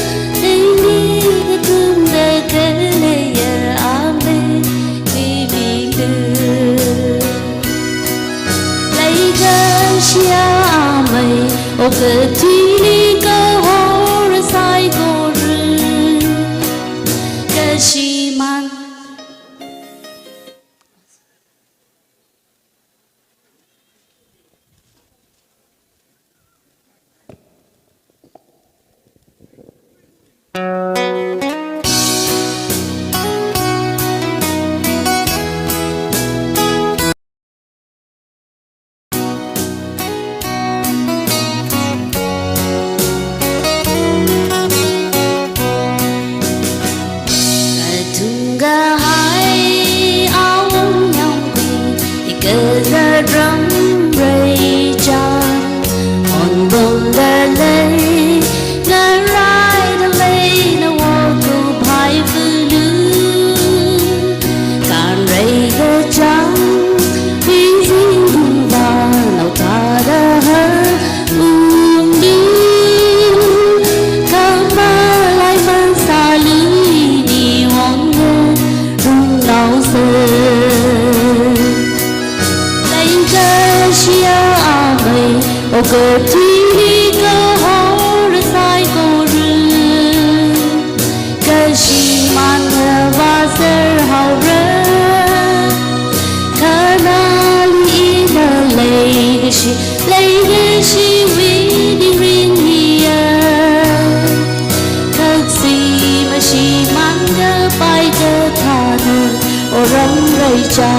đây đi cái thương đời kể lệ giờ ám bê vì bị lừa lấy cái xa mày ô cơ thi đi cơ hồ ra sai cô rư cái gì man Gashia ame ogati go hor sai goru Gashi man vaser haure Kanali ina legashi wini ringia Taxi mashi manga pai ga thana oram raicha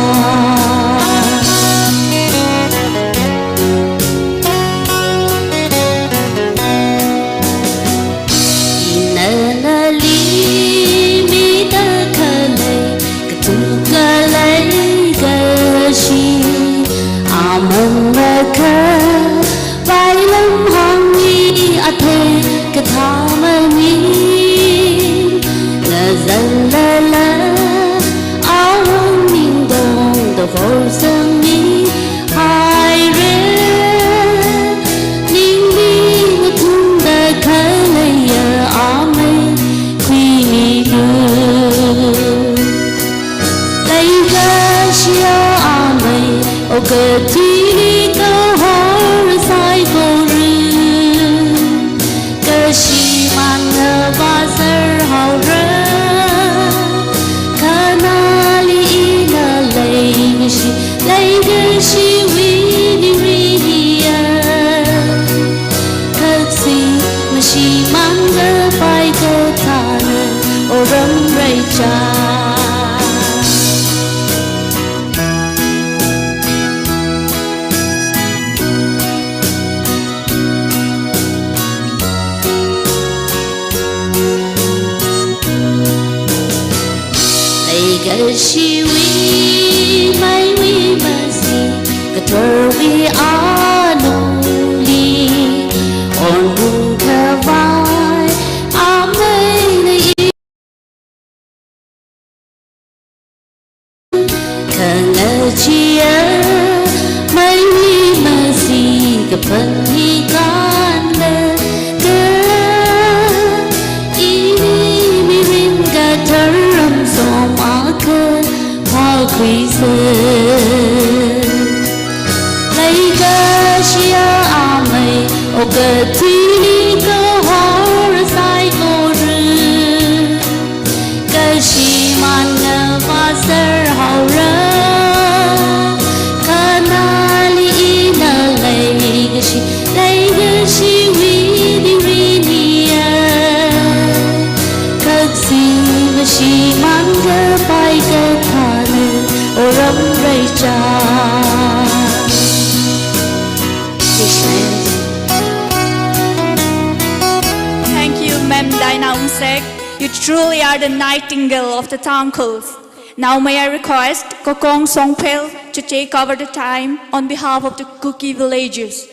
You truly are the nightingale of the Tangkhals. Now may I request Kokong Songpel to take over the time on behalf of the Kuki villagers.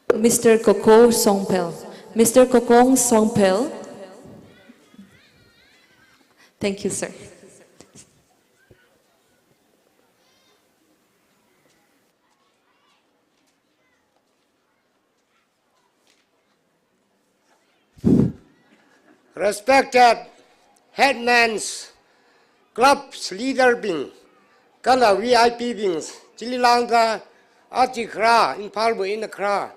Mr. Kokong Songpel. Mr. Kokong Songpel. Thank you, sir. Respected headmans, clubs leader bing, kala VIP bings, Chililanga, Atikra, in Palbu in the Kra.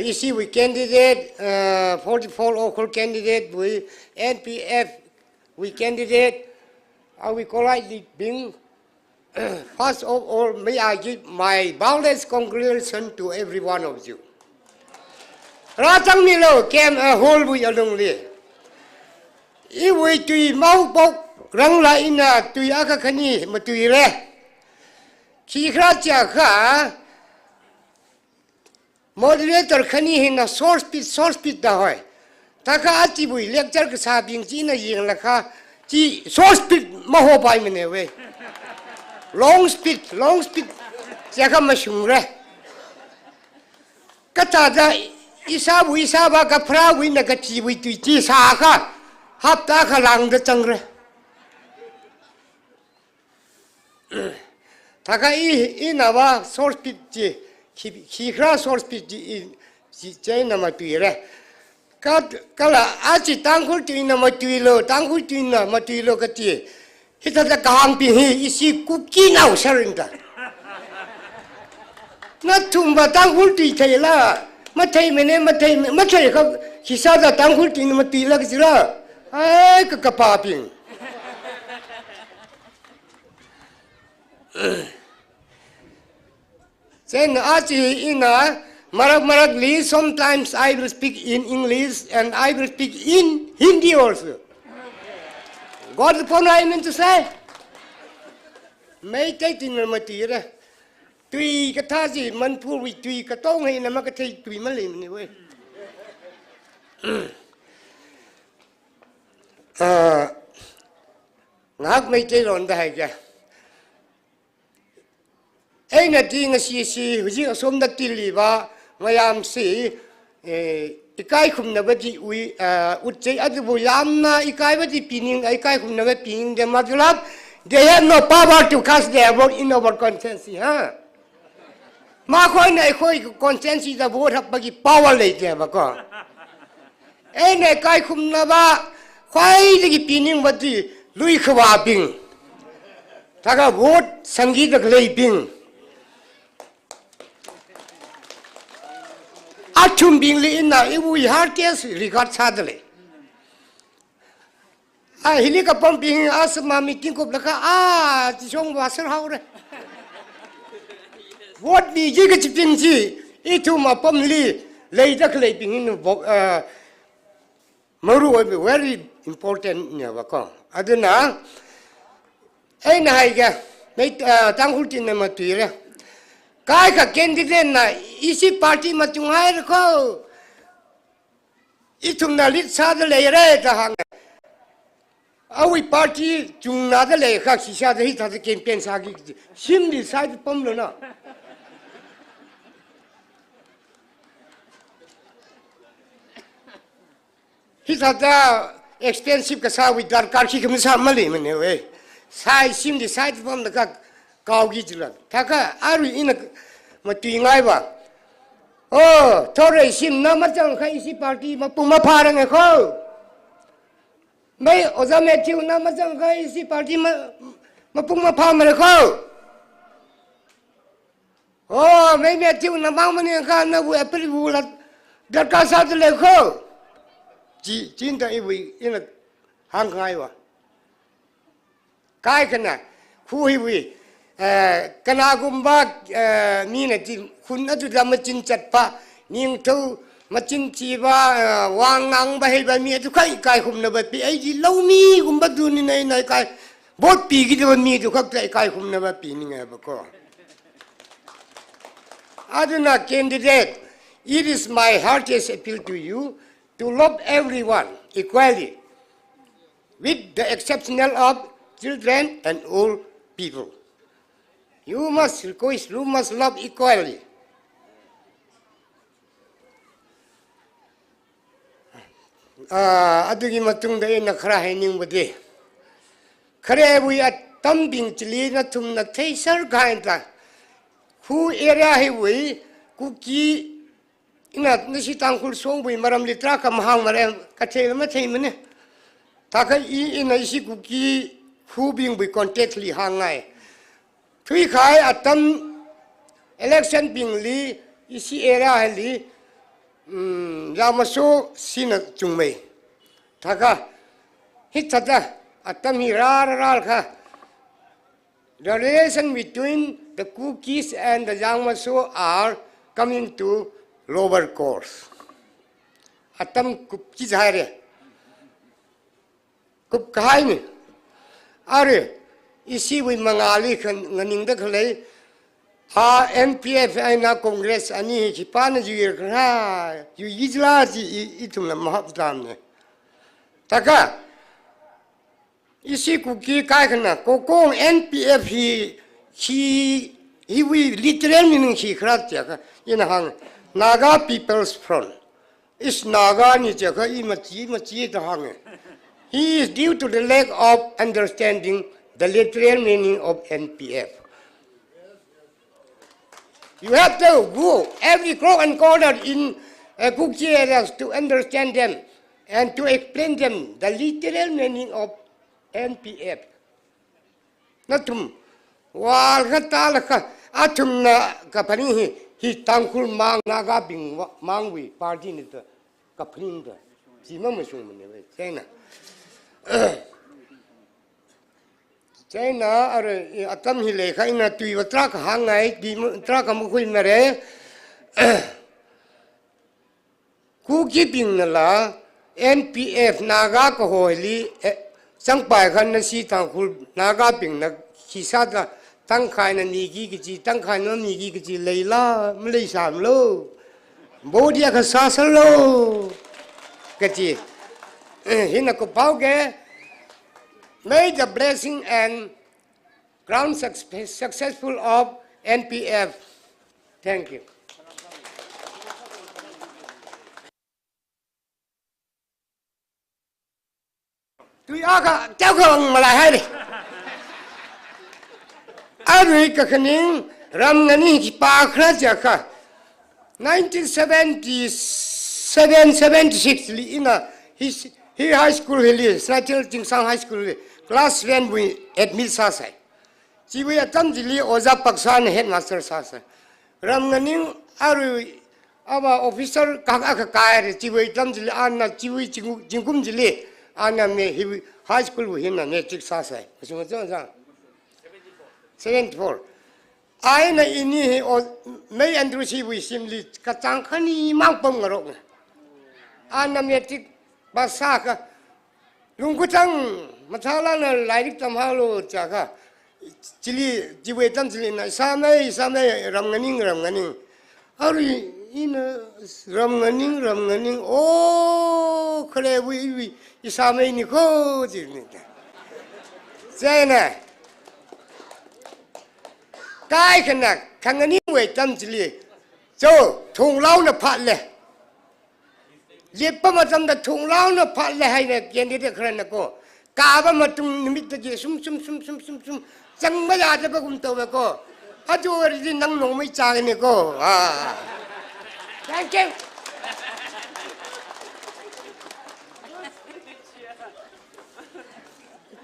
You see, we candidate, 44 local candidate, we NPF, we candidate, we collectively bing. First of all, may I give my boundless congratulations to every one of you. Ratang Milo came a whole week along there. If we do mau bok rang la ina tui aka kani ma tui re ki kra cha kha moderator kani hina source speed da hoy ta ka ati bui lecture ka sa bing chi na yeng la kha chi source speed ma ho pai mene we long speed cha ka ma shung re ka ta da isa ba ka fra wi na ka chi wi tui chi sa kha hấp ta khả năng được chăng rồi, thà cái ý nào mà source speed gì khi khá source speed gì si che na ma tui re ka la a chi tang khul tui na ma tui lo tang khul tui na ma tui lo ka ti hi ta da kang pi hi isi ku ki nau sarin ta na tum ba tang khul tui thei la ma thei mene ma thei ka hi sa da tang khul tui na ma tui la ka la ai ka pa ping then ina marakli sometimes I will speak in English and I will speak in Hindi also. Got the point I meant to say? May take in the material. Tui katazi Manipur with tui katong in a makate tui malim anyway. Ngak may take on the high. Ay na di nga si huji asom na tiliba mayam si ikay kum na ba di utjay adu yam na ikay ba di pining ikay kum na ba pining de madulab they have no power to cast their vote in our conscience ha ma khoi na khoi conscience da vote hap ba ki power le je ba ko ay na ikay kum na ba khoi de ki pining ba di lui khwa ping taga vote sangi da le ping Achum being inna, if we heart yes, regard sadly. I hilly upon being asked Mammy think of the song was how. What the jiggy pingy, it to my pomly, later clapping in the Maru will be very important in Yavaka. I don't know. Ain't I made Tanghut in the material. Kai ka candidate na isi party matungai ko itum na lit sa de le re ta hang awi party chung na de le kha si sa de hi ta de campaign sa gi sim di side pom lo na hi ta da expensive ka sa wi dar kar ki kum sa mali mane we sai sim di side pom da ka cao ghi chila thaka aru ina ma tui ngai ba oh thore sim na ma chang khai si party ma puma phara nge kho mai oza me tiu na ma chang khai si party ma puma pha ma kho oh mai me tiu na ma ne ka na bu apri bu la dar ka sa de le kho ji jin da i wi ina hang ngai ba kai kana khu hi wi kanagumba ni na tin khun adu da machin chatpa ning thu machin chi ba wangang ba hei ba mi tu kai kai khum na ba pi ai ji lo mi gumba du ni nei nei kai bot pi gi do mi tu khak tai kai khum na ba pi ni ngai ba ko aduna candidate it is my heartiest appeal to you to love everyone equally with the exceptional of children and old people. You must request, you must love equally. Adugi matungda ina khara haining bade. Khare we at tambing chili na tum na taser gainta. Who area he we kuki ina nasi tangkul song we maram litra ka mahang maram kathel ma thei mane. Taka I ina isi kuki who being we contactly hangai. Tui khai atam election being li isi era li yamaso sina chungmei thaka hitata atam hi rar kha the relation between the cookies and the yamaso are coming to lower course atam kupchi jare kup khai ni are isi wi mangali khan nganing da khlei NPF aina Congress ani ki pan ju kra ju yizla ji itum la mahap dam ne taka isi ku ki kai khna ko ko NPF he we literal meaning ki kra cha ka in hang Naga People's Front is Naga ni cha ka I machi da hang he is due to the lack of understanding the literal meaning of NPF. You have to go every crook and corner in Cook us to understand them and to explain them the literal meaning of NPF. Natum, wal katalaka, atum na kapani he tankul mang naga bing mangwi party nita kaprinda. Sima masumane, China. China are atam hileka ina tui watrak hangai, di trakamukuin mare. Cookie ping la NPF naga ko hoili sang pai khan na si tang khul naga ping na kisada tang khai na nigi gi tang khai na nigi gi leila mlei sam lo bodia ka sasal lo kachi hina ko pau ge may the blessing and ground successful of NPF. Thank you. Tui aga tao ka malai hai ni. Arui ka kaning ram ngani ki pa khra jaka. 1976 li ina he high school li National Jingsang High School class 10 we admit sa sai. Ji we atam ji li oza paksan headmaster sa sai. Ram ngani arui aba officer ka ka kai ji we tam ji li anna ji we jingkum ji li Anna me he high school with him and metric sasai. 74. I na ini or may and receive with him lit Katankani Mampong. Anna metric Basaka Lungutang Matala like Tamhalo Chaka Chili Jiwetan Chilina Same Ramganing. Hurry in Ramganing. Oh, we. Isame ni ko jirnita. China. Kai kana kangani we tam chili. So thung lao na phat le. Lepa ma tam da thung lao na phat le hai na kendi de khran na ko. Ka ba ma tung nimit de sum chang ma ya de ba kum to ba ko. Aju ri nang no mai cha ni ko. Thank you.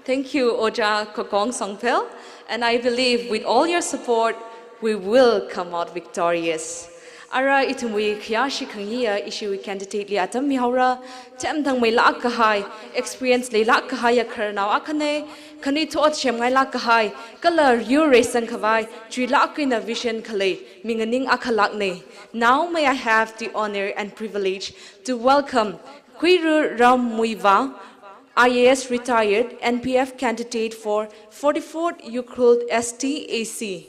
Thank you, Oja Kokong Songpel, and I believe with all your support, we will come out victorious. Ara itumwi kyashi kangiya issue candidate li atam mihaura tem thang mai lak kahai experience le lak kahai ya kharnaw akhane khani thot chem ngai lak kahai color you racing khawai tri lak in a vision khale minganing akhalak ne. Now may I have the honor and privilege to welcome Ukhrul Muivah, IAS retired NPF candidate for 44th Ukhrul STAC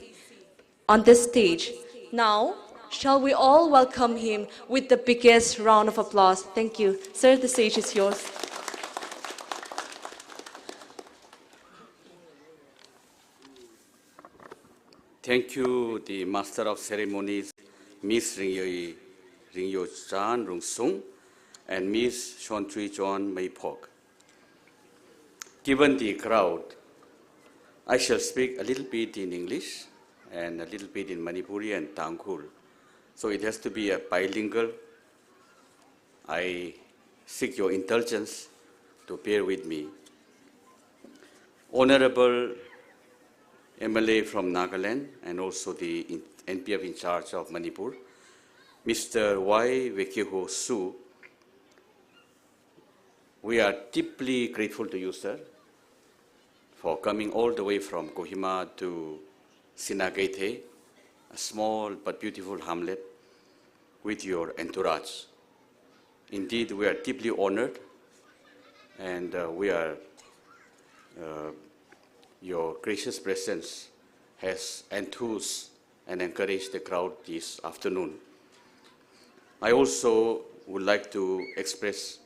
on this stage. Now, shall we all welcome him with the biggest round of applause? Thank you. Sir, the stage is yours. Thank you, the Master of Ceremonies, Miss Ringyo Chan Rung Sung, and Miss Shon Chui John Mai Pok. Given the crowd, I shall speak a little bit in English and a little bit in Manipuri and Tangkhul. So it has to be a bilingual. I seek your indulgence to bear with me. Honorable MLA from Nagaland and also the NPF in charge of Manipur, Mr. Y. Su, we are deeply grateful to you, sir, for coming all the way from Kohima to Sinagaite, a small but beautiful hamlet, with your entourage. Indeed, we are deeply honored, and your gracious presence has enthused and encouraged the crowd this afternoon. I also would like to express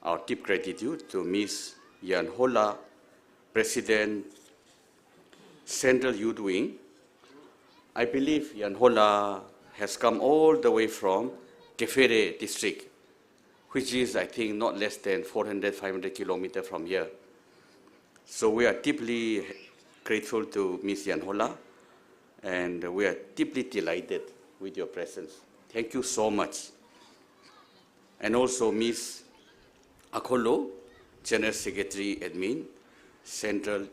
our deep gratitude to Ms. Yan Hola, President, Central Youth Wing. I believe Yan Hola has come all the way from Kefere district, which is, I think, not less than 400, 500 kilometers from here. So we are deeply grateful to Ms. Yan Hola, and we are deeply delighted with your presence. Thank you so much. and also Ms. Ukhrul, General Secretary Admin, Central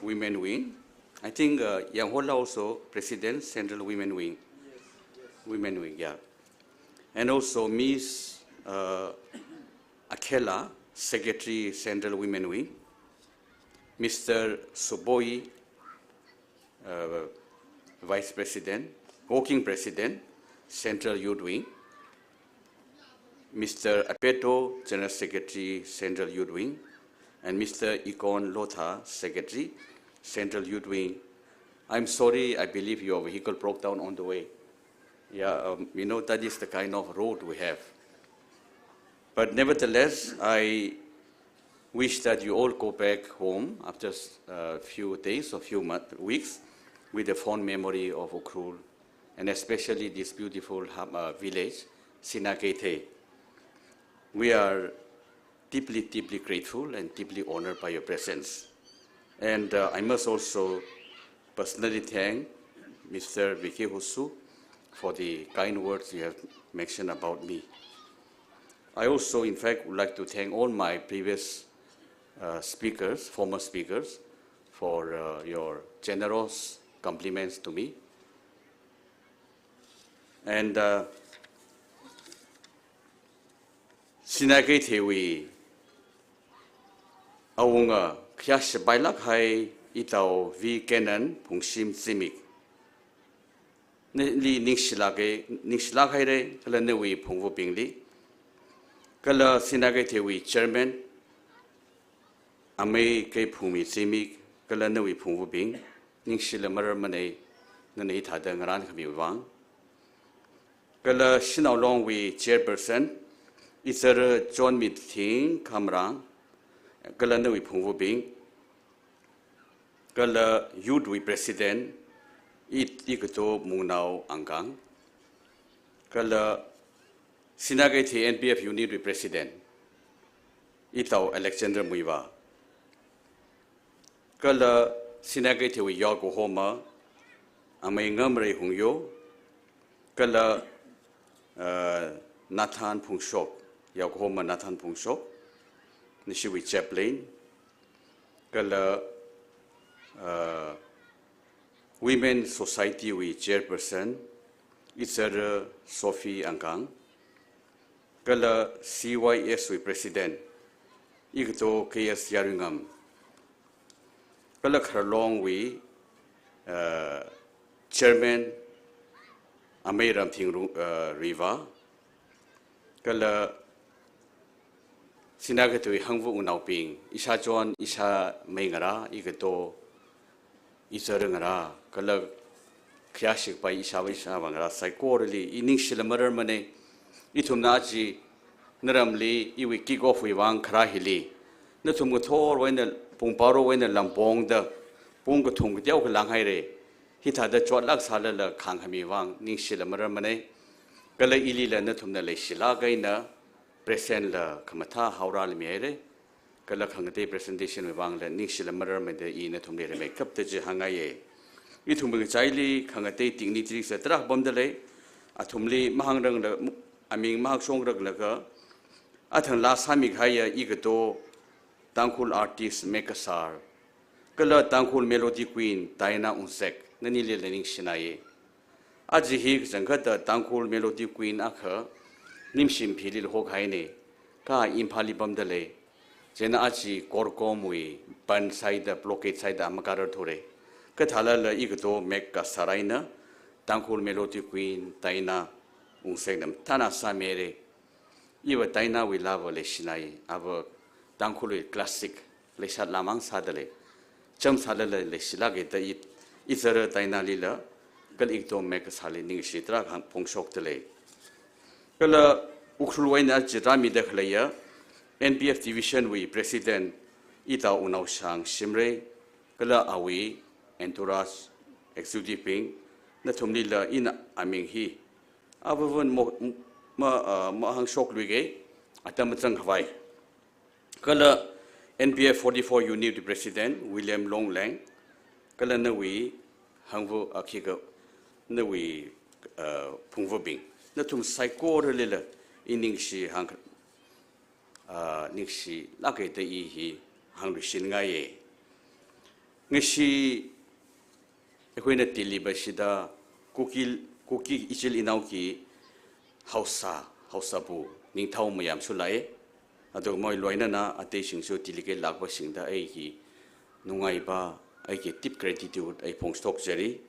Women Wing. I think Yang Hola also President, Central Women Wing. Women Wing, yeah. And also Ms. Akhela, Secretary, Central Women Wing. Mr. Suboi, Vice President, Working President, Central Youth Wing. Mr. Apeto, General Secretary, Central Youth Wing. And Mr. Ikon Lotha, Secretary, Central Youth Wing. I'm sorry, I believe your vehicle broke down on the way. Yeah, you know, that is the kind of road we have. But nevertheless, I wish that you all go back home after a few days or few weeks with a fond memory of Ukhrul, and especially this beautiful village, Sinakete. We are deeply, deeply grateful and deeply honored by your presence. And I must also personally thank Mr. Vicky Hosu for the kind words you have mentioned about me. I also, in fact, would like to thank all my previous speakers, former speakers, for your generous compliments to me. And Sinagay Tewi Aunga Kyash Bailak Hai Itao V Kenan Pungshim Zimik. Li Nixlak Haire, Kalanewi Pungvo Bingli. Kala Sinagay Tewi Chairman Ame Kay Pumi Zimik, Kalanewi Pungvo Bing, Nixila Maramane, Nanita Dangaran Kabiwang. Kala Shinao Long we Chairperson, it's a John Meeting, Kamrang, Kalanewi Pungvo Bing, Kala Youth we President, It Ikato Munao Angang, Kala Sinagay NPF Unit President, Itao Alexander Muivah, Kala Sinagay Yago Homa, Amay Ngamre Hungyo, Kala Nathan Pungshok, Yago Homa Nathan Pungshok, Nishiwi Chaplain, Kala Women Society we Chairperson, Isar Sophie Angang, Kala CYS we President, Igto KS Yaringam, Kala Kharlong we Chairman Amay Ramting Riva, Kala Sinagatoy Hangvu Unauping, Isha John, Isha Maingara, Igato Isarangara, Kala Kyashik by Isha Vangara, Psychorally, Inishila Murmane, Itumnaji, Naramli, Iwi kick off with Wang Krahili, Natumutor when the Pumparo when the Lampong, the Pungatung, Diao Langhaire, Hita the Chwalak Salala, Kanghami Wang, Nishila Murmane, Kala Ilila Natumna Shilagaina. Present la Kamata Haural Miere, Kalakangate presentation with Wang, Nixila Maramade in a Tumere make up the Jihangaye. Itumbuchaili, Kangate dignitaries at Rak Bondale, Atumli, Mahangrang, I mean Mark Songraglaga, Atan last Hamik Haya Igato, Tankul artist Mekasar, Kala Tankul melody queen, Diana Unsek, Nanili Lening Shinaye. Aji Higgs and Gata Tankul melody queen Akher. Nimshim Pilil Hokhaine, Ka Impali Bamdale, Jena Achi Korkomwi, Ban side, blockade side, Amakara Ture, Katala Igato, Mekka Saraina, Tankul Melody Queen, Taina, Unsegam, Tana Samere, Eva Taina we love Leshinai, our Tankul classic, Leshat Lamang Sadale, Chum Sadale, Leshilage, the it, Isara Taina Lila, Galikto Mekasali Ningshitra, Pongshok Tele. Kala Ukhrul Waina Jirami Dekhlaya, NPF Division we President Ita Unau Shang Shimre, Kala Awi, Entourage, Executive Ping, Natumlila in Aminghi, Avavan Mahang Shok Luige, Atamatang Hawaii. Kala NPF 44 Unit President William Long Lang, Kala Nawi, Hangvo Akiga, Nawi Pungvo Bing. Natum psycho lila iningshi hang ningshi lake te I hi hang rishin nga ye ngishi ekoina tiliba sida kuki ichil inau ki hausa bu ningthau mayam su lai ado moi loina na ate singsu tilike lakba singda ai ki nungai ba ai ki tip gratitude ai phong stock jeri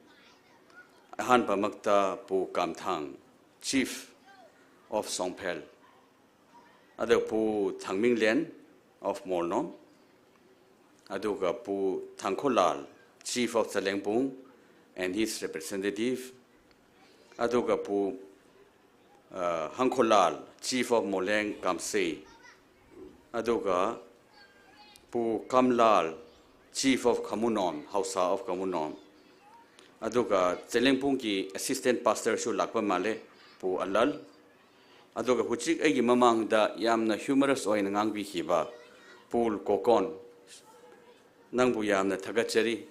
ahan pa makta pu kamthang chief of Songphel ado pu thangming len of Mornom ado ga pu thangkholal chief of Salengpung and his representative ado ga pu Hangkholal chief of Moleng Kamse ado ga pu Kamlal chief of Kamunom Hausa of Kamunom ado ga Salengpung ki assistant pastor shu lakpa male pu Alal ado ga huchik ai mamang da yamna humorous oin ngang bi khiba pul kokon nang bu yamna thagachari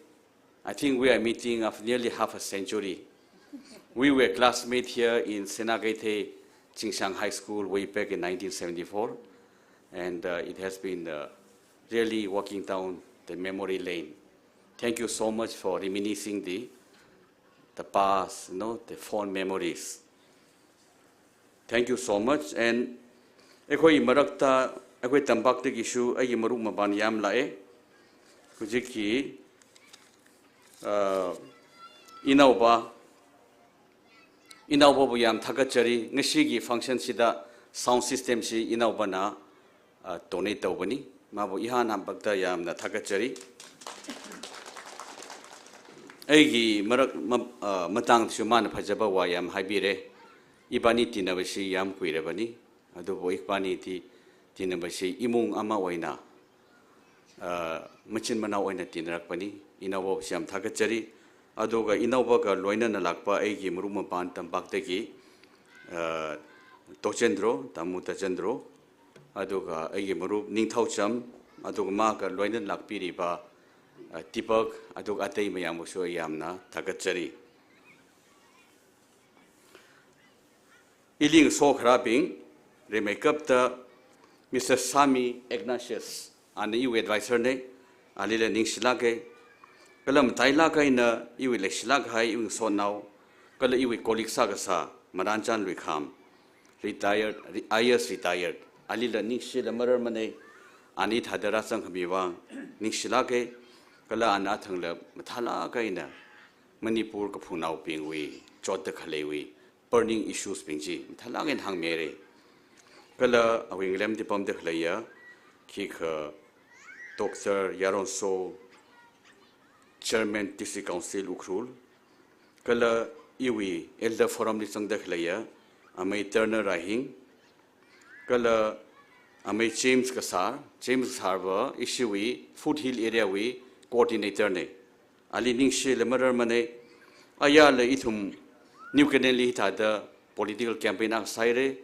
I think we are meeting of nearly half a century. We were classmates here in Senagate Chingshan High School way back in 1974, and it has been really walking down the memory lane. Thank you so much for reminiscing the past, the fond memories. Thank you so much. And ekoi marakta ekoi tambak te issue ai maruk maban yam lae kujiki inauba bu yam thagachari ngasi function sida sound system si inauba na donate tawbani mabu ihan ambakta yam na thagachari aigi marak matang suman phajaba wa yam haibire ibani tinabasi yam kuirebani adubo ikpani ti tinabasi imung ama oina machin manau oina tinrakpani inawo siam thagachari adoga inawa ga loina na lakpa aigi muruma pan tambak tegi tochendro tamu tachendro adoga aigi murup ningthau cham adoga ma ga loina lakpiri ba tipak adoga atei mayam so yamna thagachari iling so khrabing re makeup ta Mr. Sami Ignatius and EU advisor ne alile ningsilage kalam taila kaina iwi lekshlag hai iwi so now kala iwi colleague sagasa maranchan luikham retired IAS retired alila ningsil marar mane ani thadara sang khamiwa ningsilage kala ana thangla mathala kaina Manipur ka phunau pingwi chot da khalewi burning issues pingji mathala gen hang mere kala awing lem dipam de khlaya ki kha Dr. Yaronso Chairman District Council Ukhrul kala iwi elder forum ni sang dakhlaya amai Turner Rahing kala amai James Kasar ba issue foothill area we coordinator ne ali ning she lemarar mane aya le ithum new canali thada political campaign ak saire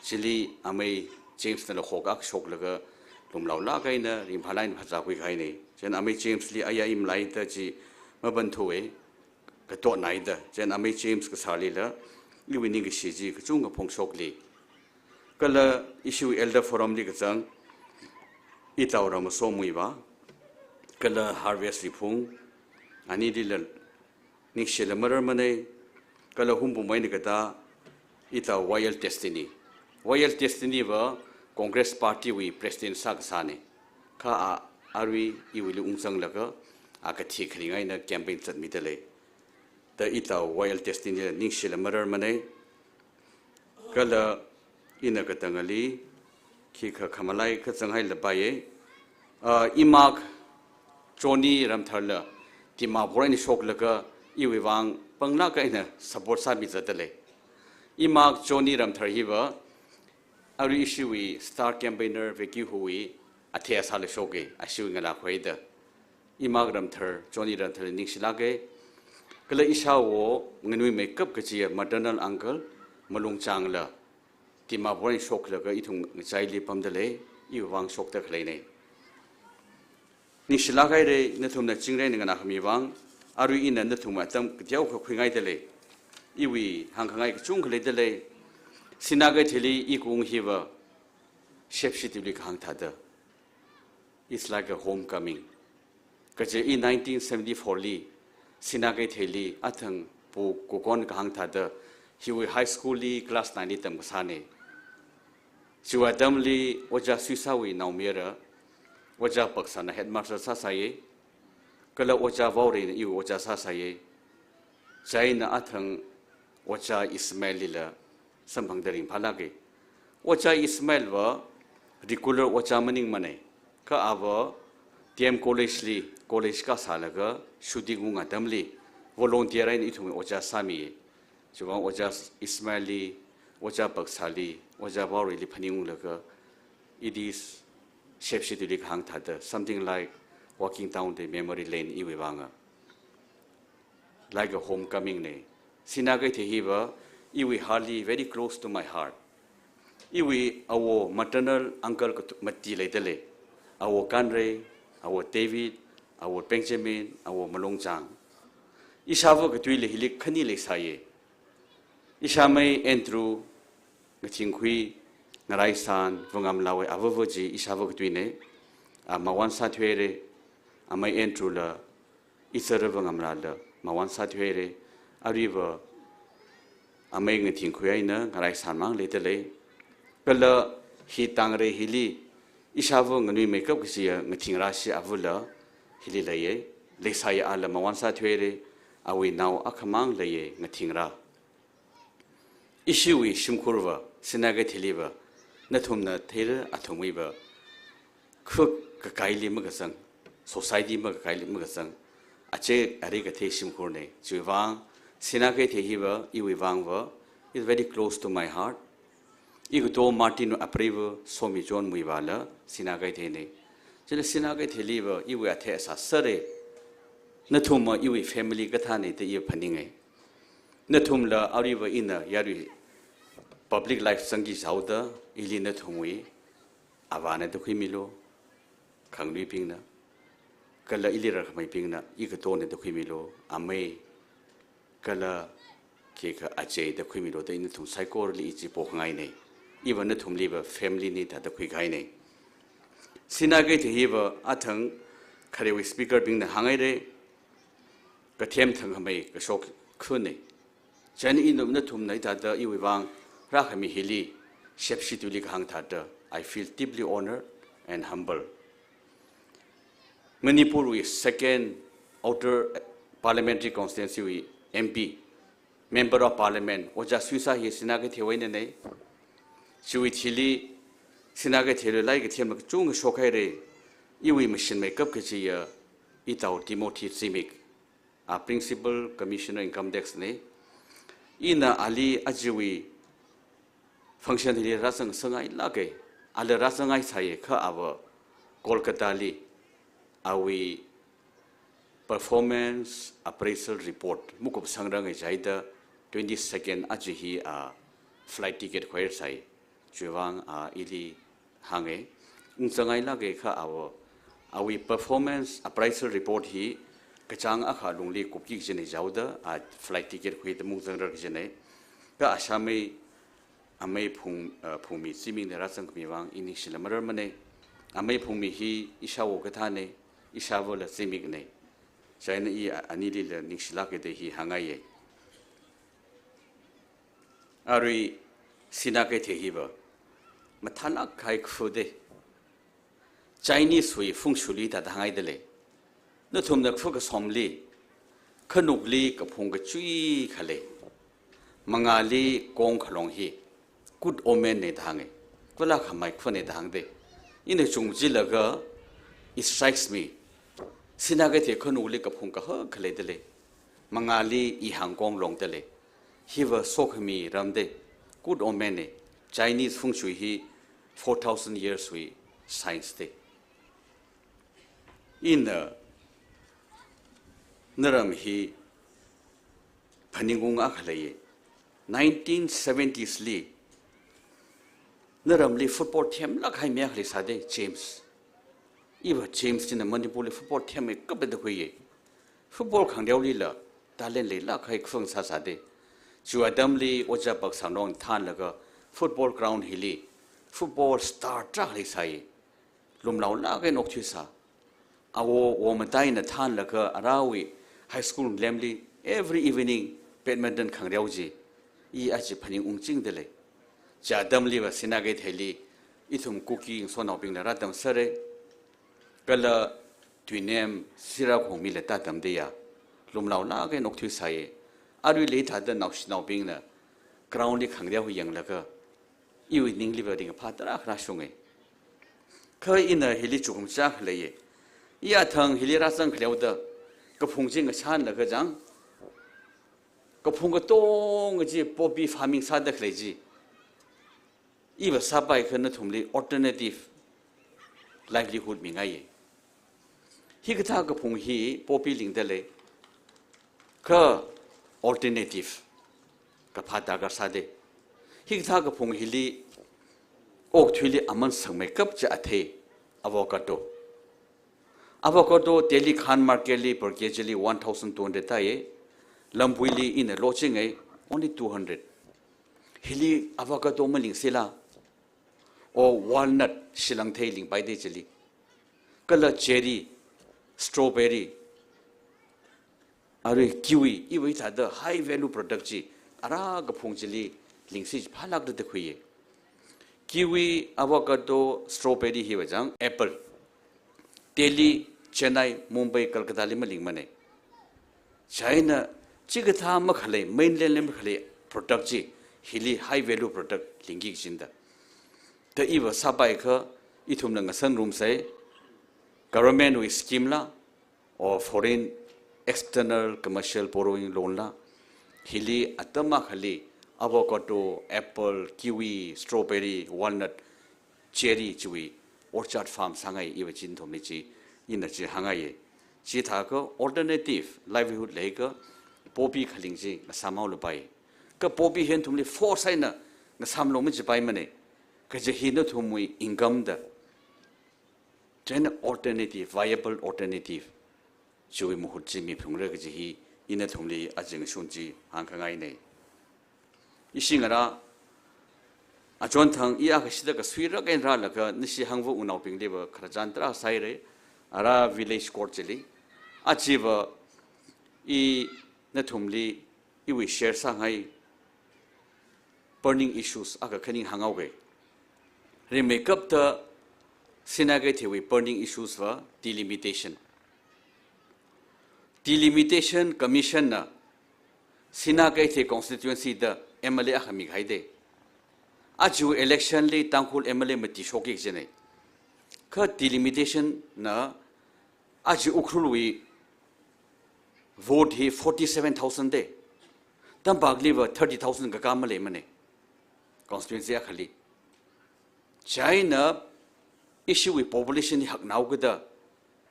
chili amai James na khogak shok laga lumlau la kaina rimpalain phaja kui khaine chen amai James li aya im lai ta chi mabanthue ka to naida chen amai James ka sali la iwi ning shi ji ka chung ka phongsok li kala issue elder forum li ka chang itawra ma so muiwa kala harvest rifung ani dilal ning shela marar mane kala humbu mai ni ka ta ita royal destiny wa Congress Party we President Sagsane ka arwi iwilu ungsang laga akathi khringai na campaign chat mitale the ita royal destiny ningshila marar mane kala ina katangali ki kha khamalai kha changhai labaye imak choni ramtharla tima boraini shok laga iwiwang pangla ka ina support sa bi zatale imak choni ramthar hiwa Ari issue star campaigner Vicky Hui athea sale shoge ashu ngala khoida imagram thar Johnny Ranthar ningsilage kala isawo ngenui makeup kachi maternal uncle malung changla tima boy shok laga ithung chaili pamdale iwang shok ta khleine ningsilage re nathumna chingre ngana khami wang ari ina nathuma tam ktiau kho khwingai dele iwi hangkhangai chung khle dele Sinaga Tili Ikung Hiva Shepshitibli Hangtada. It's like a homecoming. Because in 1974, Sinaga Tili Atang Po Kokon Hangtada, he was high school class 90 Tamasane. She was dumbly Waja Susawi Naumira, Waja Paksana headmaster Sasaye, Kala Waja Vaurin, you Waja Sasaye, Jaina Atang Waja Ismailila, Sampang Daring Palagi. Waja Ismail were regular Waja Maning Mane, Ka Ava, TM College Kasalaga, shooting Damli, volunteer in it Waja Sami, Juan Waja Ismaili, Waja Paksali, Waja Vauri Lipaningulaga. It is Shepshitulik Hang Tada, something like walking down the memory lane Iwivanga. Like a homecoming day. Sinaga Tehiva, Iwi hardly very close to my heart. Iwi, our maternal uncle Matiletele, our Kanre, our David, our Benjamin, our Malongchang. Ishava Gatwili Hilik Kanile Saye. Ishamay Entru, Gatinghui, Naraisan, Vungamlawe, Avavoji, Ishava Gatwine, Mawan Satwere, Amay Entrula, Isara Vungamlada, Mawan Satwere, Arriva, Amay Gatinghuina, Naraisan Mang Little, Pella, Hitangre Hili, Ishavong and we make up Gisia, Gatingrashi Avula, Hililaye, Lesaya Ala Mawan Satwere, are we now Akamang Laye, Gatingra. Ishui Shimkurva, Sinaga Tiliva, Natumna Taylor Atomiva, Cook Kakaili Magasang, Society Magakaili Magasang, Ache Arigate Shimkurne, Juvan, Sinaga Tehiva, Iwivangva, is very close to my heart. Iguto Martin Apriva, Somi John Muivala, Sinaga Tene. Jena Sinaga Teliva, Iwi Atesa Sare, Natuma Iwi family Gatane, the year Paninge. Natumla Ariva Ina Yari. Public life sangi sauda ilina thumui avana to khimilo khangli pingna kala ilira khamai pingna ikatone to khimilo ame kala keka ache to khimilo te in thum psychorly ichi pokngai nei even thum liba family ni ta to khigai nei sinage the hiba athang khare speaker pingna hangai re kathem thang khamai ka sok khune chani inum na thum nai ta da iwang Rahami Hili, Shepshitulik Hang Tata, I feel deeply honored and humble. Manipur is second outer parliamentary constituency MP, member of parliament, Oja Suisa he Sinaga Tewene, Shuit Hili, Sinaga Tele like Tim Chung Shokere, Iwi machine makeup Kachia, Itao Timothy Simic, our principal commissioner income tax ne, Ina Ali Ajiwi. Function here Rasang Sangai Lake, Ala Rasangai Saye, Ka Kolkata Li, Awi performance appraisal report, Mukup Sangrang Jaida, 22nd Ajihi a flight ticket queer Sai, Juang a Ili Hange, Unsangai Lake Ka Awi performance appraisal report he, Kachang Aka Lungli Kuki Jene Jauda, a flight ticket queer the Muzangra Jene, Ka Ashame. Amay Pumi, seeming the Rasang Miwang, initial Marmane, Amay Pumi he, Ishawo Katane, Ishavola Simigne, China Anili Nixilake de he Hangaye. Ari Sinake Tehiva, Matana Kai Fude, Chinese way functionally that Hangaidele, not whom the focus homely, Kanugli Kapunga Chui Kale, Mangali Gong Kalong he. Good omen ne dhange, kula khamai khone dhangde. In a chung jilaga, it strikes me. Sinagate konuli kapunka ho kaledele, Mangali I Hangong long dele. He was sokmi ramde, good omen, Chinese feng shui he 4,000 years we science day. In the Naram he Paningung Akalaye, 1970s Lee. Naramli football team like I merely Sade James. Even James in the Manipuri football team a couple of the way. Football can Lila, Dalenli like I Fung Sasade. Juadamli, Ojapak Sanong Tan Laga, football ground hili football star track le sai lum lau la ke nok thi sa awo wo matai na than la ka arawi high school lemli every evening badminton khang riau ji I achi phani ungching de le cha dam li ba sina ge theli ithum cookie so naw ping na ra dam sare kala twinem sira khong mi le ta dam de ya lum lau la ke nok thi sai arui le tha da naw ping na ground li khang riau yang la ka I wi ning li ba ding pha tra khra shunge khoi ina hili chukum cha le ye ya thang hili ra sang khlew da ka phung jing ga chan la ga jang ka phung ga tong ji poppy farming sa da khle ji I ba sa bai khan thumli alternative livelihood mi ngai hi ka tha ka phung hi poppy ling da le ka alternative ka pha da ga sa de hi ka tha ka phung hili ok thuli aman sang makeup cha athe avocado daily khan market li per kg li 1200 ta ye lambuili in a loching ai only 200 hili avocado maling sila o walnut shilang thailing bai de chali kala cherry strawberry are kiwi I wai tha the high value product ji ara ga phung chili lingsi phalak de khuye kiwi avocado strawberry hi wajang apple Delhi Chennai Mumbai Kolkata li maling mane China chigatha ma khale mainland lem khale product ji hili high value product lingi jinda the iwa sabai kha ithum na ngasang room sai government with scheme la or foreign external commercial borrowing loan la hili atama khali avocado apple kiwi strawberry walnut cherry chui orchard farm sangai iwa chin thomni chi ina chi hangai chi tha ko alternative livelihood le ka popi khaling ji na samau lo bai ka popi hen thumli force aina na samlo mi chi bai mane ka je hin thumui income da gen alternative viable alternative chui mu hu chi mi phungre ka ji hi ina thumli ajing sunji hang khangai nei isingara Ajon thang iya ka sida ka swira ka ra la ka nisi hangwo unaw ping leba khrajan tra sai re ara village court chili achieva I na thumli I we share sa ngai burning issues aga khaning hangau ge re makeup the sinagai thewi burning issues wa delimitation commission na sinagai the constituency the MLA ahami gaide Aju election li tangkul MLA mati shoki jene ka delimitation na aju Ukhrul wi vote hi 47,000 de tam bagli wa 30,000 ka kamale mane constituency khali China issue with population hak naw gada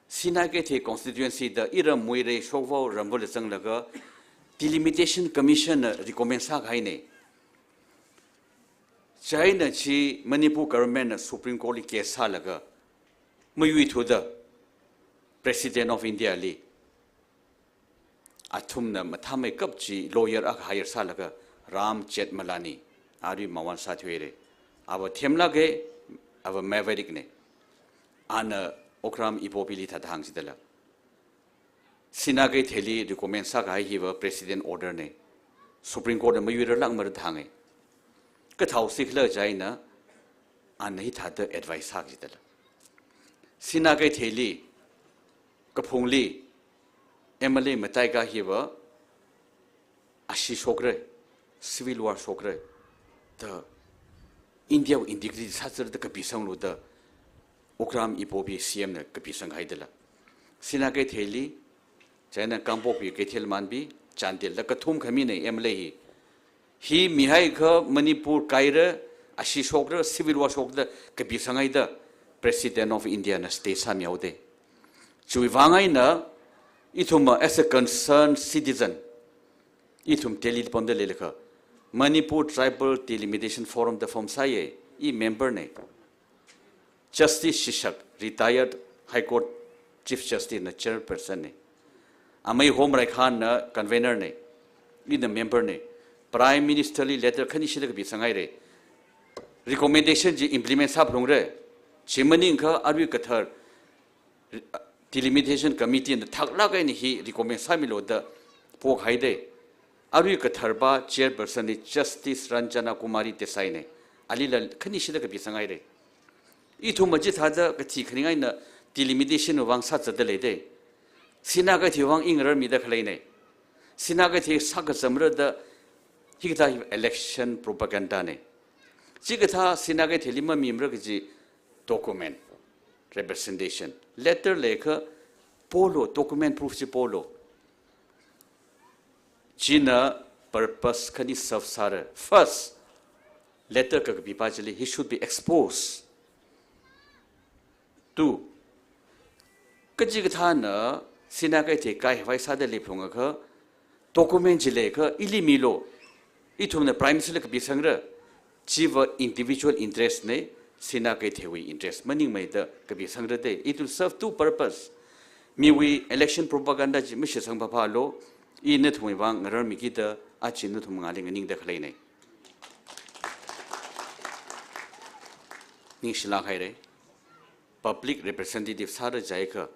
sinai ke the constituency da ira muire shokwo rambol sang laga delimitation commission recommend sa gai ne China chi Manipur government Supreme Court case halaga Muivah to the President of India li athumna mathame kapchi lawyer ak hire salaga Ram Chetmalani ari mawan sathwere aba themla ge aba maverick ne ana okram ipopili tha thang sidala sinage theli recommend sa ga hi president order ne Supreme Court Muivah lang mar thange ka thau sikla jaina anhi tha the advice ha jidala sinage theli ka phungli MLA matai ka hiwa ashi shokre civil war shokre the India integrity satsar the kapisang lo the okram ipobi CM na kapisang haidala sinage theli jaina kampopi kethel manbi chandel la kathum khami nei MLA hi mihai kha Manipur kaira ashi shokre civil war shokre kapisang haida President of India na state sam yaude chui wangai na ithum as a concerned citizen ithum telil ponde lelekha Manipur Tribal Delimitation Forum the form saye I member ne Justice Shishak retired High Court Chief Justice na chairperson ne amai Home Rai Khan na convener ne I the member ne Prime Minister li letter khani shilak bi sangai re recommendation ji implement sab rongre chimani kha arwi kathar delimitation committee and thakla ga ni hi recommend samilo da pok haide arwi kathar ba chairperson ni Justice Ranjana Kumari Desai ne alila khani sida ka bisangai re I thu maji thada ka thi khani ngai na delimitation wang sa cha da le de sina ga thi wang ingrar mi da khlai ne sina ga thi sa ga zamra da hi ga election propaganda ne ji ga tha sina ga thi lima mi mra ga ji document representation letter lekha polo document proof ji polo China purpose khani saf sara first letter ka bi pa he should be exposed two kaji ga thana sina kai the kai vai sa de le phunga kha document ji le kha ili milo I thumna prime minister ka bi sangra chiva individual interest ne sina kai the wi interest maning mai da ka bi sangra de it will serve two purpose mi wi election propaganda ji mi sang ba pha lo I ne thumi wang rar mi ki da a chin nu thum ngali ngning da khlai nei ning shila khai re public representative sara jai ka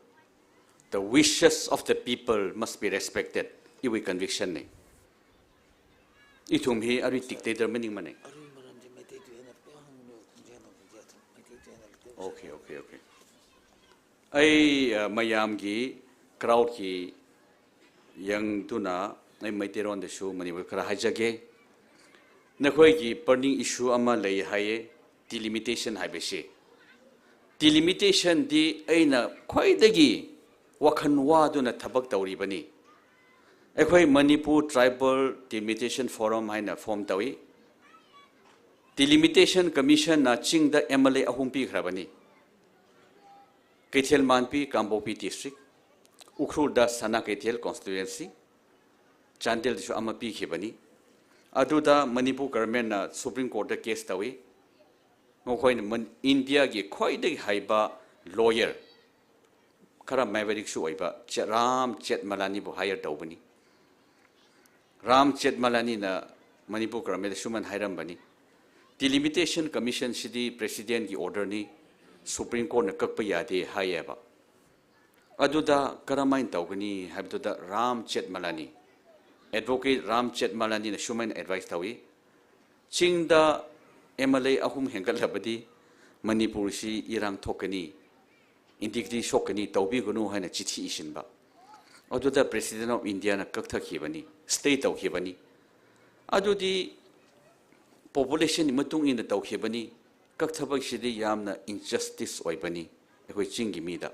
the wishes of the people must be respected I wi conviction nei I thum hi ari dictator meaning mane okay ai mayam gi crowd ki yang tuna ai maiteron de shu Manipur kra hajage nakhoi gi burning issue ama lei haye delimitation haibeshi delimitation di aina khwaidagi wakhan wa duna thabak tawri bani akhoi Manipur tribal delimitation forum haina form tawi delimitation commission na chingda MLA ahum pi khrabani Kethel Manpi Kambopi district Ukhrul da Sana Kethel constituency Chandel dishu ama pi khibani aduda Manipur government na Supreme Court da case tawi ngokhoin India gi khoidai haiba lawyer khara maverick shu oiba Ram Chetmalani bu hire tawbani Ram Chetmalani na Manipur government shuman hairam bani delimitation commission sidi president gi order ni Supreme Court na kakpa yade hayaba aduda karamain tawgani habduda Ram Chetmalani advocate Ram Chetmalani na shuman advice tawi chingda MLA ahum hengal labadi Manipur si irang thokani indigdi shokani tawbi gunu haina chithi isinba aduda president of India na kakta khibani state taw khibani adudi population matung in taw khibani kaktabak sidi yamna injustice oibani ekhoi chingi mida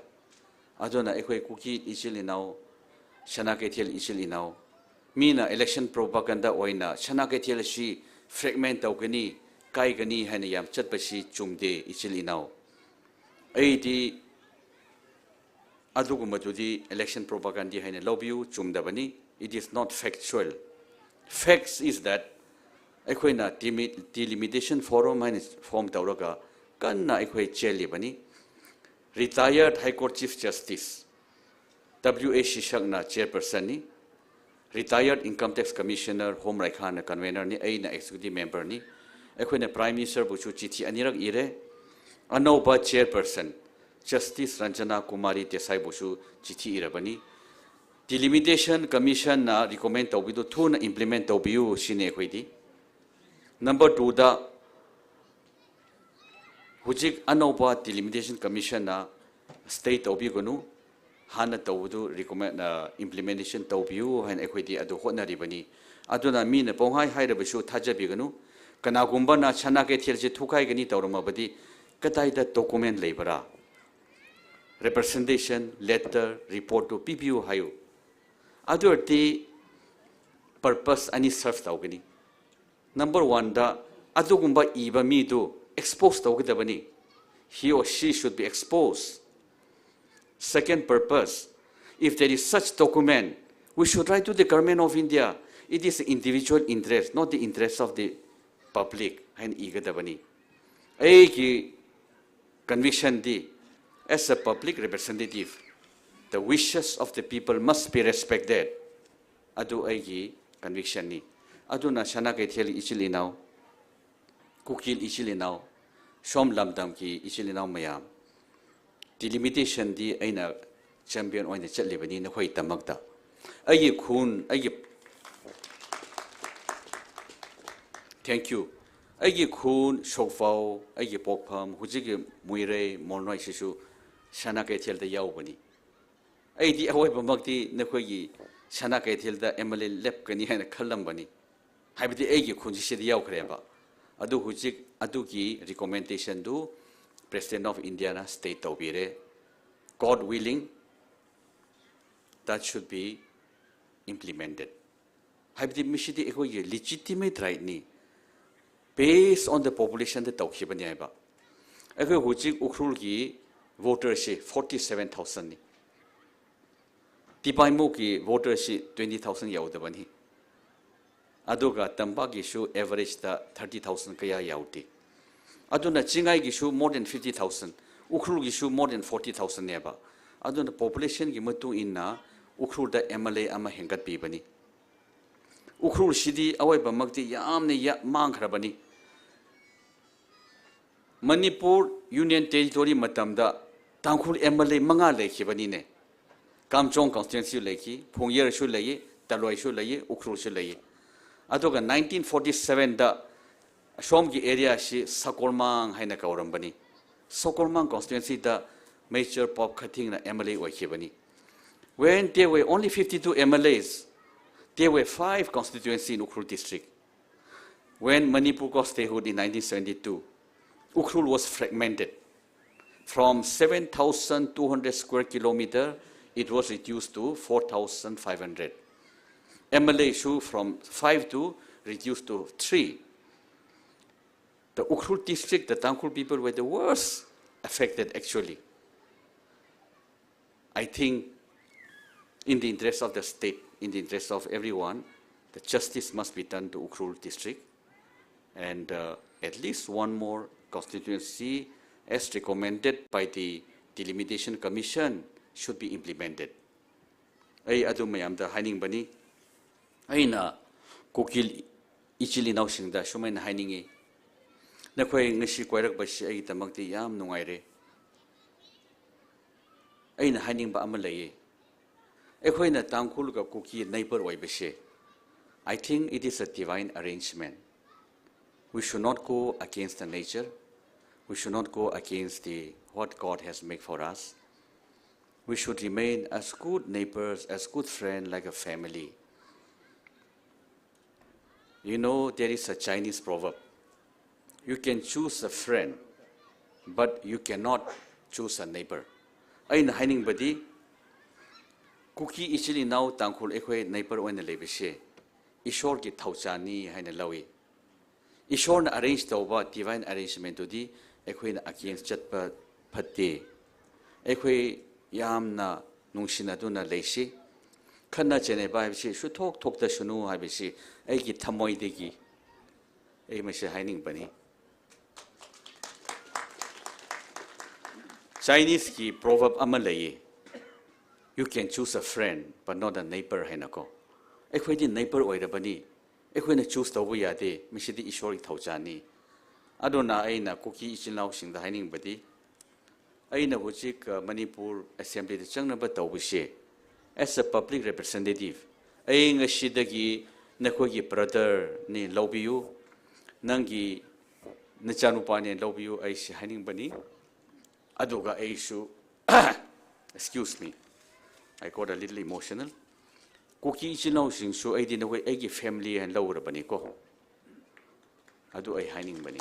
adona ekhoi kuki ichilinau Shanakethel ichilinau mina election propaganda oina Shanakethel si fragment tawgani kai gani haina yam chatbashi chumde ichilinau aidi adugumajudi election propaganda haina lobyu chumdabani it is not factual facts is that ekhoi na delimitation forum haina form tawraga kanna ekhoi chelibani retired High Court Chief Justice W.A. Shishak na chairperson ni retired Income Tax Commissioner Home Rai Khan na convener ni ai na executive member ni ekhoi na Prime Minister buchu chithi anirak ire anoba chairperson Justice Ranjana Kumari Desai buchu chithi irabani delimitation commission na recommend tawbidu thuna implement tawbiu sine ekhoi di number 2 da hujik anoba delimitation commission na state tawbi gunu hana tawdu recommend implementation tawbiu han ekhoi di adu hotna ribani aduna mi na ponghai hairabasu thajabi gunu kana gumba na chana ke thirje thukai gani tawramabadi katai da document lebara representation letter report to PPU hayo adu the purpose ani serve tawgani number 1 da adugumba iba mi do exposed tawgidabani he or she should be exposed second purpose if there is such document we should write to the government of India it is individual interest not the interest of the public and igadabani ai conviction di as a public representative the wishes of the people must be respected adu ai conviction ni aduna Shanakethel ichilinau kukil ichili now shom lamdam ki ichili now mayam delimitation di aina champion oina chatlibani na khoi tamakta ai khun ai thank you ai khun shofao ai pokpham hujigi muire molnoi sisu sana ke thel da yaubani ai di awai bamakti na khoi gi sana ke thel da emale lep kani haina khallambani haibidi ai gi khun si yaw khreba adu hujik adu ki recommendation do President of India na state tawbire God willing that should be implemented haibidi mishidi ekoi ye legitimate right ni based on the population the tawkhibani aiba ekoi hujik Ukhrul ki voters 47,000 ni Tipaimo ki voters 20,000 yaudabani aduga tamba gi shu average da 30,000 kaya yauti aduna chingai gi shu more than 50,000 Ukhrul gi shu more than 40,000 neba aduna population gi matu inna Ukhrul da MLA ama hengat pi bani Ukhrul shidi awai bamakti yamne ya mangkhrabani Manipur Union Territory matamda tangkhul MLA manga lekhibani ne Kamchong constituency lekhi Phongyer shu leye Taloi shu leye Ukhrul shu leye adoga 1947 da Shomgi area shi Sakolmang haina kaurambani Sakolmang constituency da major pop cutting na MLA wakhibani when there were only 52 MLAs there were 5 constituencies in Ukhrul district when Manipur got statehood in 1972 Ukhrul was fragmented from 7,200 square kilometer it was reduced to 4,500 MLA issue from 5 to reduced to 3. The Ukhrul district, the Tangkhul people were the worst affected actually. I think in the interest of the state, in the interest of everyone, the justice must be done to Ukhrul district and at least one more constituency as recommended by the Delimitation Commission should be implemented. Ay adu mayam da haning bani aina kukil ichili naw singda shumai na haningi nakhoi ngasi koirak basi ai tamakti yam nungaire aina haning ba amalaye ekhoi na tangkhul ga kuki neighbor oi base I think it is a divine arrangement we should not go against the nature we should not go against the what God has made for us we should remain as good neighbors as good friends like a family. You know, there is a Chinese proverb. You can choose a friend, but you cannot choose a neighbor. Aina haining badi, kuki ichili now tangkhul ekhoi neighbor oina lebise. Ishor ki thauchani haina lawi. Ishor na arrange tawba divine arrangement to di ekhoi na against chatpa phatte. Ekhoi yamna nungsina duna leisi. Khana chene ba bisi shu thok thok da shunu ha bisi ai ki thamoi de gi ai ma se haining bani Chinese ki proverb amalai you can choose a friend but not a neighbor hainako ai khoi di neighbor oi ra bani ai khoi na choose taw ya de mi si di ishori thauchani adona ai na kuki ichinau sing da haining badi ai na hujik Manipur assembly de changna ba taw bisi as a public representative, I ngashidagi nakogi brother ni lobiyu, nangi nachanupa ni lobiyu ay si haning bani, aduga ay su, excuse me, I got a little emotional. Kuki ichinaw sing su ay dinaway ay family and lawra bani ko, adu ay haning bani.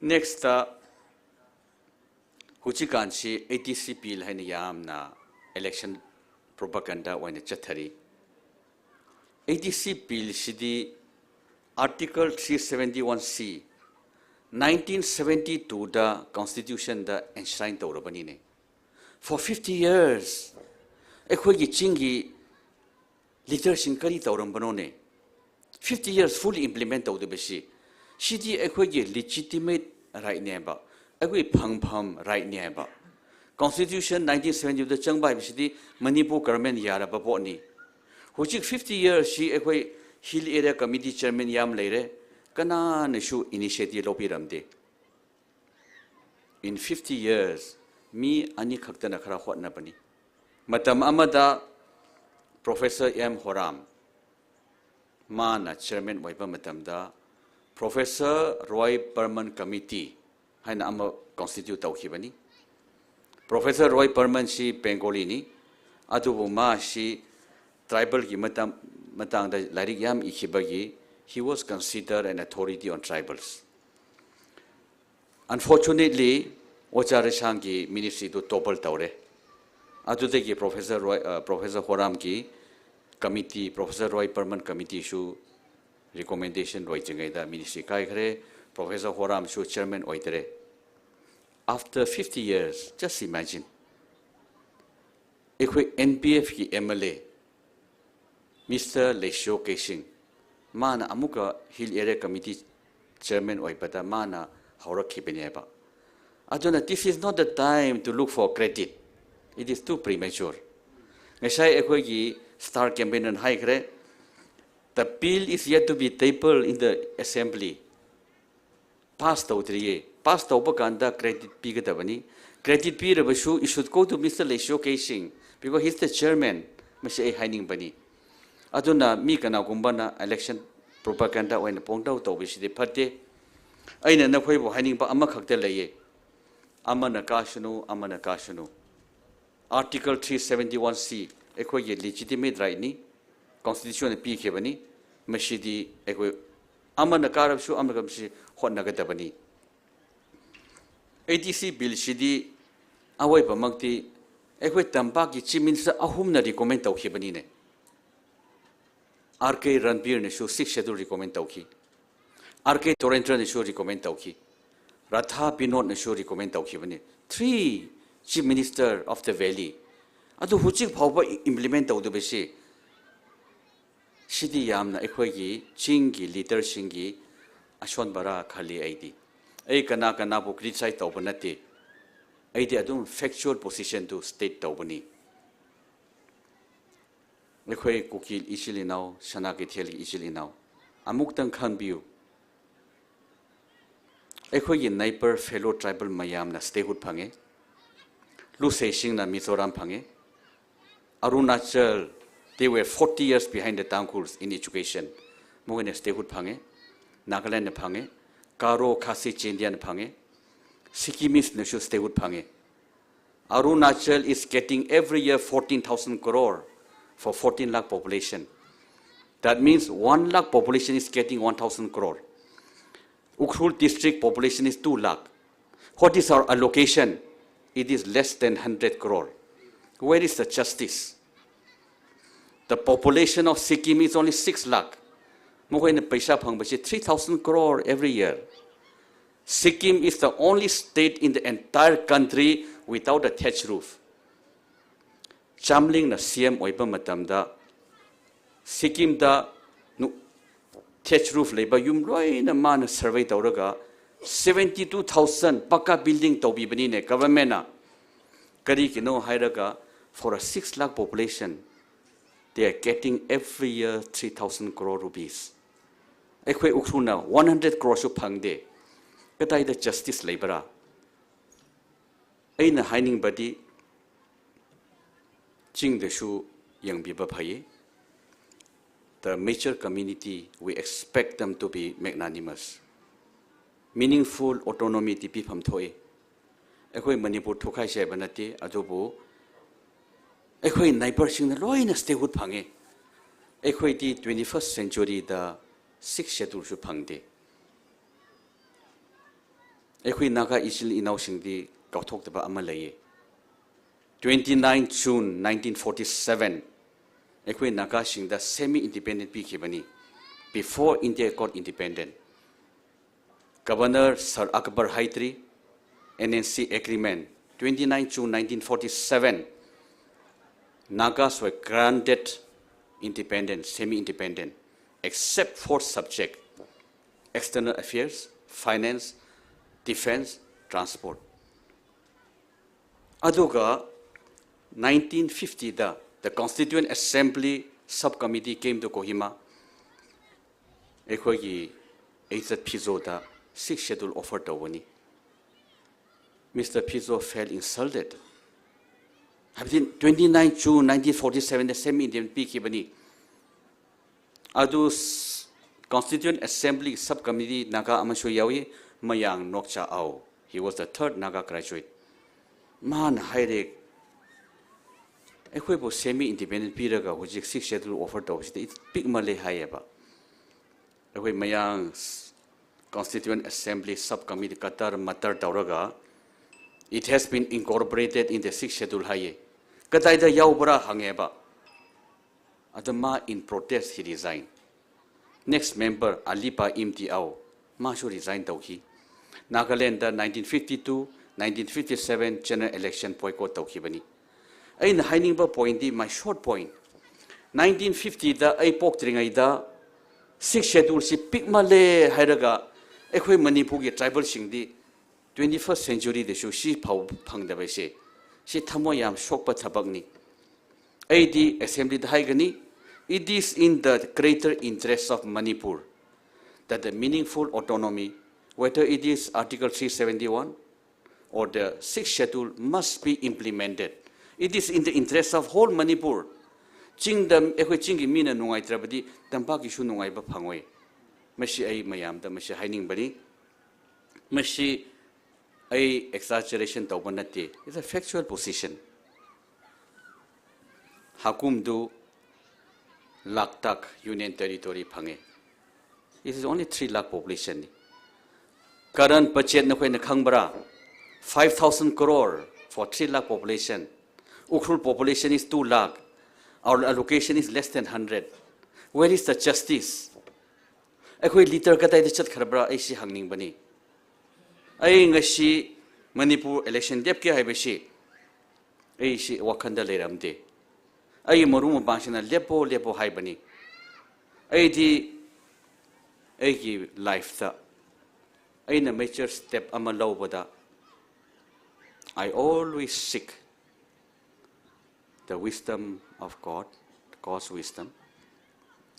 Next, Huchikan si ATC bill haini yam na election propaganda waina chathari. ATC bill sidi Article 371C 1972 da Constitution da enshrine tawrabani ne. For 50 years, ekhoi gi chingi leadership kari tawrambano ne. 50 years fully implement tawdebasi. Sidi ekhoi gi legitimate right ne ba. Ekhoi phang right ne ba. Constitution 1970 da changbai bisidi Manipur government yara ba bo ni. Hujik 50 years si ekhoi Hill Area Committee Chairman Yam Leire, Kana Nishu initiative Lopiramde. In 50 years, me Ani Kaktana Karahuat Napani. Matam Amada, Professor M. Horam, Mana Chairman Waipa Matamda, Professor Roy Perman Committee, Haina Amma Constitute Tauhibani. Professor Roy Perman si Bengolini, Adubuma si tribal Matang the Larigam Ikibagi, he was considered an authority on tribals. Unfortunately, Ocharishangi ministry to topple Taure. Aduteki Professor Horam ki committee, Professor Roy Perman committee issue recommendation Roy Chingeda ministry Kaikre, Professor Horam show chairman Oitere. After 50 years, just imagine. If we NPF ki MLA, Mr. Lesho Keshing, Mana Amuka Hill Area Committee Chairman Oipata Mana Haura Kipeneba. Adona, this is not the time to look for credit. It is too premature. Ngasai Ekogi Star Campaign and High Grade, the bill is yet to be tabled in the assembly. Passed out 3 years. Passed over Ganda credit Pigatabani. Credit period it should go to Mr. Lesho Keshing because he's the chairman, Mr. Haining Bani. Aduna Mikana Gumbana election propaganda when the Pongda to which the party. I know Napo Haining ba Amakakdelaye. Amanakashanu. Article 371C, Equay legitimate right ni, Constitution P. Kevani, Mashidi, Equi Amanakarab Shu Amakamshi, Honagatabani. ATC Bill Shidi, Away Pamangti, Equi Tambaki Chiminsa Ahumna recommend of Hibanine. RK Ranbir Nishu 6 schedule recommend Tauki. RK Torrentran Nishu recommend Tauki. Ratha Binot Nishu recommend Tauki. 3 Chief Minister of the Valley. Adu Huchik Power implement of the Beshi. Shidi Yamna Equagi, Chingi, Litter Shingi, Ashwan Bara Kali Aidi. Kanaka Nabu Kritsai Taubanati. Aidi Adun factual position to state Taubani. Equay Kukil easily now, Shanaki Teli easily now. Amuktan Khan Biu. Equay neighbor fellow tribal Mayam na stayhood Pange. Lusei Shing na Mizoram Pange. Arunachal, they were 40 years behind the Tangkuls in education. Mogen stayhood Pange. Nagaland Pange. Karo Kasi Chindian Pange. Sikimis Nishu stayhood Pange. Arunachal is getting every year 14,000 crore for 14 lakh population. That means 1 lakh population is getting 1,000 crore. Ukhrul district population is 2 lakh. What is our allocation? It is less than 100 crore. Where is the justice? The population of Sikkim is only 6 lakh. Mogen paisa phangbachi 3,000 crore every year. Sikkim is the only state in the entire country without a thatched roof. Chamling na CM oiba matamda Sikkim da thatched roof labor yum roi na man survey tauraga 72,000 paka building tawbibani ne government na kari kino hairaga for a 6 lakh population they are getting every year 3,000 crore rupees. Ekwe Ukhrul na 100 crore su phangde katai the justice labora. Aina haining badi Jing the Shu Yang Biba Paye. The major community, we expect them to be magnanimous. Meaningful autonomy to be from Toy. Ekoi Manipur Tokai Shebanati, Adobo. Ekoi neighbor Sing the Loina stay wood pange. Ekoi the 21st century, the 6th schedule Shupangde. Ekoi Naga Isil inausing the Gautok the Amalaye. 29 June 1947, Ekwe Nakashing the semi-independent Pikibani before India got independent. Governor Sir Akbar Haitri, NNC agreement, 29 June 1947, Nagas were granted independent, semi-independent, except for subject, external affairs, finance, defense, transport. Aduga 1950, the Constituent Assembly Subcommittee came to Kohima. Ekogi Azat Pizzo da 6th schedule offer tawani. Mr. Pizzo felt insulted. 29 June 1947 the same Indian peak bani. Adus Constituent Assembly Subcommittee Naga Amashu Yawi Mayang Nokcha Ao. He was the 3rd Naga graduate. Man Haidek Equipo semi-independent Piraga, which is 6th schedule offer to it's big Malay Hayaba. Equi Mayang Constituent Assembly Subcommittee Qatar Matar Tauraga. It has been incorporated in the 6th schedule Haye. Kataida Yaubra Hangeba. Adama in protest he resigned. Next member Alipa Imtiao. Mashu resigned Tauki. Nagaland 1952-1957 general election boycott Tauki Bani. Ain hiding point my short point. 1950 the Apok Tringaida 6th schedule si Pikmale Hiraga Equi Manipugi tribal Shingdi 21st century the Shushi Pau Pang the Bese. She Tamoyam Shokpa Tabagni. AD Assembly the Haigani. It is in the greater interest of Manipur that the meaningful autonomy, whether it is Article 371 or the 6th schedule, must be implemented. It is in the interest of whole Manipur. Chingdam Equi Chingi Mina Nungai Trabadi, Tampaki Shunungai Bapangway. Mashi A Mayam, the Mashi Hiding Bari. Mashi A exaggeration Taubanati. It's a factual position. Hakum do Laktak Union Territory Pange. It is only 3 lakh population. Current budget na Kangbra 5,000 crore for 3 lakh population. Ukhrul population is 2 lakh. Our allocation is less than 100. Where is the justice? Ekoi liter katay de chat kharbra ai si hangning bani. Ai ngashi Manipur election dep ke hai beshi. Ai si wakanda leramde. Ai marumo bangshina lepo hai bani. Ai di ai ki life ta. Ai na major step ama law bada. I always seek the wisdom of God, God's wisdom,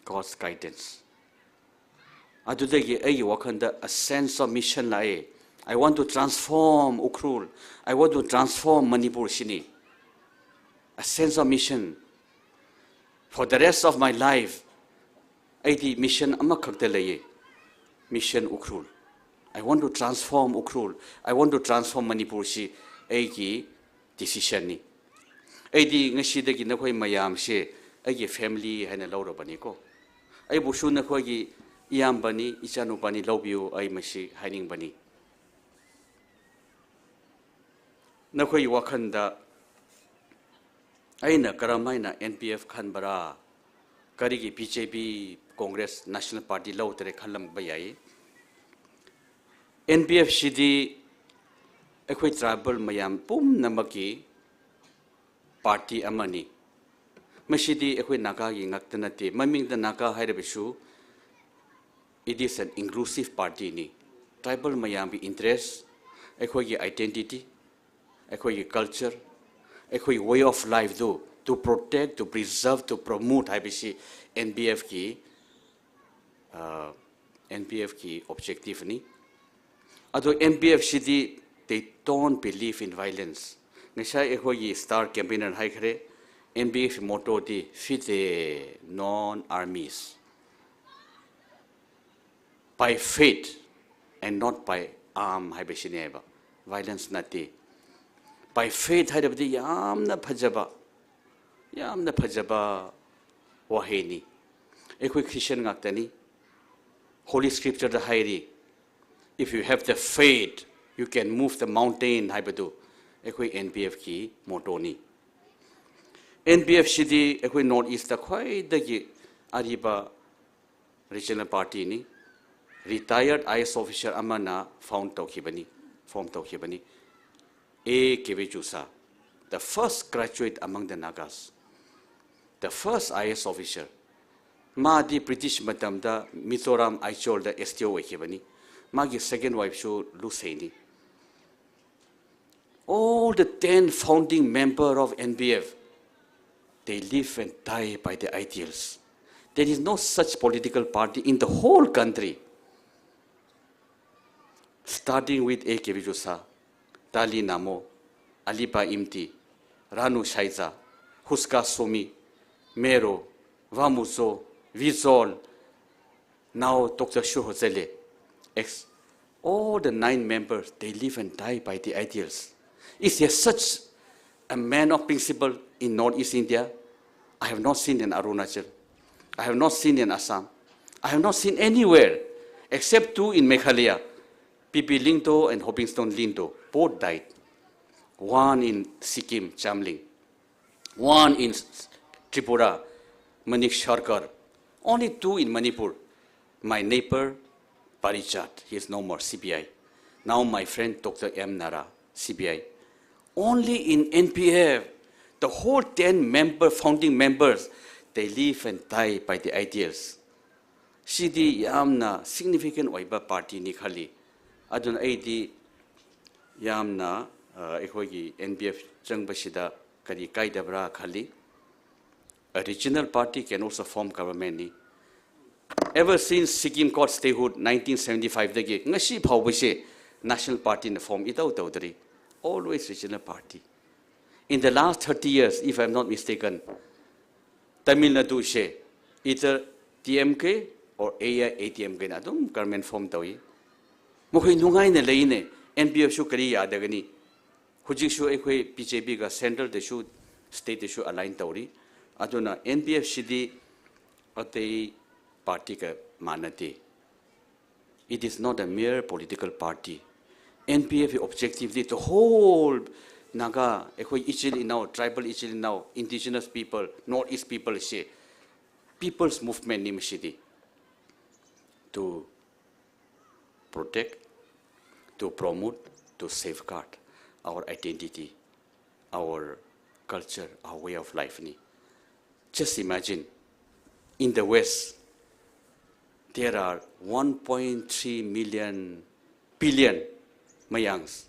God's guidance. Adudagi ai wakanda a sense of mission lai. I want to transform Ukhrul. I want to transform Manipur Shini. A sense of mission. For the rest of my life, I di mission amakakta laye. Mission Ukhrul. I want to transform Ukhrul. I want to transform Manipur Shi. Aigi decision ni. Aidi ngashi dagi na koi mayam she. Aigi family hana laura bani ko. Ai busu na koi gi iyam bani, ichanu bani laubiu ai mashi haining bani. Na koi wakanda aina karamaina NPF khanbara karigi BJP Congress National Party lautere khalam bayai. NPF shidi ekoi tribal mayam pum namaki party amani. Mashidi ekoi naga gi ngaktanati maming the naga hairabisu. It is an inclusive party ni. Tribal mayam bi interest, ekoi gi identity, ekoi culture, ekoi way of life do to protect, to preserve, to promote haibisi NPF ki objective ni. Although NPF shidi they don't believe in violence. Nishai ekoi star campaigner haikre NPF motto di fit non-armies. By faith and not by arm haibisi neba. Violence nati. By faith haibadi yamna phajaba waheni. Ekoi Christian ngaktani. Holy Scripture the hairi. If you have the faith, you can move the mountain haibadu. Ekoi NPF ki motto ni. NPF shidi ekoi Northeast the khwai dagi ariba regional party ni. Retired IAS officer amana form taukhibani. A. Kevejusa, the first graduate among the Nagas, the first IAS officer. Madi British Madamda Mizoram Aichol the STO Wakibani, Magi second wife show Lusaini. All the 10 founding members of NPF, they live and die by the ideals. There is no such political party in the whole country. Starting with A. Kevijusa, Tali Namo, Alipa Imti, Ranu Shaiza, Huska Somi, Mero, Vamuzo, Vizol, now Dr. Shuhozele. All the 9 members, they live and die by the ideals. Is there such a man of principle in Northeast India? I have not seen in Arunachal. I have not seen in Assam. I have not seen anywhere, except 2 in Meghalaya. P.P. Linto and Hopingstone Linto, both died. 1 in Sikkim, Chamling. 1 in Tripura, Manik Sharkar. Only 2 in Manipur. My neighbor, Parichat, he is no more, CBI. Now my friend, Dr. M. Nara, CBI. Only in NPF, the whole 10 founding members, they live and die by the ideals. Sidi yamna significant oiba party ni khali. Adun aidi yamna ekhogi NPF changbasida kari kaidabra khali. A regional party can also form government ni. Ever since Sikkim court statehood 1975 dagi ngashi phawbise national party na form itaw tawdri. Always regional party. In the last 30 years, if I'm not mistaken, Tamil Nadu she either TMK or ATMK na dum government form tawi. Mukhoy nungai na leine NPF shu kari yadagani. Hujik shu ekhoy BJP ga central de shu state de shu align tawri. Aduna NPF shidi atei party ka manati. It is not a mere political party. NPF objectively the whole Naga, Ichil now, tribal Ichil now, indigenous people, Northeast people, people's movement nimshidi to protect, to promote, to safeguard our identity, our culture, our way of life. Just imagine, in the West, there are 1.3 billion Mayangs.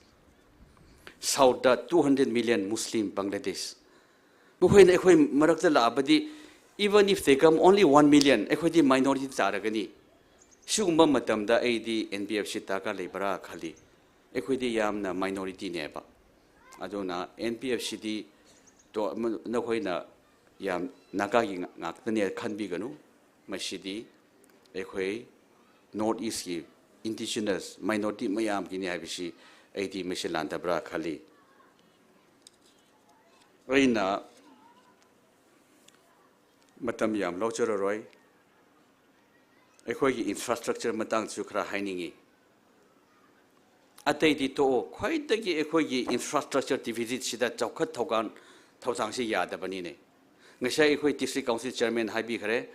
South 200 million Muslim Bangladesh. Even if they come only 1 million, equity minority taragani. Shugma matamda AD NPF shitaka lebra khali. Equity yamna minority neba. Adona NPF shidi to nahoina yam nagagi naktane kanbiganu. Mashidi equay Northeast indigenous minority mayam gini habishi. 80 Michelanda Bra Khali. Raina Matam Yam Locher Roy. Equity infrastructure Matang Sukra Heiningi. Ate di to quite the equity infrastructure divisit Shida Chokat Togan Tausansi Yada Banine. Nasha Equity District Council Chairman Habikare,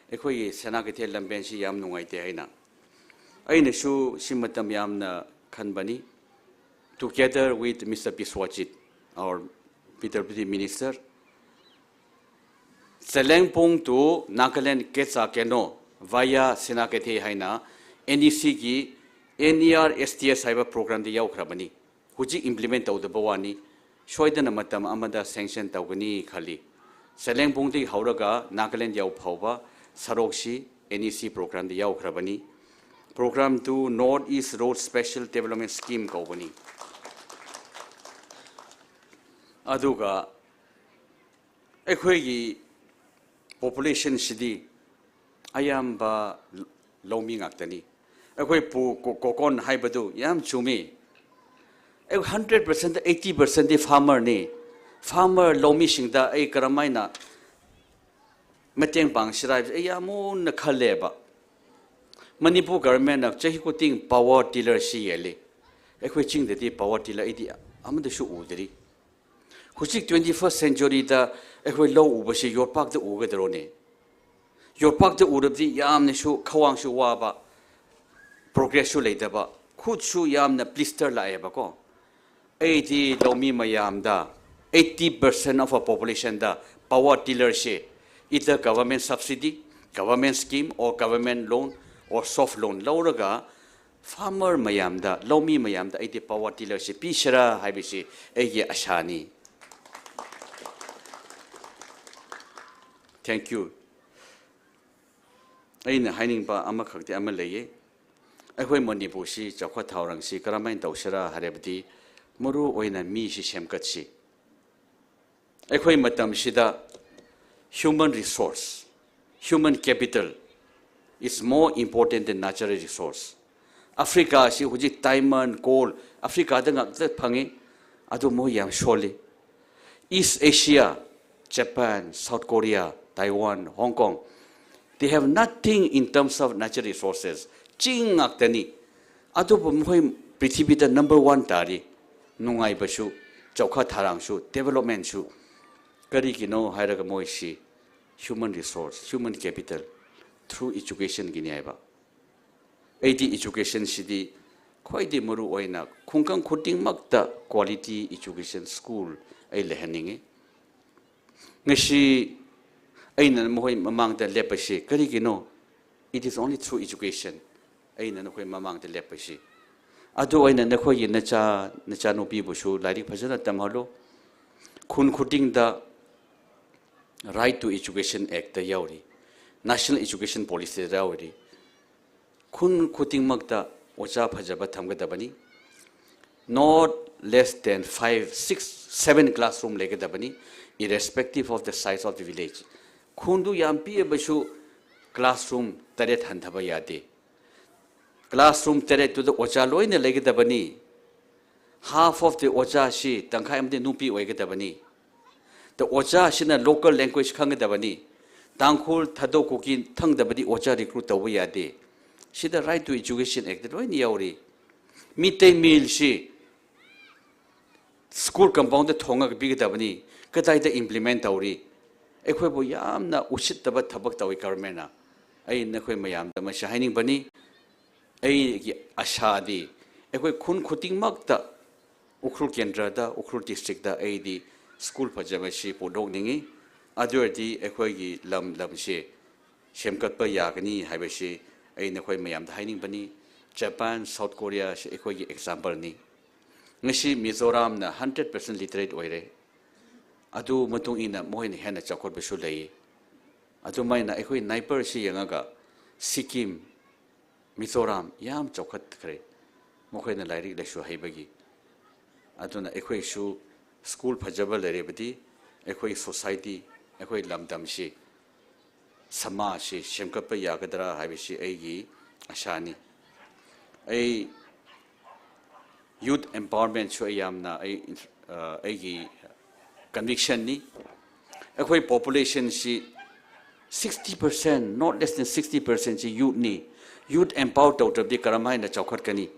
Equity Sanagate Lambensi Yam Nuaite Aina. Aina Shu Shimatam Yamna Kanbani. Together with Mr. Biswajit, our Deputy Minister, Selengpong to Nagaland Ketsa Keno via Senakete Haina, NEC ki NER STS Cyber Program the Yaukrabani, which implement out the Bawani, Shoidan Matam Amada sanction Tawani Khali, Selengpong the Hauraga, Nagaland Yau Pauba, Sarokshi, NEC Program the Yaukrabani, Program 2 Northeast Road Special Development Scheme Kawani. Aduga equity population shidi ayamba lomi ngactani. Equay pu kokon haibadu yam chumi. 100%, 80% the farmer ni. Farmer lomi shingda a karamaina mateng bang shrive ayamun nakaleba. Manipur government of Chehikuting power tiller shi yele. Equay ching the power tiller idea. Amanda shu udri. Hujik 21st century da ekwe low ubashi your park the ugadrone. Your park the urabdi yam nishu kawang shu waba progress shu later ba could shu yam na blister la ebako 80 lomi mayam da 80% of our population da power tiller she either government subsidy, government scheme or government loan or soft loan. Lauraga farmer mayam da lomi mayam da 80 power tiller she pishara habishi eye ashani. Thank you. ꯑꯩꯅ ꯍꯥꯏꯅꯤꯡꯕ ꯑꯃꯈꯛꯇꯤ ꯑꯃ ꯂꯩꯌꯦ ꯑꯩꯈꯣꯏ ꯃꯅꯤꯄꯨꯔꯁꯤ ꯆꯥꯎꯈꯠ ꯊꯧꯔꯥꯡꯁꯤ ꯀꯔꯝꯍꯥꯏꯅ ꯇꯧꯁꯤꯔꯥ ꯍꯥꯏꯔꯕꯗꯤ ꯃꯔꯨ ꯑꯣꯏꯅ ꯃꯤꯁꯤ ꯁꯦꯝꯒꯠꯁꯤ ꯑꯩꯈꯣꯏ ꯃꯇꯝꯁꯤꯗ human resource human capital is more important than natural resource Africa si huji diamond gold Africa da ngak phangi adu mo yam sholi East Asia Japan South Korea Taiwan Hong Kong they have nothing in terms of natural resources ching aktani adu moi prithvi da number 1 tari nungai basu chokha tharang su development su kari kino hairaga moi si human resource human capital through education gini aiba AD education sidi khoi di maru oina khungkang khuting makta quality education school ai lehaningi ngasi aina moi mamang da lepasi kari gino it is only through education aina khoi mamang da lepasi adu aina na khoi nacha no bi busu lari phajana tamhalo khun khuting da Right to Education Act the yauri National Education Policy the yauri kun kuting magda ocha phajaba thamgadabani not less than 5 6 7 classroom legadabani irrespective of the size of the village khundu yampi basu classroom taret handhaba yade classroom taret to the ocha loina legadabani half of the ocha shi tangkhai amde nupi oigadabani the ocha shina local language khangadabani tangkhul thado kukin thangdabadi ocha recruit tawu yade she the right to education act the ni yauri midday meal she school compound the thonga bigadabani kadai the implement tauri ekhoi bo yamna usittaba thabak tawi government na ai na khoi mayam da ma shining bani ai gi asha di ekhoi khun khuting makta Ukhrul kendra da Ukhrul district da ai di school pajamashi podok ningi adurdi ekhoi gi lam she shemkat pa yagani haibashi ai na khoi mayam da haining bani Japan South Korea she ekhoi gi example ni ngasi Mizoram na 100% literate oire adu matung ina mohin hena chakor besu lei adu maina ekhoi neighbor shi yangaga Sikkim Mizoram yam chokhat khre mokhoi na lairi lesu haibagi aduna ekhoi su school phajaba lerebadi ekhoi society ekhoi lamdam shi sama shi shemkapa yagadra haibishi aigi ashani ai youth empowerment chu yamna aigi conviction ni ekhoi population shi 60% not less than 60% shi youth empowered out of the karamai na chokhat kani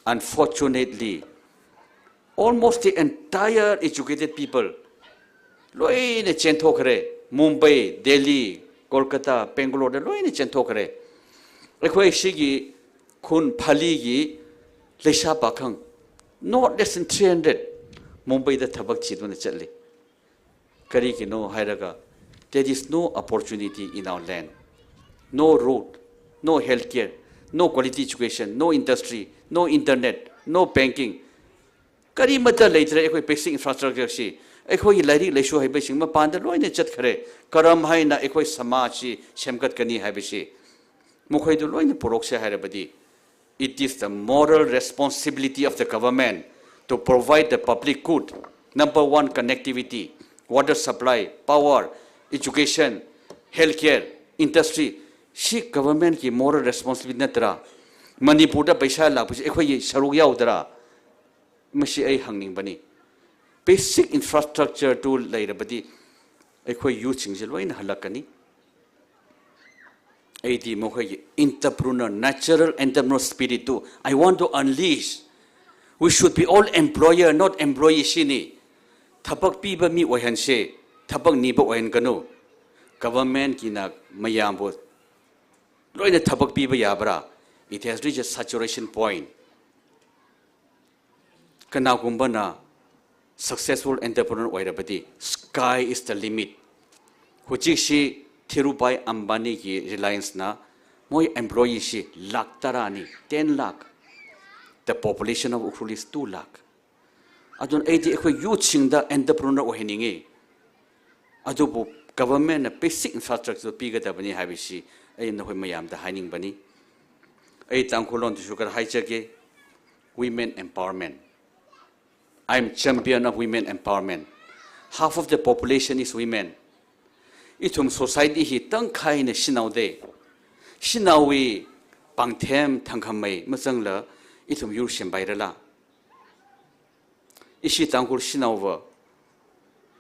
unfortunately almost the entire educated people loine chenthokre Mumbai Delhi Kolkata Bangalore loine chenthokre ekhoi sigi khun phali gi lesha pakhang not less than 300 Mumbai da thabak chiduna chatli kari ki no hairaga there is no opportunity in our land no road no healthcare no quality education no industry no internet no banking kari mata leitre ekoi basic infrastructure si ekoi lairi leishu haibe sing ma panda loine chat khare karam haina ekoi samaj si semkat kani haibe si mukhoi du loine porok se hairabadi it is the moral responsibility of the government to provide the public good number 1 connectivity water supply power education healthcare industry si government ki moral responsibility natra Manipur da paisa lapusi ekoi saruk yaudara Mashi ay hangning bani basic infrastructure to lairabadi ekhoi youth sing jelwain halakani AD mokhoi entrepreneur natural entrepreneur spirit to I want to unleash we should be all employer not employee shini thapak pi ba mi oihan se thapak ni ba oihan kanu government kina mayam bo loina thapak pi ba yabra it has reached a saturation point kana gumbana successful entrepreneur oirabadi sky is the limit huchi shi Thirubai Ambani ki Reliance na moi employee shi lakh tarani 10 lakh the population of Ukhrul is 2 lakh adun adi ekhoi youth sing da entrepreneur ohiningi adubu government na basic infrastructure piga da bani habishi ai na hoi mayam da haining bani ai tangkhulon tu sukar haijage women empowerment. I'm champion of women empowerment. Half of the population is women. Itum society hi tang khai na sinaude sinawi pangthem thangkhamai machangla itum yur sembairala isi tangkul sinauwa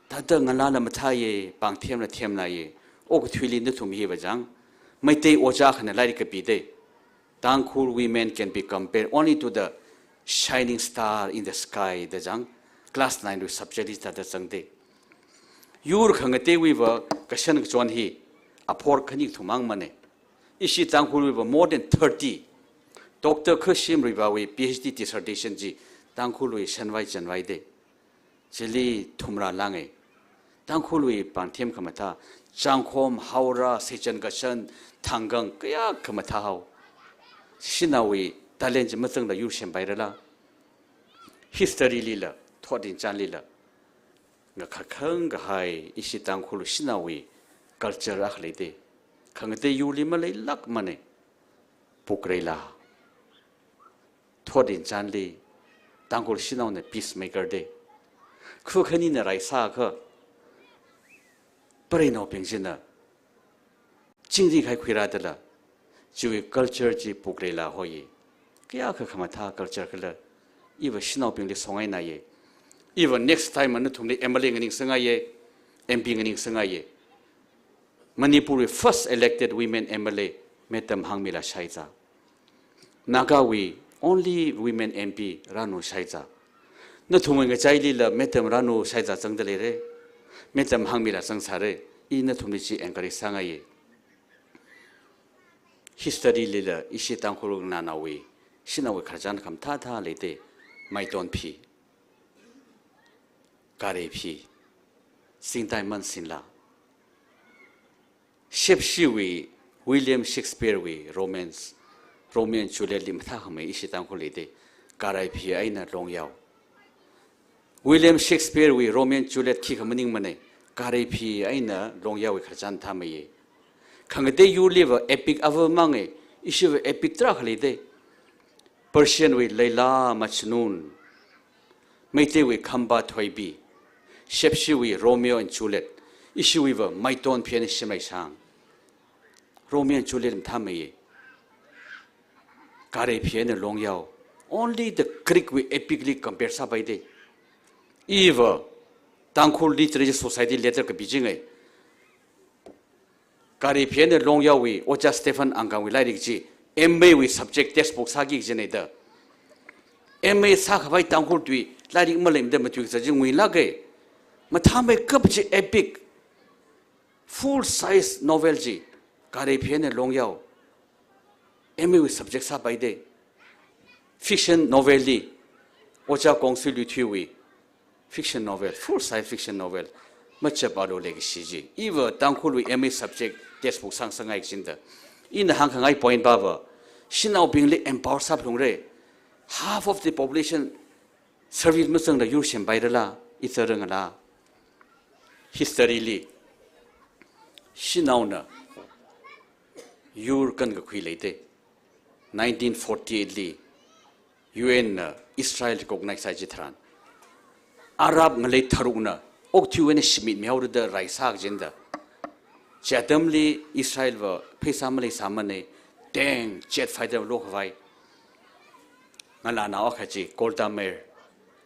tada ngala mathaye pangthem na themna ye ok thwili na thum hi bajang maitei oja khana lari ka pide tangkul women can be compared only to the shining star in the sky the jang class 9 with subject is that changde yur khangate we wa kashan chon hi apor khani thumang mane isi tangkul we more than 30 doctor khashim riba we phd dissertation ji tangkul we shanwai chanwai de chili thumra langai tangkul we panthem khamata changkhom haura sechan gashan thangang kaya khamata hau sinawi talent matang la yur sem bairala history lila thodin chan lila nga khakhang ga hai isi tangkhulu sinawi culture akhle de khangte yuli malai lak mane pukrela thodin chan li tangkhul sinaw ne peacemaker de khu khani na raisa kha parino pengjina jingri khai khira dala jiwi culture ji pukrela hoyi kaya ka khamata culture kala iwa sinau pingli songai na ye even next time anu thumni MLA ngning sanga ye MP ngning sanga ye Manipuri first elected women MLA metam hangmila shaiza Nagawi only women MP ranu shaiza na thumnga chaili la metam ranu shaiza changdale re metam hangmila changsare I na thumni chi encourage sanga ye history lila isi tangkhulu na nawi sinawi kharjan kham tha tha lete maiton phi kare phi singtai man sinla shepshiwi William Shakespeare wi Romeo and Juliet lim tha khame isi tangkhulu lete kare phi aina longyao William Shakespeare wi Romeo and Juliet khi khamaning mane kare phi aina longyao wi kharjan tha maye khangate you live epic avamang issue epic tra khalide Persian with Layla Majnun Maite with Khamba Thoibi Shepshi with Romeo and Juliet issue with Maiton pianist mai sang Romeo and Juliet thamaye kare pian long yao only the Greek we epically compare sa by day eva tangkhul literature society letter ka bijing kare pian long yao we oja Stephen Angang we like ji MA we subject textbook sagi jeneda MA sa khabai tangkhul tui lari malem de matu sa jing wi lage mathame kap ji epic full size novel ji kare phian long yao MA we subject sa bai de fiction novel li ocha kongsi lu thui wi fiction novel full size fiction novel macha balo legi ji eva tangkhul wi MA subject textbook sang sangai jinda in hang hangai point baba sinau bingli empower sab lungre half of the population service musang da yur sem bairala itharang la history li sinau na yur kan ga khui leite 1948 li UN Israel recognize ji thran Arab ngalei tharuna ok thuene smit meawr da raisa jinda Chatamli Israel wa Pesamali Samane Dang jet fighter Lokhwai Nalana Okachi Golda Meir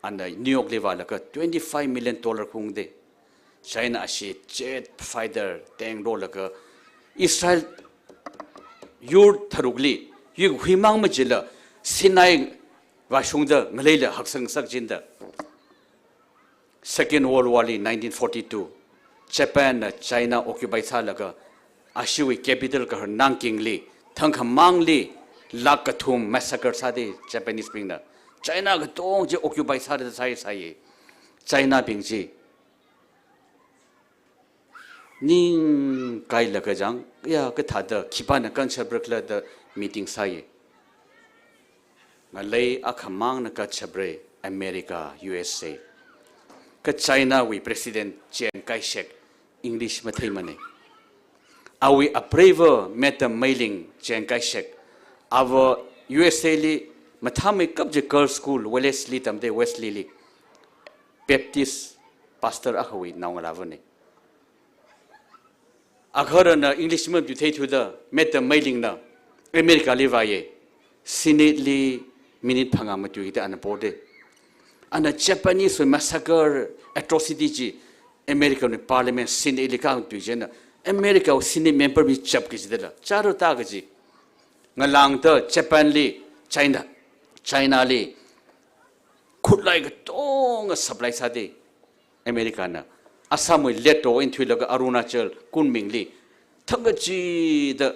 and New York level $25 million kung de China ashi jet fighter Dang Rolaka Israel Yur Tarugli Yu Himang Majilla Sinai Washungda Malayla Haksang Sakjinda Second World War in 1942 Japan China occupied Salaga Ashui capital ka Nanking li Tanghamang li Lakathum massacre sade Japanese bingna China ka tong je occupy sade sai China bingji ning kai la ka jang ya ka thada khipana kancha brakla the meeting sai malay akhamang na ka chabre America USA ka China we president Chiang Kai-shek English mathai mane awi appraver meta mailing jengkai shek our USA li mathame kabje girls school Wellesley tamde Wesley li Baptist pastor ahawi naungravane aghara na English man du thei the meta mailing na America li vaye Senate li minute phanga matu ite anapode ana Japanese massacre atrocity ji American Parliament Senate li ka tu jena America Senate member bi chap ki jidela charo ta ga ji ngalang ta Japan li China li khutlai ga tong supply sa de America na Assam leto into laga Arunachal Kunming li thanga ji the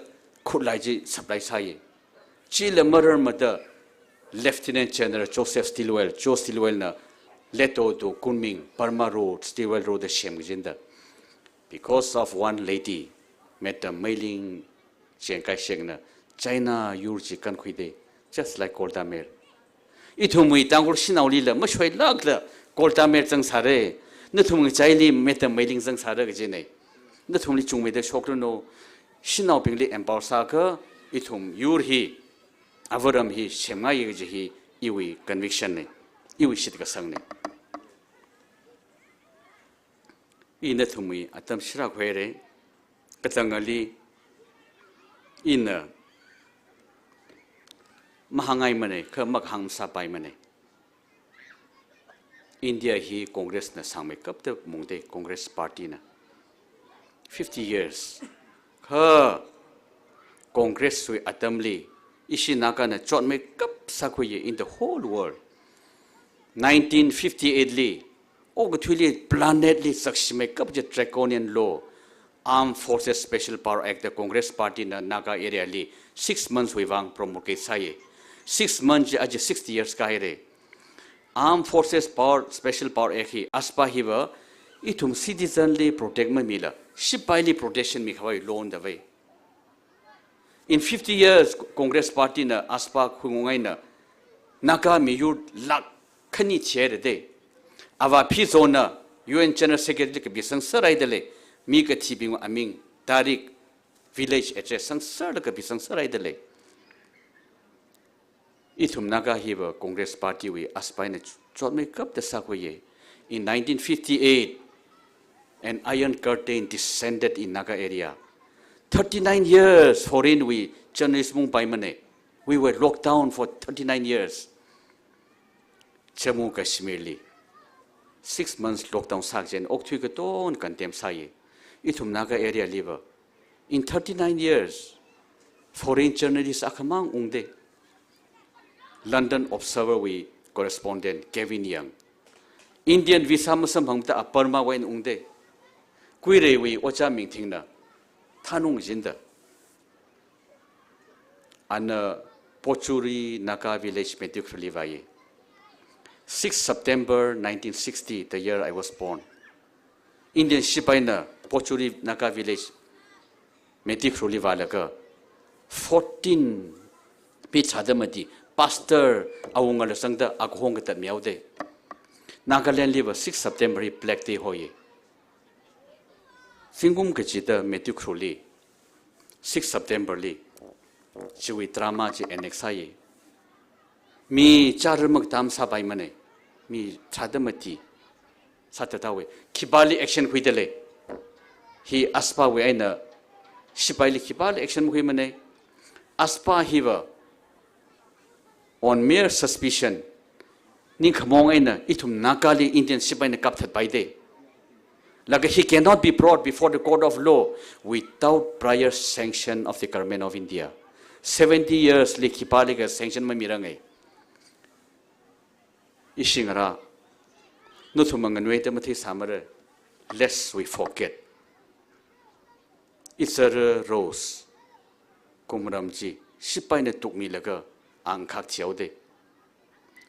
khutlai ji supply sa ye chi le murder mata Lieutenant General Joe Stilwell na leto to Kunming Burma Road Stilwell Road the shem jinda because of one lady met a mailing Chiang Kai-shek na China yurji kan khuide just like Golda Meir ithumui tangul sinauli la mashoi lag la Golda Meir jang sare nathumui chaili met a mailing jang sare ge nei nathumli chungme de shokro no sinau pingli empower sa ka ithum yur hi avaram hi shemnga ye ge hi iwi conviction ne iwi shit ka sang ne ina thumui atam shira khwere katangali ina mahangai mane khamak hangsa pai mane India hi Congress na sangme kap ta mungde Congress party na 50 years kha Congress sui atamli ishinaka na chot me kap sakhuye in the whole world 1958 li Ogthuli planetly sakshime kap je draconian law Armed Forces Special Power Act the Congress Party na Naga area li 6 months wivang promoke saye 6 months aj 60 years ka ere Armed Forces Special Power Act hi aspa hiwa itum citizen li protect ma mila sipai li protection mi khawai loan da way in 50 years Congress Party na aspa khungai na Naga mi yur lak khani chere de Ava Pizona, UN General Secretary ke bisang sarai dele, mi ke tibing aming tarik village address sang sar ke bisang sarai dele. Itum naga hiba Congress Party we aspai na chot me kap de sakwe in 1958 an iron curtain descended in Naga area. 39 years foreign we journalists mung pai mane. We were locked down for 39 years. Jammu Kashmir li 6 months lockdown sakjen okthui ka ton contem sai itum Naga area liver in 39 years foreign journalists akamang ungde London Observer we correspondent Kevin Young Indian visa masam hangta aparma wen ungde kuire we ocha mingthing na thanung jinda ana Pochuri Naga village medik livaye 6 September 1960, the year I was born. Indian Shipaina, Pochuri Naga village, Metik Rulivalaga, 14 Pits Hadamati, Pastor Awungal Sangda, Akhongat Miaude. Nagaland liver 6 September, Black Day Hoye. Singum Kachita, Metik Ruli, 6 September Li, Chiwi Dramaji and Exaye. Mi Charmak Tam Sabai Mane. Mi chadamati satatawe kibali action huidele he aspa we aina sipaili kibali action muhimane aspa hiva on mere suspicion ning khamong aina itum nakali Indian sipaina kapthat baide like he cannot be brought before the court of law without prior sanction of the government of India 70 years li kibali ga sanction ma mirangai Ishingara, Nutumanganweta Mati Samara, lest we forget. It's a rose. Kumramji, Shipaina took me like a Ankak Tiaude.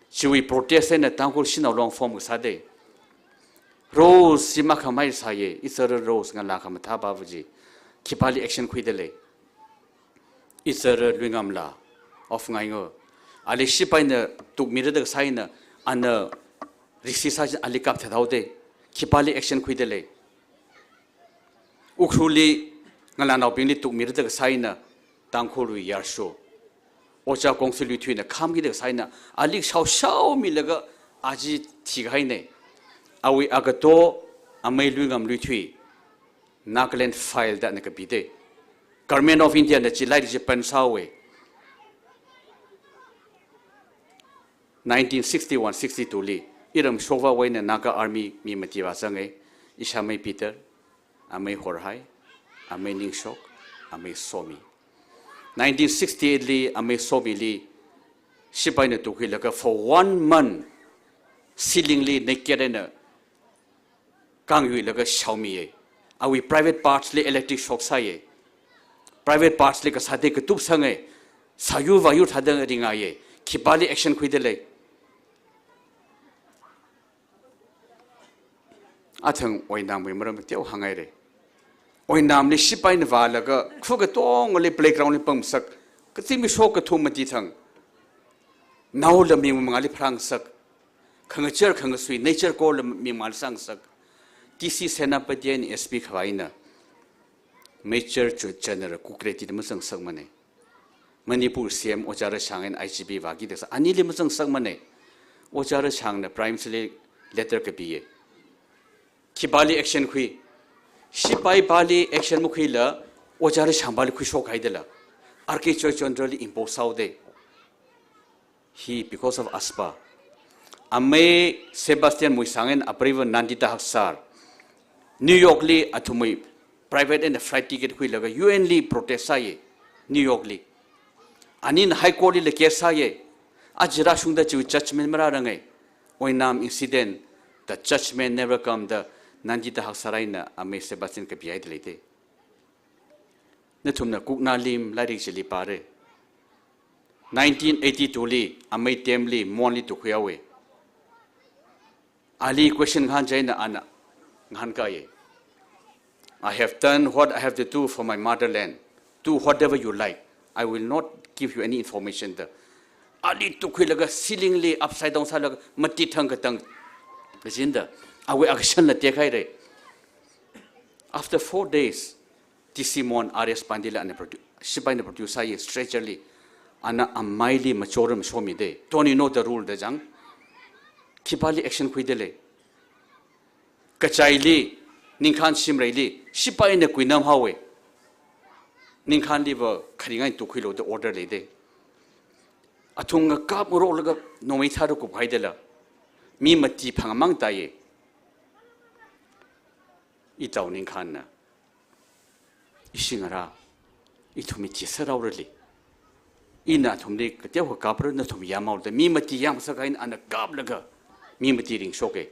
Should we protest in a Tangul Shina long form Sade? Rose Simakamai Saye, it's a rose Nalakamatavaji, Kipali action quidele. It's a Lingamla of Nango. Ali Shipaina took me the sign. Ana risisa alikap thaude kipali action kuidele Ukhruli ngalan au pingli tuk mir de saina tangkholu yar show ocha kongsil lui thui na kham gi de saina alik shau shau mi laga aji thigai ne awi agato amai lui ngam lui thui Nagaland file da na kabide Government of India na chilai ji pansawe 1961-62 li iram shova waina Naga army mi matiwa sangai ishamai Peter amai horhai amai ningshok amai somi 1968 li amai somi li shipai na tukhi laga for 1 month sealingly naked na kangyu laga xiaomi ye awi private parts li electric shock sa ye private parts li ka sade ka tup sangai sayu vayu thadang ringa ye khipali action khuidele athang oinam we maram teu hangai re oinam li shipai na wala ga khuga tong li playground li pam sak ka timi shok ka thum ti thang naw la mi mangali phrang sak khanga cher khanga sui nature ko la mi mal sang sak TC senapati and SP khwaina major general kukreti de masang sang mane Manipur CM ochara shangen IGP wagi de ani le masang sang mane ochara shang na prime sele letter ka biye Kibali action khui Shipai Bali action mukhila ochara shambali khu shok haidela architecture generally impose saude he because of aspa ame Sebastian Muisangen approve nandita haksar New York li athumui private and flight ticket khui laga UN li protest sa ye New York li anin high court li case sa ye ajra shungda chu judgment mara rangai oinam incident the judgment never come the nanjita haksaraina ame Sebastian ka biai delete nathumna kukna lim larik chili pare 1982 li ame temli monli to khuyawe ali question khan jaina ana I have done what I have to do for my motherland. Do whatever you like. I will not give you any information there. Ali tukhilaga sealingly upside down salaga mati thang katang bezinda. Awe action la tekai re. After 4 days, TC Mon RS Pandila and Shibai na producer ye stretcherly ana amaili machorum shomi de. Don't you know the rule the jang? Kipali action kuidele. Kachaili Ninkan Shimraili, Shipa in the Quinam Hawe Ninkan liver Karingan to Kilo the order lady. Atunga Kap Rolaga no Mitaru Haidela Mimati Pangamang Taye Itau Ninkana Ishingara Itumiti Sarauli Ina Tumdi Katewa Capra Natum Yamal the Mimati Yam Sakain and a Gablaga Mimati ring shoke.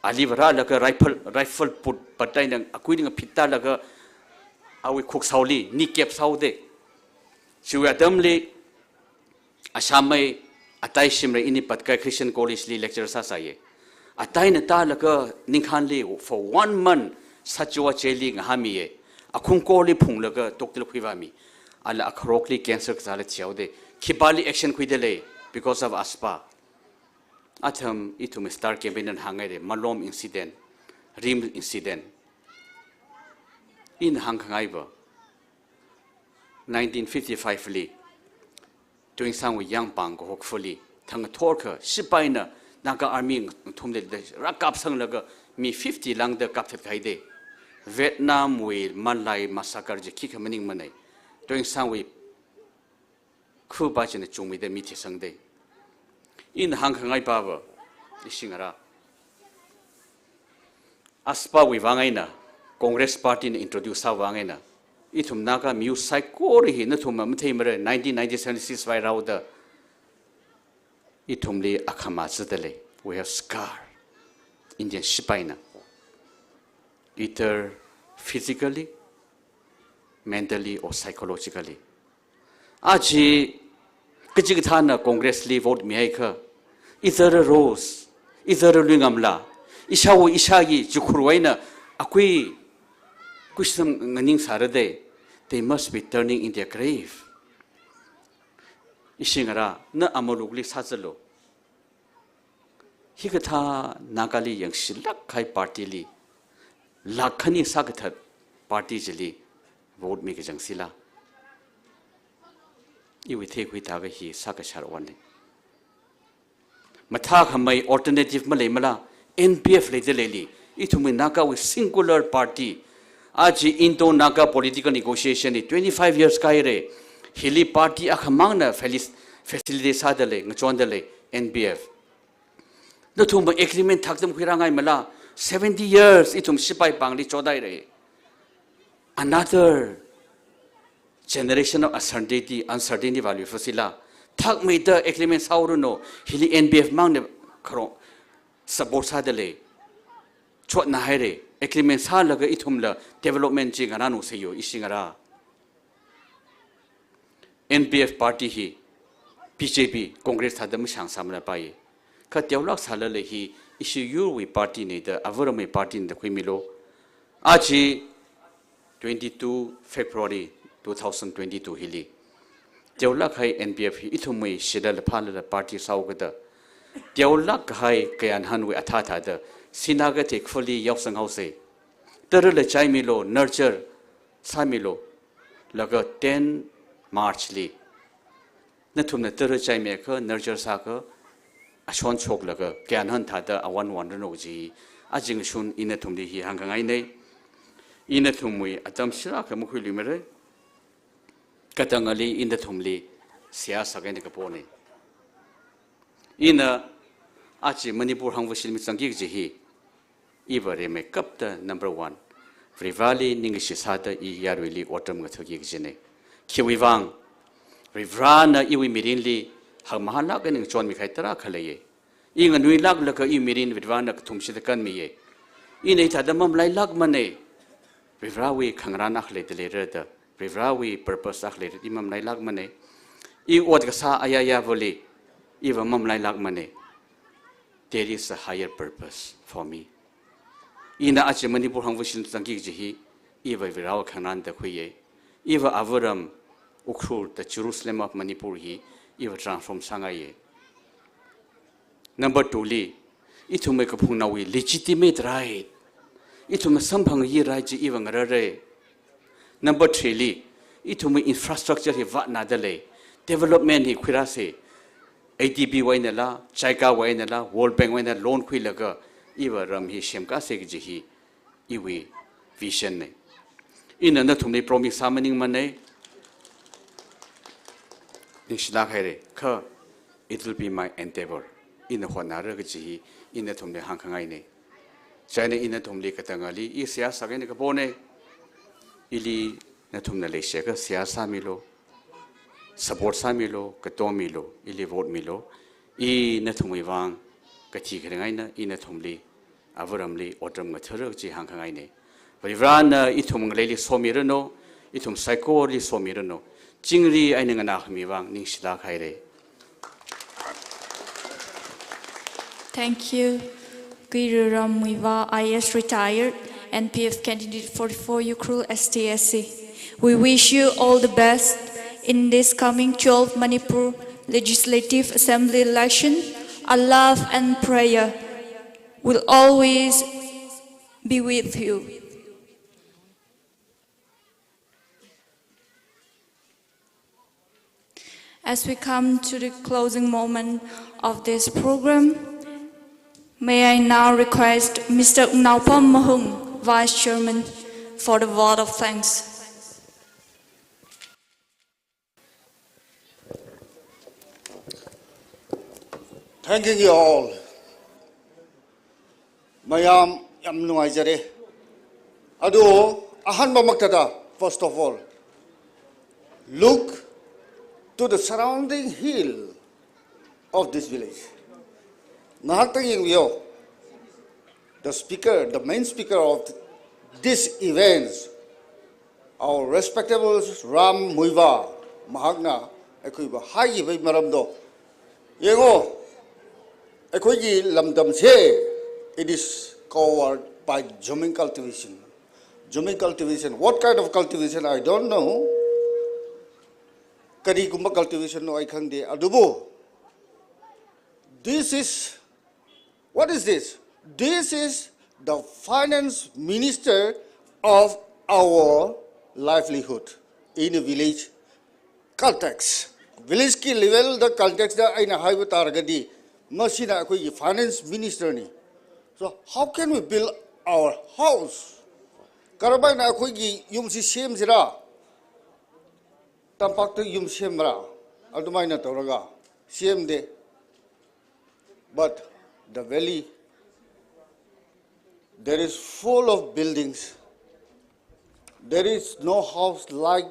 Alivara laga rifle put patay ng akuin ng pita laga awi cook sauli ni kep saude siya damli asamay atay simre ini patkay Christian College li lecture sa saye atay na ta laga ninghan li for 1 month sa chwa cheli ng hamiye akung koli phung laga toktil khivami ala akhrokli cancer kala chiaude khibali action kuidele because of aspa Atham itum star cabinet hangare malom incident rim incident in hangaiba 1955 li doing some with young pang ko hopefully thang thorka sipaina naga army thumde rakap sang laga mi 50 lang the kap that kaide Vietnam will manlai massacre je kikamaning manai doing some with khu ba chen chungmi de mi thi sang de in hanghangai baba isingara aspa wi wangaina Congress party in introduce wangaina itum naga mu psychori hi na thum mthei mare 1997 by rauda itumli akhama zadale we have scar Indian shipaina either physically mentally or psychologically aji kachig thana Congress li vote mi haika either a rose either a lingamla isawo isagi jukhuwaina akui kusam nganing sarade they must be turning in their grave isingara na amolugli sajalo hikatha nagali yang silak khai party li lakhani sagathat party jeli vote mi ke jang sila I we take with aga hi saka shar one matha khamai alternative malay mala NPF le de leli itumi naka with singular party aji into naka political negotiation 25 years kaire hili party akhamang na facility sadale ngchondale NPF the thum agreement thakdam khirangai mala 70 years itum sipai pangli chodai re another generation of uncertainty value fasila thak me the agreement sauruno hili NPF mang ne kharo support sadale chot na haire agreement sa laga ithumla development chi ngana nu seyo isingara NPF party hi BJP Congress thadam sang samla pai ka teolak sala le hi issue you we party ne the avarame party ne khimilo aji 22 February 2022 hili teolak hai NPF hi ithumai sidal phala party saugada teolak hai kayan hanwe atha tha da sinaga take fully yausang hause terle chaimilo nurture samilo laga 10 March li nathumna terle chaime ka nurture sa ka ashon chok laga kayan han tha da awan no ji ajing shun inathumli hi hangangai nei inathumui atam sira ka mukhuli mere katangali inathumli siyasa ga ne ka pone ina achi Manipur hangwa silmi changgi ji hi ibare me kapta number 1 Rivali ningishi sada I yarwili autumn ga thogi jine khiwiwang rivrana iwi mirinli hamahala ga ning chon mi khai tara khalaye inga nui lag laka I mirin vidwana thumsi kan mi ye inei thadamam lai lag mane rivrawi khangrana khle de le da rivrawi purpose akhle imam lai lag mane I od ga sa ayaya voli iwa mam lai lag mane there is a higher purpose for me ina ache Manipur hangwa sin tangki ji iwa viraw khanan da khuye iwa avaram Ukhrul the Jerusalem of Manipur hi iwa transform sangaye number 2 li itume ka phungnawi legitimate right itume samphang yi right ji iwa ngarare number 3 li itume infrastructure hi wa na dale development hi khirase ADB waina la chaika waina la World Bank waina loan khui laga iwa ram hi shemka se ji hi iwi vision ne ina na thumni promise samaning mane nishla khaire kha it will be my endeavor ina honara ga ji ina thumne hangkhangai ne chaine ina thumli katangali I siyasa ga ne ka bone ili na thumna le sheka siyasa milo support sa milo kato milo ili vote milo I na thumai wang kachi kharangai na ina thumli avaramli otram ga thara ji hangkhangai ne rivana ithum ngleli somirano ithum psycholi somirano chingri aina ngana khmi wang ningsila khaire Thank you. Giruram Muivah, IAS retired, NPF candidate 44 Ukhrul STSC. We wish you all the best in this coming 12th Manipur Legislative Assembly election. Our love and prayer will always be with you. As we come to the closing moment of this program, may I now request Mr. Naupam Mahung, Vice Chairman, for the vote of thanks. Thanking you all. Mayam yam nuaijare. Adu ahan mamaktada. First of all, look to the surrounding hill of this village. Nahatanging yo, the speaker, the main speaker of this event, our respectable Ram Muivah, Mahagna, Ekuiba, Hayi Maramdo. Yengo, Ekuigi Lamdam Se, it is covered by Jumming cultivation. Jumming cultivation, what kind of cultivation I don't know. Kari Gumba cultivation no I can't de adubo. This is, what is this? This is the finance minister of our livelihood in a village context. Village ki level the context da aina haiba targadi masina akoi finance minister ni. So how can we build our house? Karabai na akoi gi yum si same sira. Tampak to yum same ra. Adumai na toraga same de. But the valley, there is full of buildings. There is no house like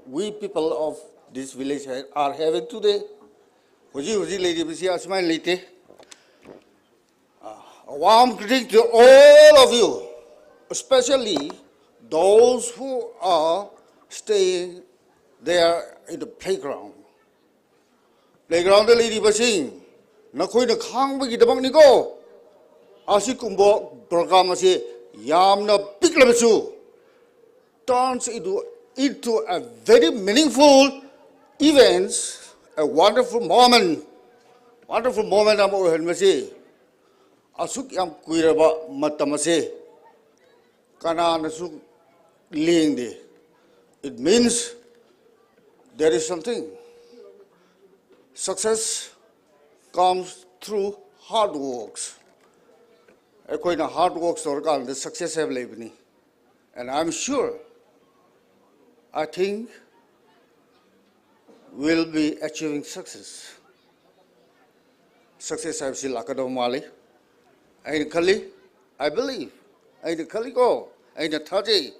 we people of this village are having today. Huji lady bisi asman lite. A warm greeting to all of you, especially those who are staying there in the playground. Playground the lady basi. Nakoi na khang bagi dabang ni ko. Asi kumbo program asi yamna piklabasu turns into a very meaningful events, a wonderful moment. Wonderful moment am ohen masi. Asuk yam kuiraba matamase. Kana nasuk ling de. It means there is something. Success comes through hard works. Ekoina hard works or the success have lived. And I'm sure, I think, we'll be achieving success. Success I've seen Lakado Mali. Aina Kali, I believe. Aina Kali go. Aina Taji.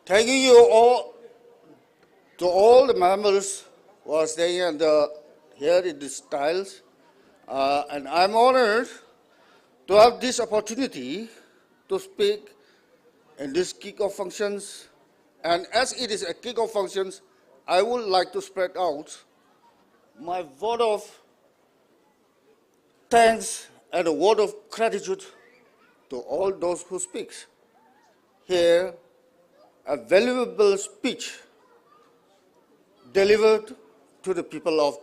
Thanking you all, to all the members who are staying here in the styles. And I'm honored to have this opportunity to speak in this kick-off functions. And as it is a kick-off functions, I would like to spread out my word of thanks and a word of gratitude to all those who speak. Here, a valuable speech delivered to the people of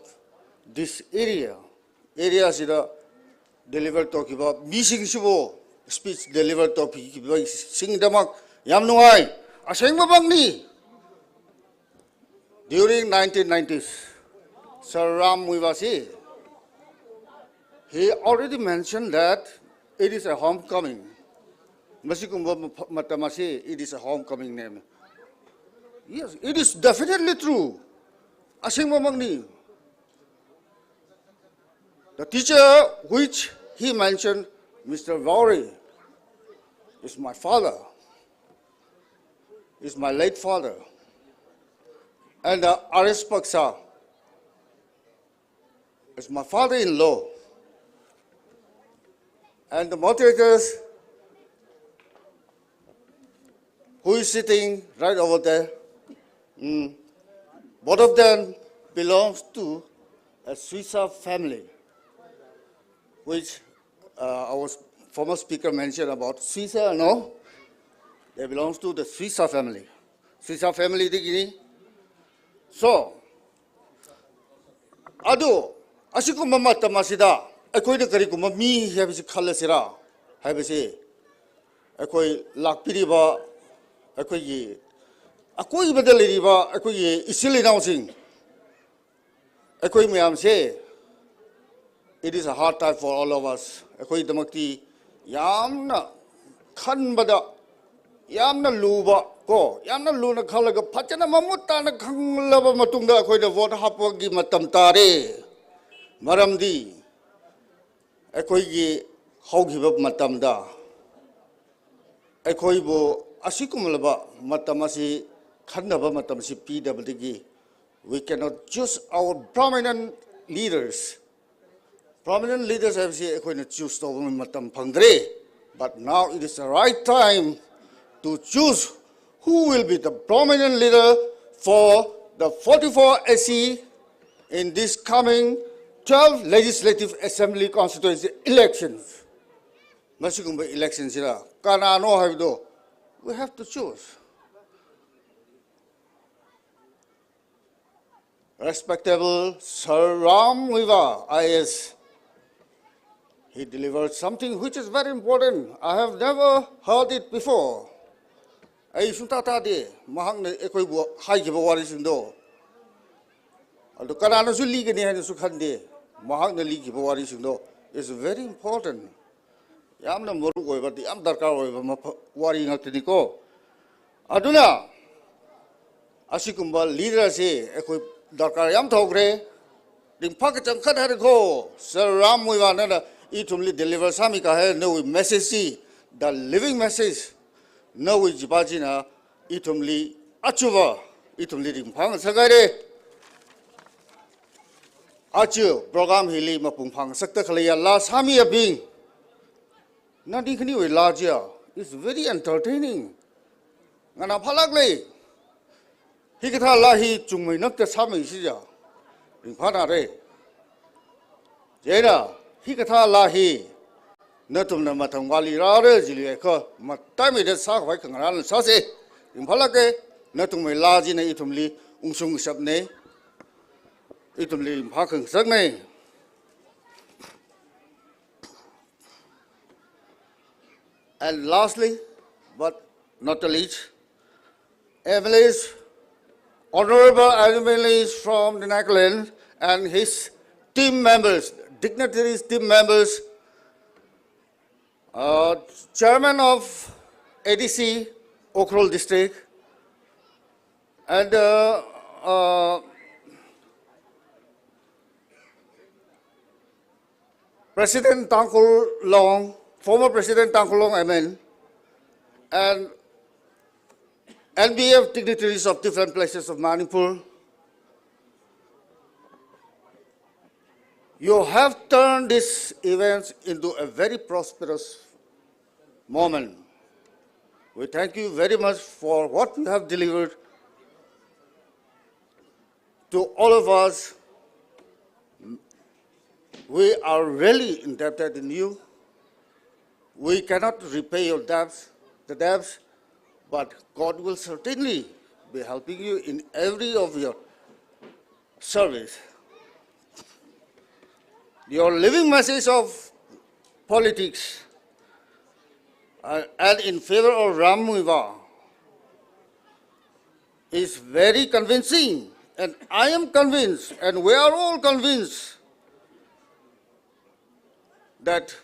this area. Areas delivered to about missing shibo speech delivered to people sing damak yamnuai aseng babangni. During 1990s, Sir Ram Muivah, he already mentioned that it is a homecoming. Masikumba matamasi, it is a homecoming name. Yes, it is definitely true. Asing babangni. The teacher which he mentioned, Mr. Vauri, is my father, is my late father. And R.S. Paksa is my father-in-law. And the moderators who is sitting right over there, both of them belongs to a Suisa family, which our former speaker mentioned about Suisa, no? They belongs to the Suisa family. Suisa family digini. So, ado, asiku mama tamasida, akoi na kari kuma mi habisi khalasira, habisi, akoi lakpiriba, akoi badaliriba, akoi isili nausing, akoi miyam se. It is a hard time for all of us. Akoi damakti yamna khanbada, yamna luba ko, yamna luna khalaga phachana mamutta na khanglaba matungda akoi da vote hapwagi matam tare. Maramdi akoi gi haugiba matamda. Akoi bo asikumlaba matamasi khanaba matamasi PWD. We cannot choose our prominent leaders. Prominent leaders have said, choose to matam pangre, but now it is the right time to choose who will be the prominent leader for the 44 SC in this coming 12 Legislative Assembly constituency elections. Masikumba elections, we have to choose. Respectable Sir Ram Muivah, IAS. he delivered something which is very important. I have never heard it before. I sunta ta de mahang ne ekoi bu hai ki bawari sindo. Ado karana su li gani han su khan de mahang ne li ki bawari sindo is very important. Yam na moru koi ba yam darkar koi ba wari ngak ti ko. Aduna asikumba leader se ekoi darkar yam thogre ding phak chang khat har ko Sir Ram Muivah na itumli deliver sami ka hai no message si the living message no jibajina itumli achuva itumli ding phang sagare achu program hili mapung phang sakta khaliya la sami abing na ding khni we la ja is very entertaining ngana phalak le hi katha la hi chungmai nak ta sami si ja ding phana re jera hi katha la hi na tum na mathang wali ra re jili ko ma ta me de sa khwai khang ran sa se ding phalak ke na tum me la ji ne itumli ungsung sap ne itumli pha khang sak ne. And lastly, but not the least, Honorable MLAs from the Nagaland and his team members, dignitaries, team members, Chairman of ADC, Ukhrul District, and President Tangkul Long, former President Tangkul Long MN, and NPF dignitaries of different places of Manipur, you have turned these events into a very prosperous moment. We thank you very much for what you have delivered to all of us. We are really indebted in you. We cannot repay your debts, but God will certainly be helping you in every of your service. Your living message of politics and in favor of Ram Muivah is very convincing, and I am convinced, and we are all convinced, that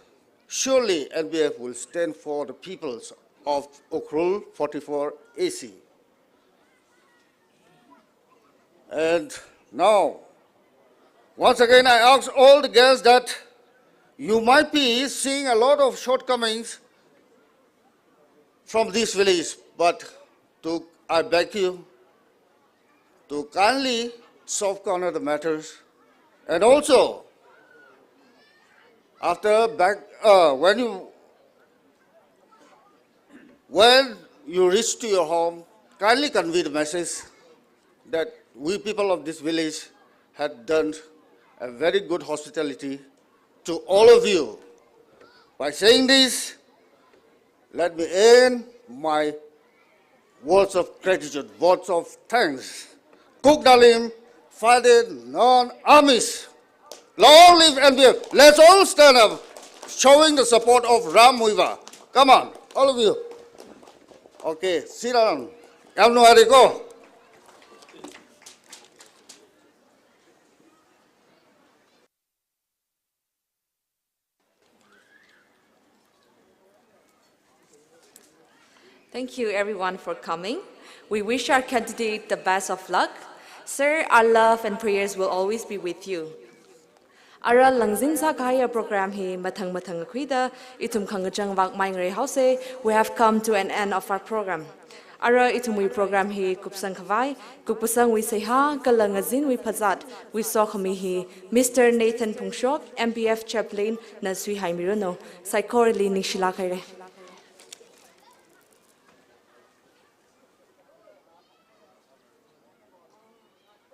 surely NPF will stand for the peoples of Ukhrul 44 AC. And now, once again, I ask all the guests that you might be seeing a lot of shortcomings from this village, but I beg you to kindly soft corner the matters, and also after when you reach to your home, kindly convey the message that we people of this village had done a very good hospitality to all of you. By saying this, let me end my words of gratitude, words of thanks. Kuk Dalim, Fadid, non-Amis. Long live NPF. Let's all stand up, showing the support of Ram Muivah. Come on, all of you. Okay, sit down. Go. Thank you everyone for coming. We wish our candidate the best of luck. Sir, our love and prayers will always be with you. Ara langzin sa kaya program hi matang akuida itum kangachang wak maingre house. We have come to an end of our program. Ara itumui program hi kupsang kawai kupusang we say ha kalangazin we pazat we saw kami hi Mr. Nathan Pungshok MPF chaplain na sui haimirono saikor li nishila kaire.